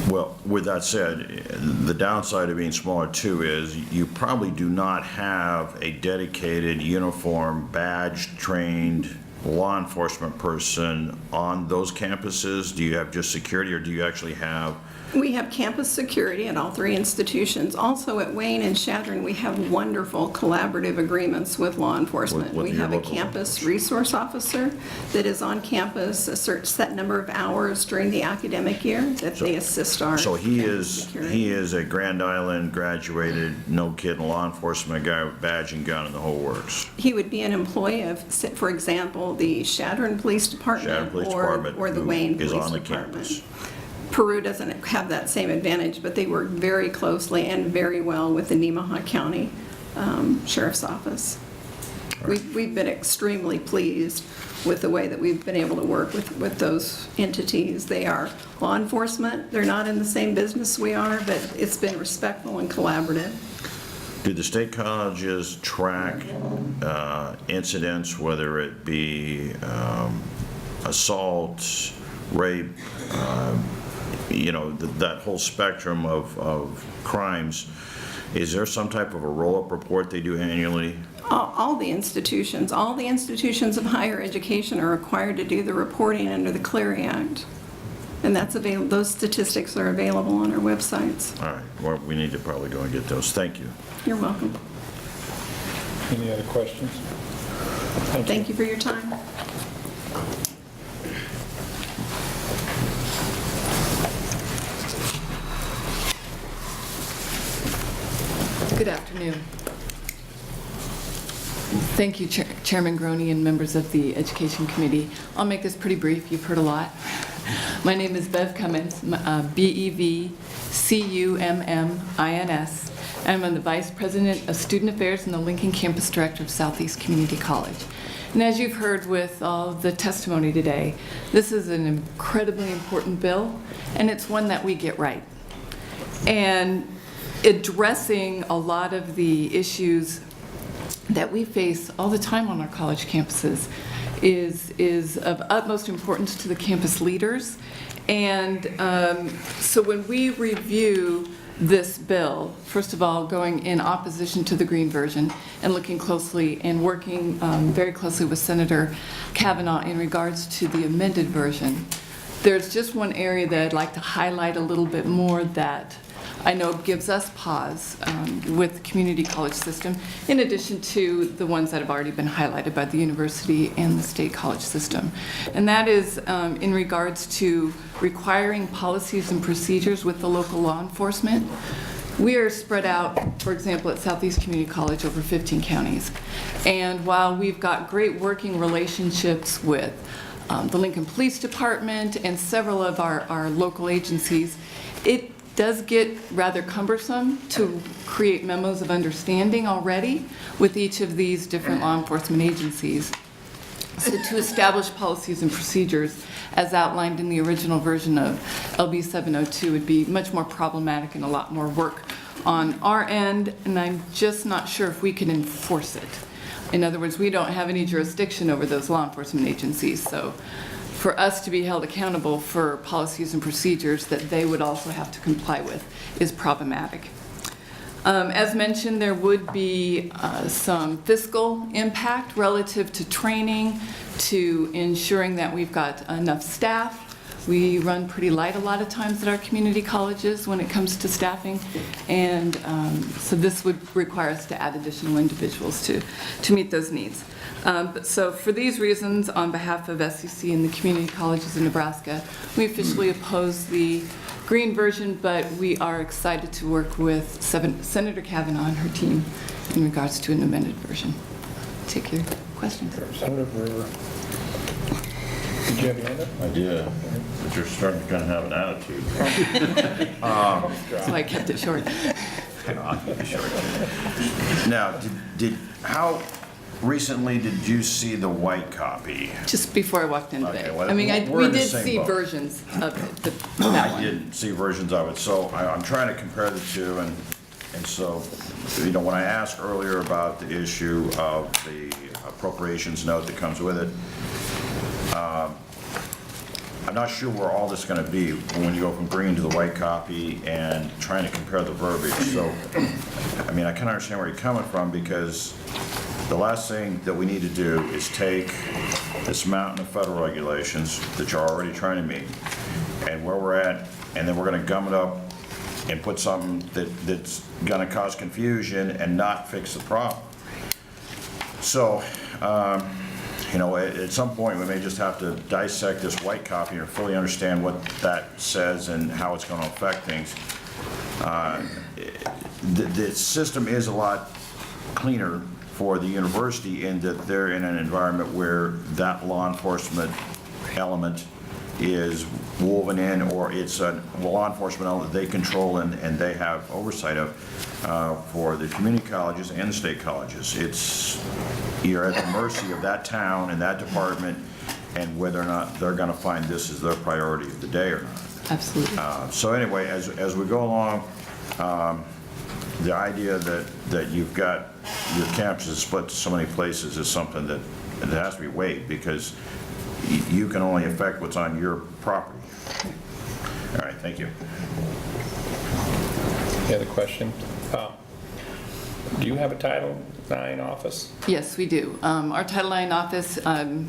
Well, with that said, the downside of being smaller too is you probably do not have a dedicated, uniform, badge-trained law enforcement person on those campuses. Do you have just security, or do you actually have? We have campus security at all three institutions. Also at Wayne and Shadron, we have wonderful collaborative agreements with law enforcement. We have a campus resource officer that is on campus a certain set number of hours during the academic year that they assist our. So he is a Grand Island graduated, no kidding law enforcement guy with badge and gun and the whole works. He would be an employee of, for example, the Shadron Police Department or the Wayne Police Department. Campus. Peru doesn't have that same advantage, but they work very closely and very well with the Nemaha County Sheriff's Office. Right. We've been extremely pleased with the way that we've been able to work with those entities. They are law enforcement. They're not in the same business we are, but it's been respectful and collaborative. Do the state colleges track incidents, whether it be assault, rape, that whole spectrum of crimes? Is there some type of a roll-up report they do annually? All the institutions of higher education are required to do the reporting under the Clery Act. And that's those statistics are available on our websites. All right, well, we need to probably go and get those. Thank you. You're welcome. Any other questions? Thank you for your time. Good afternoon. Thank you, Chairman Groney and members of the Education Committee. I'll make this pretty brief. You've heard a lot. My name is Bev Cummins, B-E-V-C-U-M-M-I-N-S. I'm the Vice President of Student Affairs and the Lincoln Campus Director of Southeast Community College. And as you've heard with all the testimony today, this is an incredibly important bill, and it's one that we get right. And addressing a lot of the issues that we face all the time on our college campuses is of utmost importance to the campus leaders. And so when we review this bill, first of all, going in opposition to the green version and looking closely and working very closely with Senator Kavanaugh in regards to the amended version, there's just one area that I'd like to highlight a little bit more that I know gives us pause with the community college system, in addition to the ones that have already been highlighted by the university and the state college system. And that is in regards to requiring policies and procedures with the local law enforcement. We are spread out, for example, at Southeast Community College over 15 counties. And while we've got great working relationships with the Lincoln Police Department and several of our local agencies, it does get rather cumbersome to create memos of understanding already with each of these different law enforcement agencies. So to establish policies and procedures as outlined in the original version of LB702 would be much more problematic and a lot more work on our end, and I'm just not sure if we can enforce it. In other words, we don't have any jurisdiction over those law enforcement agencies, so for us to be held accountable for policies and procedures that they would also have to comply with is problematic. As mentioned, there would be some fiscal impact relative to training, to ensuring that we've got enough staff. We run pretty light a lot of times at our community colleges when it comes to staffing, and so this would require us to add additional individuals to meet those needs. So for these reasons, on behalf of SEC and the community colleges in Nebraska, we officially oppose the green version, but we are excited to work with Senator Kavanaugh and her team in regards to an amended version. Take your questions. Senator Brewer. Did you have your hand up? I did, but you're starting to kind of have an attitude. So I kept it short. I'll keep it short. Now, how recently did you see the white copy? Just before I walked in today. Okay, well, I mean, we're we in the did same see boat. versions of it. I didn't see versions of it, so I'm trying to compare the two, and so, you know, when I asked earlier about the issue of the appropriations note that comes with it, I'm not sure where all this is going to be when you go from green to the white copy and trying to compare the verbiage. So, I mean, I can understand where you're coming from, because the last thing that we need to do is take this mountain of federal regulations that you're already trying to meet and where we're at, and then we're going to gum it up and put something that's going to cause confusion and not fix the problem. So, you know, at some point we may just have to dissect this white copy or fully understand what that says and how it's going to affect things. The system is a lot cleaner for the university in that they're in an environment where that law enforcement element is woven in, or it's a law enforcement element they control and they have oversight of for the community colleges and the state colleges. You're at the mercy of that town and that department and whether or not they're going to find this as their priority of the day or not. Absolutely. So anyway, as we go along, the idea that you've got your campuses split to so many places is something that has to be weighed, because you can only affect what's on your property. All right, thank you. Any other question? Do you have a Title IX office? Yes, we do. Our Title IX office,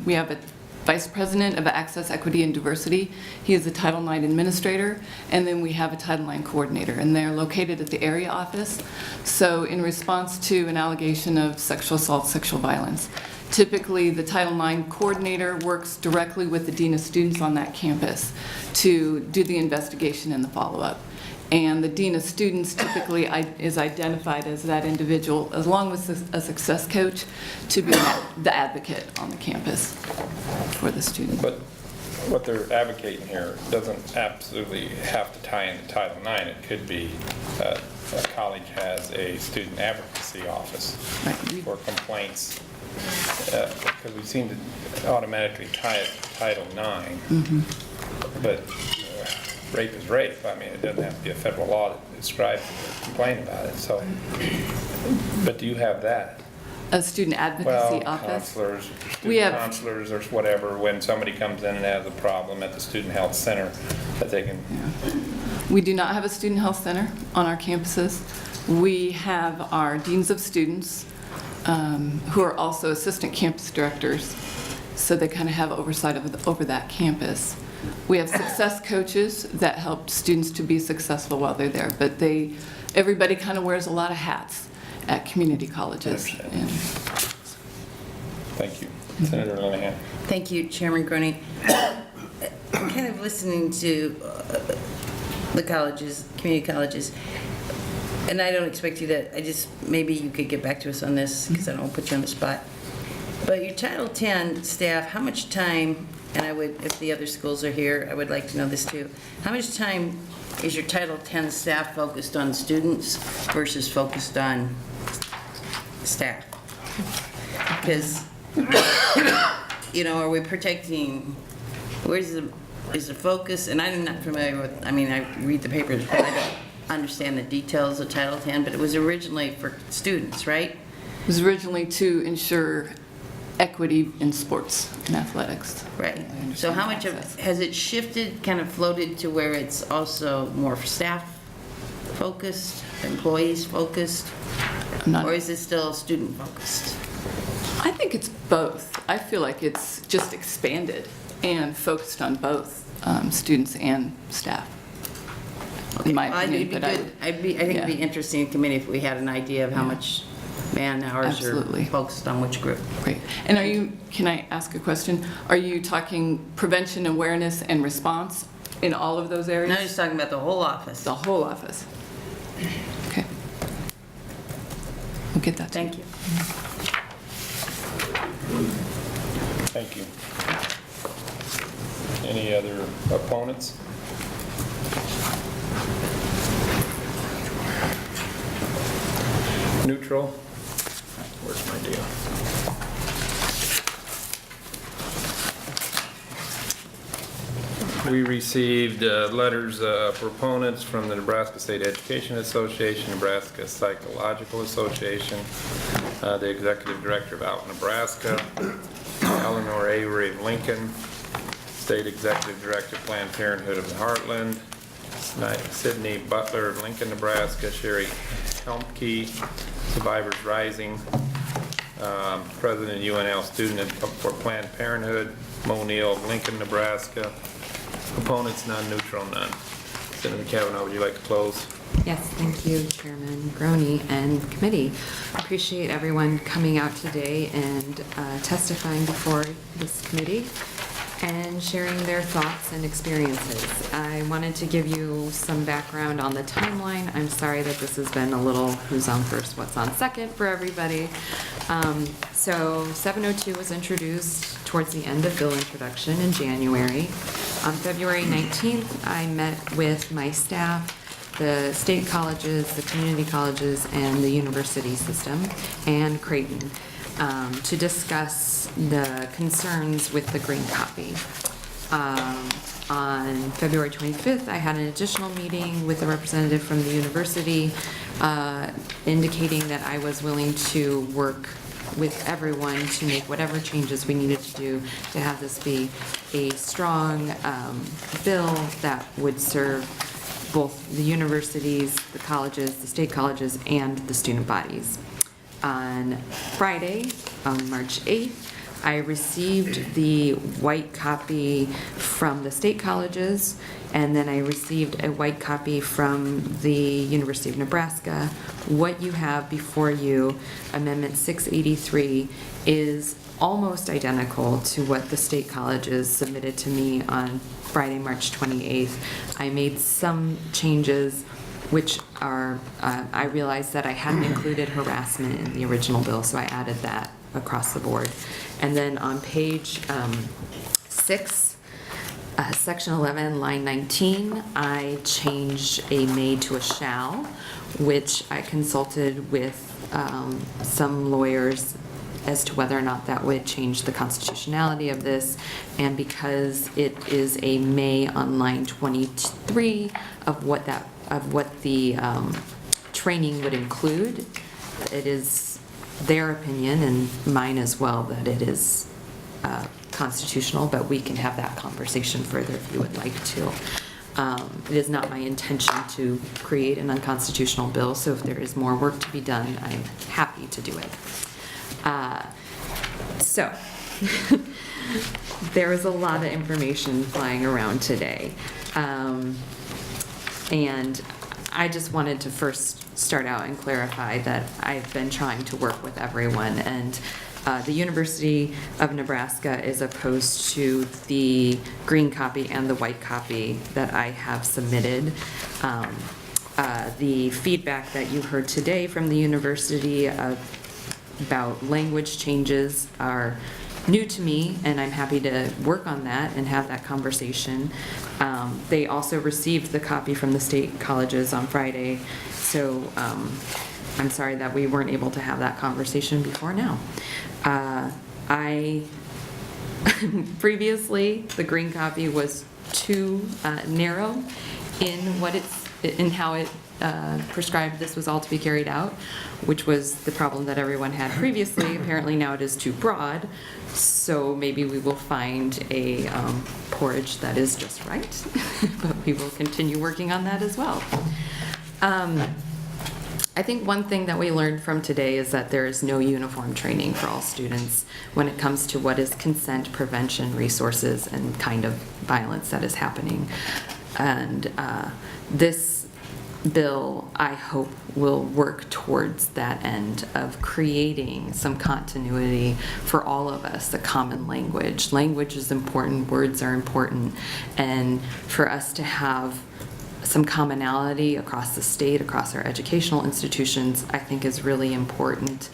we have a Vice President of Access, Equity, and Diversity. He is a Title IX administrator, and then we have a Title IX coordinator, and they're located at the area office. So in response to an allegation of sexual assault, sexual violence, Typically, the Title IX coordinator works directly with the dean of students on that campus to do the investigation and the follow-up. And the dean of students typically is identified as that individual, along with a success coach, to be the advocate on the campus for the student. But what they're advocating here doesn't absolutely have to tie into Title IX. It could be a college has a student advocacy office for complaints, because we seem to automatically tie it to Title IX. But rape is rape. I mean, it doesn't have to be a federal law that describes it or complain about it. So, but do you have that? A student advocacy office? Counselors, We have counselors or whatever, when somebody comes in and has a problem at the student health center, that they can... We do not have a student health center on our campuses. We have our deans of students, who are also assistant campus directors, so they kind of have oversight over that campus. We have success coaches that help students to be successful while they're there, but everybody kind of wears a lot of hats at community colleges. Thank you. Senator Linehan. Thank you, Chairman Groney. I'm kind of listening to the colleges, community colleges, and I don't expect you to, maybe you could get back to us on this, because I don't want to put you on the spot. But your Title X staff, how much time, and I would, if the other schools are here, I would like to know this too, how much time is your Title X staff focused on students versus focused on staff? Because, are we protecting, is the focus, and I'm not familiar with, I read the papers, but I don't understand the details of Title X, but it was originally for students, right? It was originally to ensure equity in sports and athletics. Right. So how much has it shifted, kind of floated to where it's also more staff focused, employees focused? Or is it still student focused? I think it's both. I feel like it's just expanded and focused on both students and staff. In my opinion, but I think it'd be interesting to me if we had an idea of how much man-hours are focused on which group. Great. And can I ask a question? Are you talking prevention, awareness, and response in all of those areas? No, I'm just talking about the whole office. The whole office. Okay. We'll get that. Thank you. Thank you. Any other opponents? Neutral? Where's my deal? We received letters of proponents from the Nebraska State Education Association, Nebraska Psychological Association, the Executive Director of Out Nebraska, Eleanor Avery of Lincoln, State Executive Director, Planned Parenthood of the Heartland, Sydney Butler of Lincoln, Nebraska, Sherry Helmke, Survivors Rising, President UNL Student for Planned Parenthood, Mo Neal of Lincoln, Nebraska. Opponents, none. Neutral, none. Senator Kavanaugh, would you like to close? Yes, thank you, Chairman Groney and committee. Appreciate everyone coming out today and testifying before this committee and sharing their thoughts and experiences. I wanted to give you some background on the timeline. I'm sorry that this has been a little who's on first, what's on second for everybody. So 702 was introduced towards the end of bill introduction in January. On February 19th, I met with my staff, the state colleges, the community colleges, and the university system, and Creighton, to discuss the concerns with the green copy. On February 25th, I had an additional meeting with a representative from the university indicating that I was willing to work with everyone to make whatever changes we needed to do to have this be a strong bill that would serve both the universities, the colleges, the state colleges, and the student bodies. On Friday, on March 8th, I received the white copy from the state colleges, and then I received a white copy from the University of Nebraska. What you have before you, Amendment 683, is almost identical to what the state colleges submitted to me on Friday, March 28th. I made some changes which are, I realized that I hadn't included harassment in the original bill, so I added that across the board. And then on page 6, section 11, line 19, I changed a may to a shall, which I consulted with some lawyers as to whether or not that would change the constitutionality of this. And because it is a may on line 23 of what the training would include, it is their opinion and mine as well that it is constitutional, but we can have that conversation further if you would like to. It is not my intention to create an unconstitutional bill, so if there is more work to be done, I'm happy to do it. So there was a lot of information flying around today. And I just wanted to first start out and clarify that I've been trying to work with everyone, and the University of Nebraska is opposed to the green copy and the white copy that I have submitted. The feedback that you heard today from the university about language changes are new to me, and I'm happy to work on that and have that conversation. They also received the copy from the state colleges on Friday, so I'm sorry that we weren't able to have that conversation before now. Previously, the green copy was too narrow in how it prescribed this was all to be carried out, which was the problem that everyone had previously. Apparently now it is too broad, so maybe we will find a porridge that is just right, but we will continue working on that as well. I think one thing that we learned from today is that there is no uniform training for all students when it comes to what is consent, prevention, resources, and kind of violence that is happening. And this bill, I hope, will work towards that end of creating some continuity for all of us, a common language. Language is important, words are important, and for us to have some commonality across the state, across our educational institutions, I think is really important.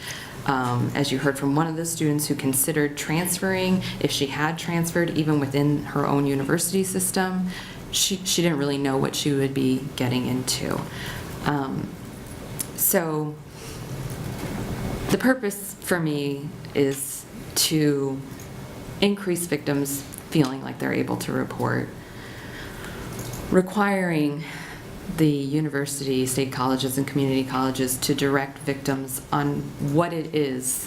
As you heard from one of the students who considered transferring, if she had transferred even within her own university system, she didn't really know what she would be getting into. So the purpose for me is to increase victims feeling like they're able to report, requiring the university, state colleges, and community colleges to direct victims on what it is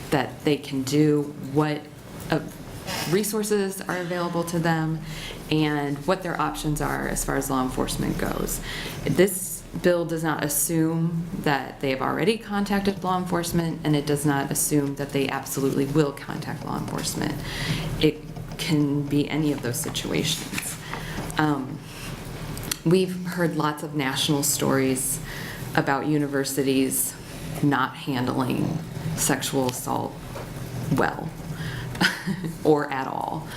that they can do, what resources are available to them, and what their options are as far as law enforcement goes. This bill does not assume that they have already contacted law enforcement, and it does not assume that they absolutely will contact law enforcement. It can be any of those situations. We've heard lots of national stories about universities not handling sexual assault well or at all.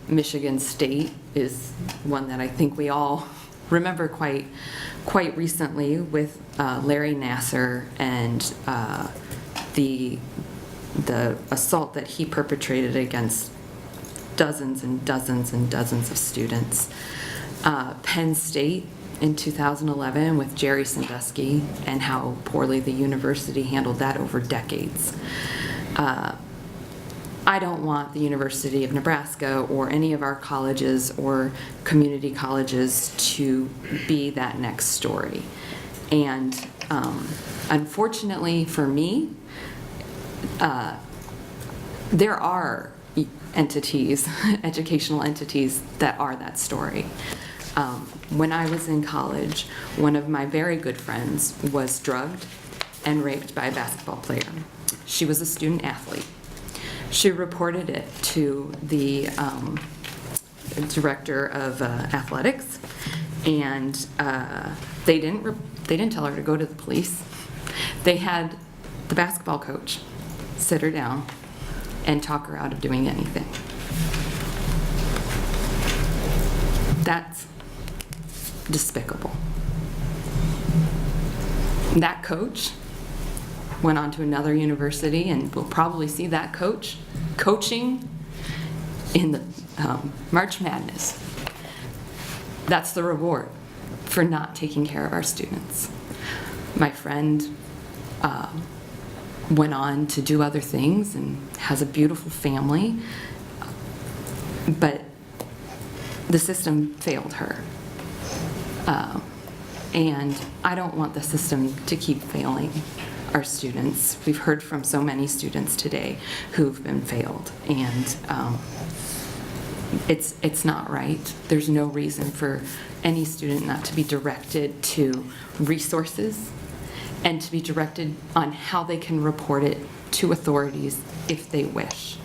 Michigan State is one that I think we all remember quite recently with Larry Nassar and the assault that he perpetrated against dozens and dozens and dozens of students. Penn State in 2011 with Jerry Sandusky and how poorly the university handled that over decades. I don't want the University of Nebraska or any of our colleges or community colleges to be that next story. And unfortunately for me, there are entities, educational entities, that are that story. When I was in college, one of my very good friends was drugged and raped by a basketball player. She was a student athlete. She reported it to the director of athletics, and they didn't tell her to go to the police. They had the basketball coach sit her down and talk her out of doing anything. That's despicable. That coach went on to another university, and we'll probably see that coach coaching in the March Madness. That's the reward for not taking care of our students. My friend went on to do other things and has a beautiful family, but the system failed her. And I don't want the system to keep failing our students. We've heard from so many students today who've been failed, and it's not right. There's no reason for any student not to be directed to resources and to be directed on how they can report it to authorities if they wish,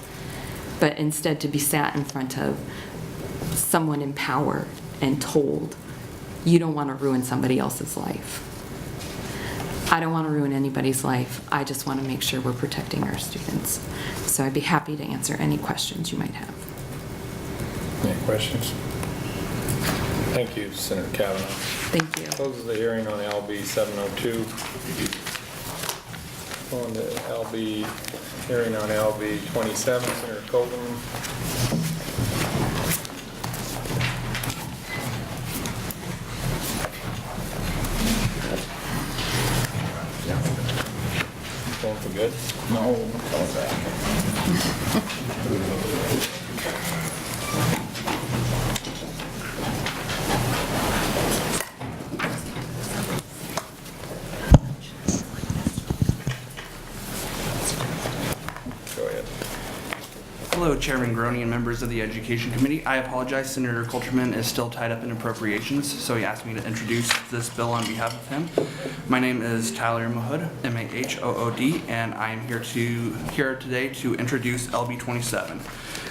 but instead to be sat in front of someone in power and told, you don't want to ruin somebody else's life. I don't want to ruin anybody's life. I just want to make sure we're protecting our students. So I'd be happy to answer any questions you might have. Any questions? Thank you, Senator Kavanaugh. Thank you. Closes the hearing on LB702. On to hearing on LB27, Senator Copeland. Going for good? No, coming back. Hello, Chairman Groney and members of the Education Committee. I apologize, Senator Coulterman is still tied up in appropriations, so he asked me to introduce this bill on behalf of him. My name is Tyler Mahood, M-A-H-O-O-D, and I am here today to introduce LB27.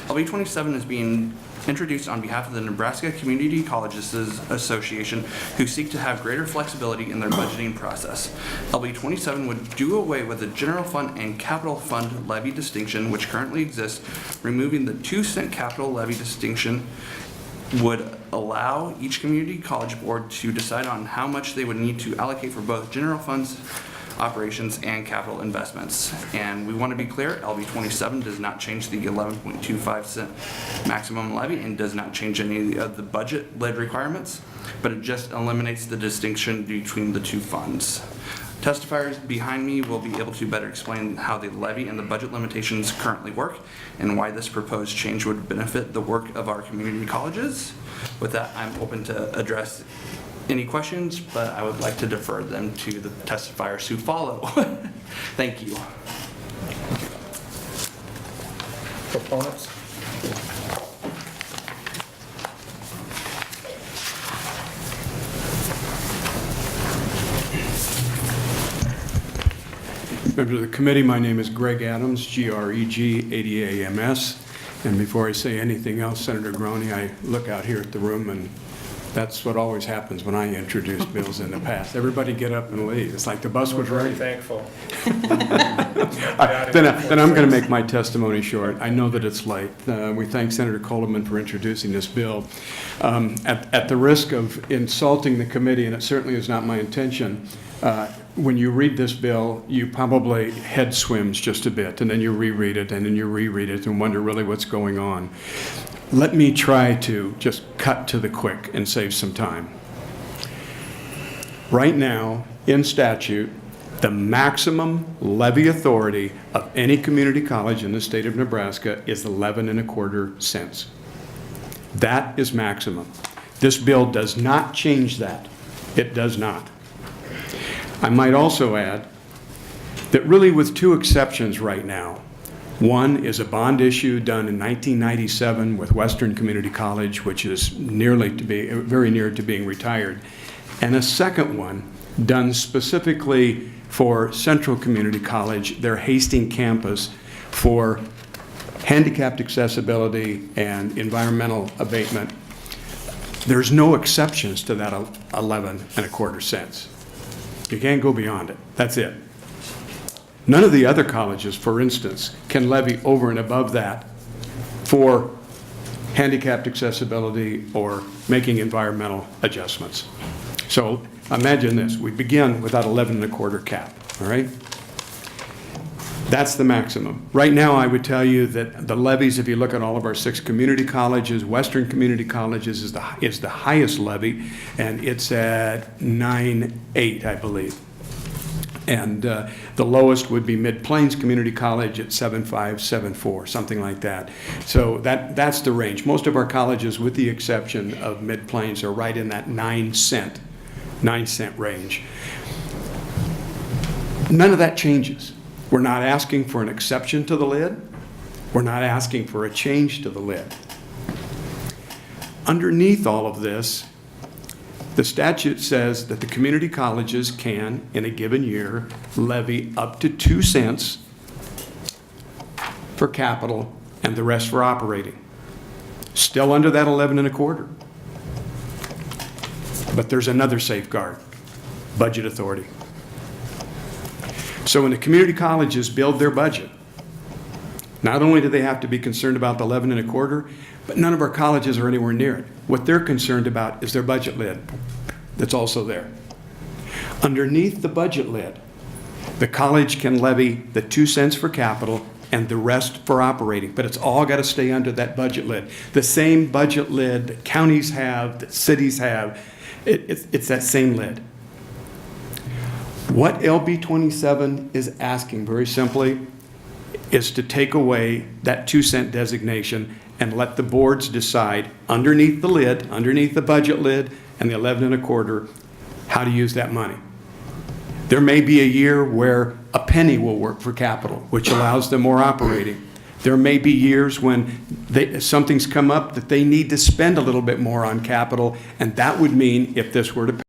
LB27 is being introduced on behalf of the Nebraska Community Colleges Association, who seek to have greater flexibility in their budgeting process. LB27 would do away with the general fund and capital fund levy distinction, which currently exists. Removing the 2-cent capital levy distinction would allow each community college board to decide on how much they would need to allocate for both general funds operations and capital investments. And we want to be clear, LB27 does not change the 11.25 cent maximum levy and does not change any of the budget lid requirements, but it just eliminates the distinction between the two funds. Testifiers behind me will be able to better explain how the levy and the budget limitations currently work and why this proposed change would benefit the work of our community colleges. With that, I'm open to address any questions, but I would like to defer them to the testifiers who follow. Thank you. Proponents? Members of the committee, my name is Greg Adams, G-R-E-G-A-D-A-M-S. And before I say anything else, Senator Groney, I look out here at the room, and that's what always happens when I introduce bills in the past. Everybody get up and leave. It's like the bus was ready. Very thankful. Then I'm going to make my testimony short. I know that it's late. We thank Senator Coleman for introducing this bill. At the risk of insulting the committee, and it certainly is not my intention, when you read this bill, you probably head swims just a bit, and then you reread it, and then you reread it, and wonder really what's going on. Let me try to just cut to the quick and save some time. Right now, in statute, the maximum levy authority of any community college in the state of Nebraska is 11.25 cents. That is maximum. This bill does not change that. It does not. I might also add that really with two exceptions right now. One is a bond issue done in 1997 with Western Community College, which is very near to being retired. And a second one done specifically for Central Community College, their Hastings campus, for handicapped accessibility and environmental abatement. There's no exceptions to that 11.25 cents. You can't go beyond it. That's it. None of the other colleges, for instance, can levy over and above that for handicapped accessibility or making environmental adjustments. So imagine this, we begin with that 11.25 cap, all right? That's the maximum. Right now, I would tell you that the levies, if you look at all of our 6 community colleges, Western Community Colleges is the highest levy, and it's at 9.8, I believe. And the lowest would be Mid-Plains Community College at 7.5, 7.4, something like that. So that's the range. Most of our colleges, with the exception of Mid-Plains, are right in that 9-cent range. None of that changes. We're not asking for an exception to the lid. We're not asking for a change to the lid. Underneath all of this, the statute says that the community colleges can, in a given year, levy up to 2 cents for capital and the rest for operating. Still under that 11.25. But there's another safeguard, budget authority. So when the community colleges build their budget, not only do they have to be concerned about the 11.25, but none of our colleges are anywhere near it. What they're concerned about is their budget lid that's also there. Underneath the budget lid, the college can levy the 2 cents for capital and the rest for operating, but it's all got to stay under that budget lid. The same budget lid that counties have, that cities have, it's that same lid. What LB27 is asking, very simply, is to take away that 2 cent designation and let the boards decide underneath the lid, underneath the budget lid and the 11.25, how to use that money. There may be a year where a penny will work for capital, which allows them more operating. There may be years when something's come up that they need to spend a little bit more on capital, and that would mean, if this were to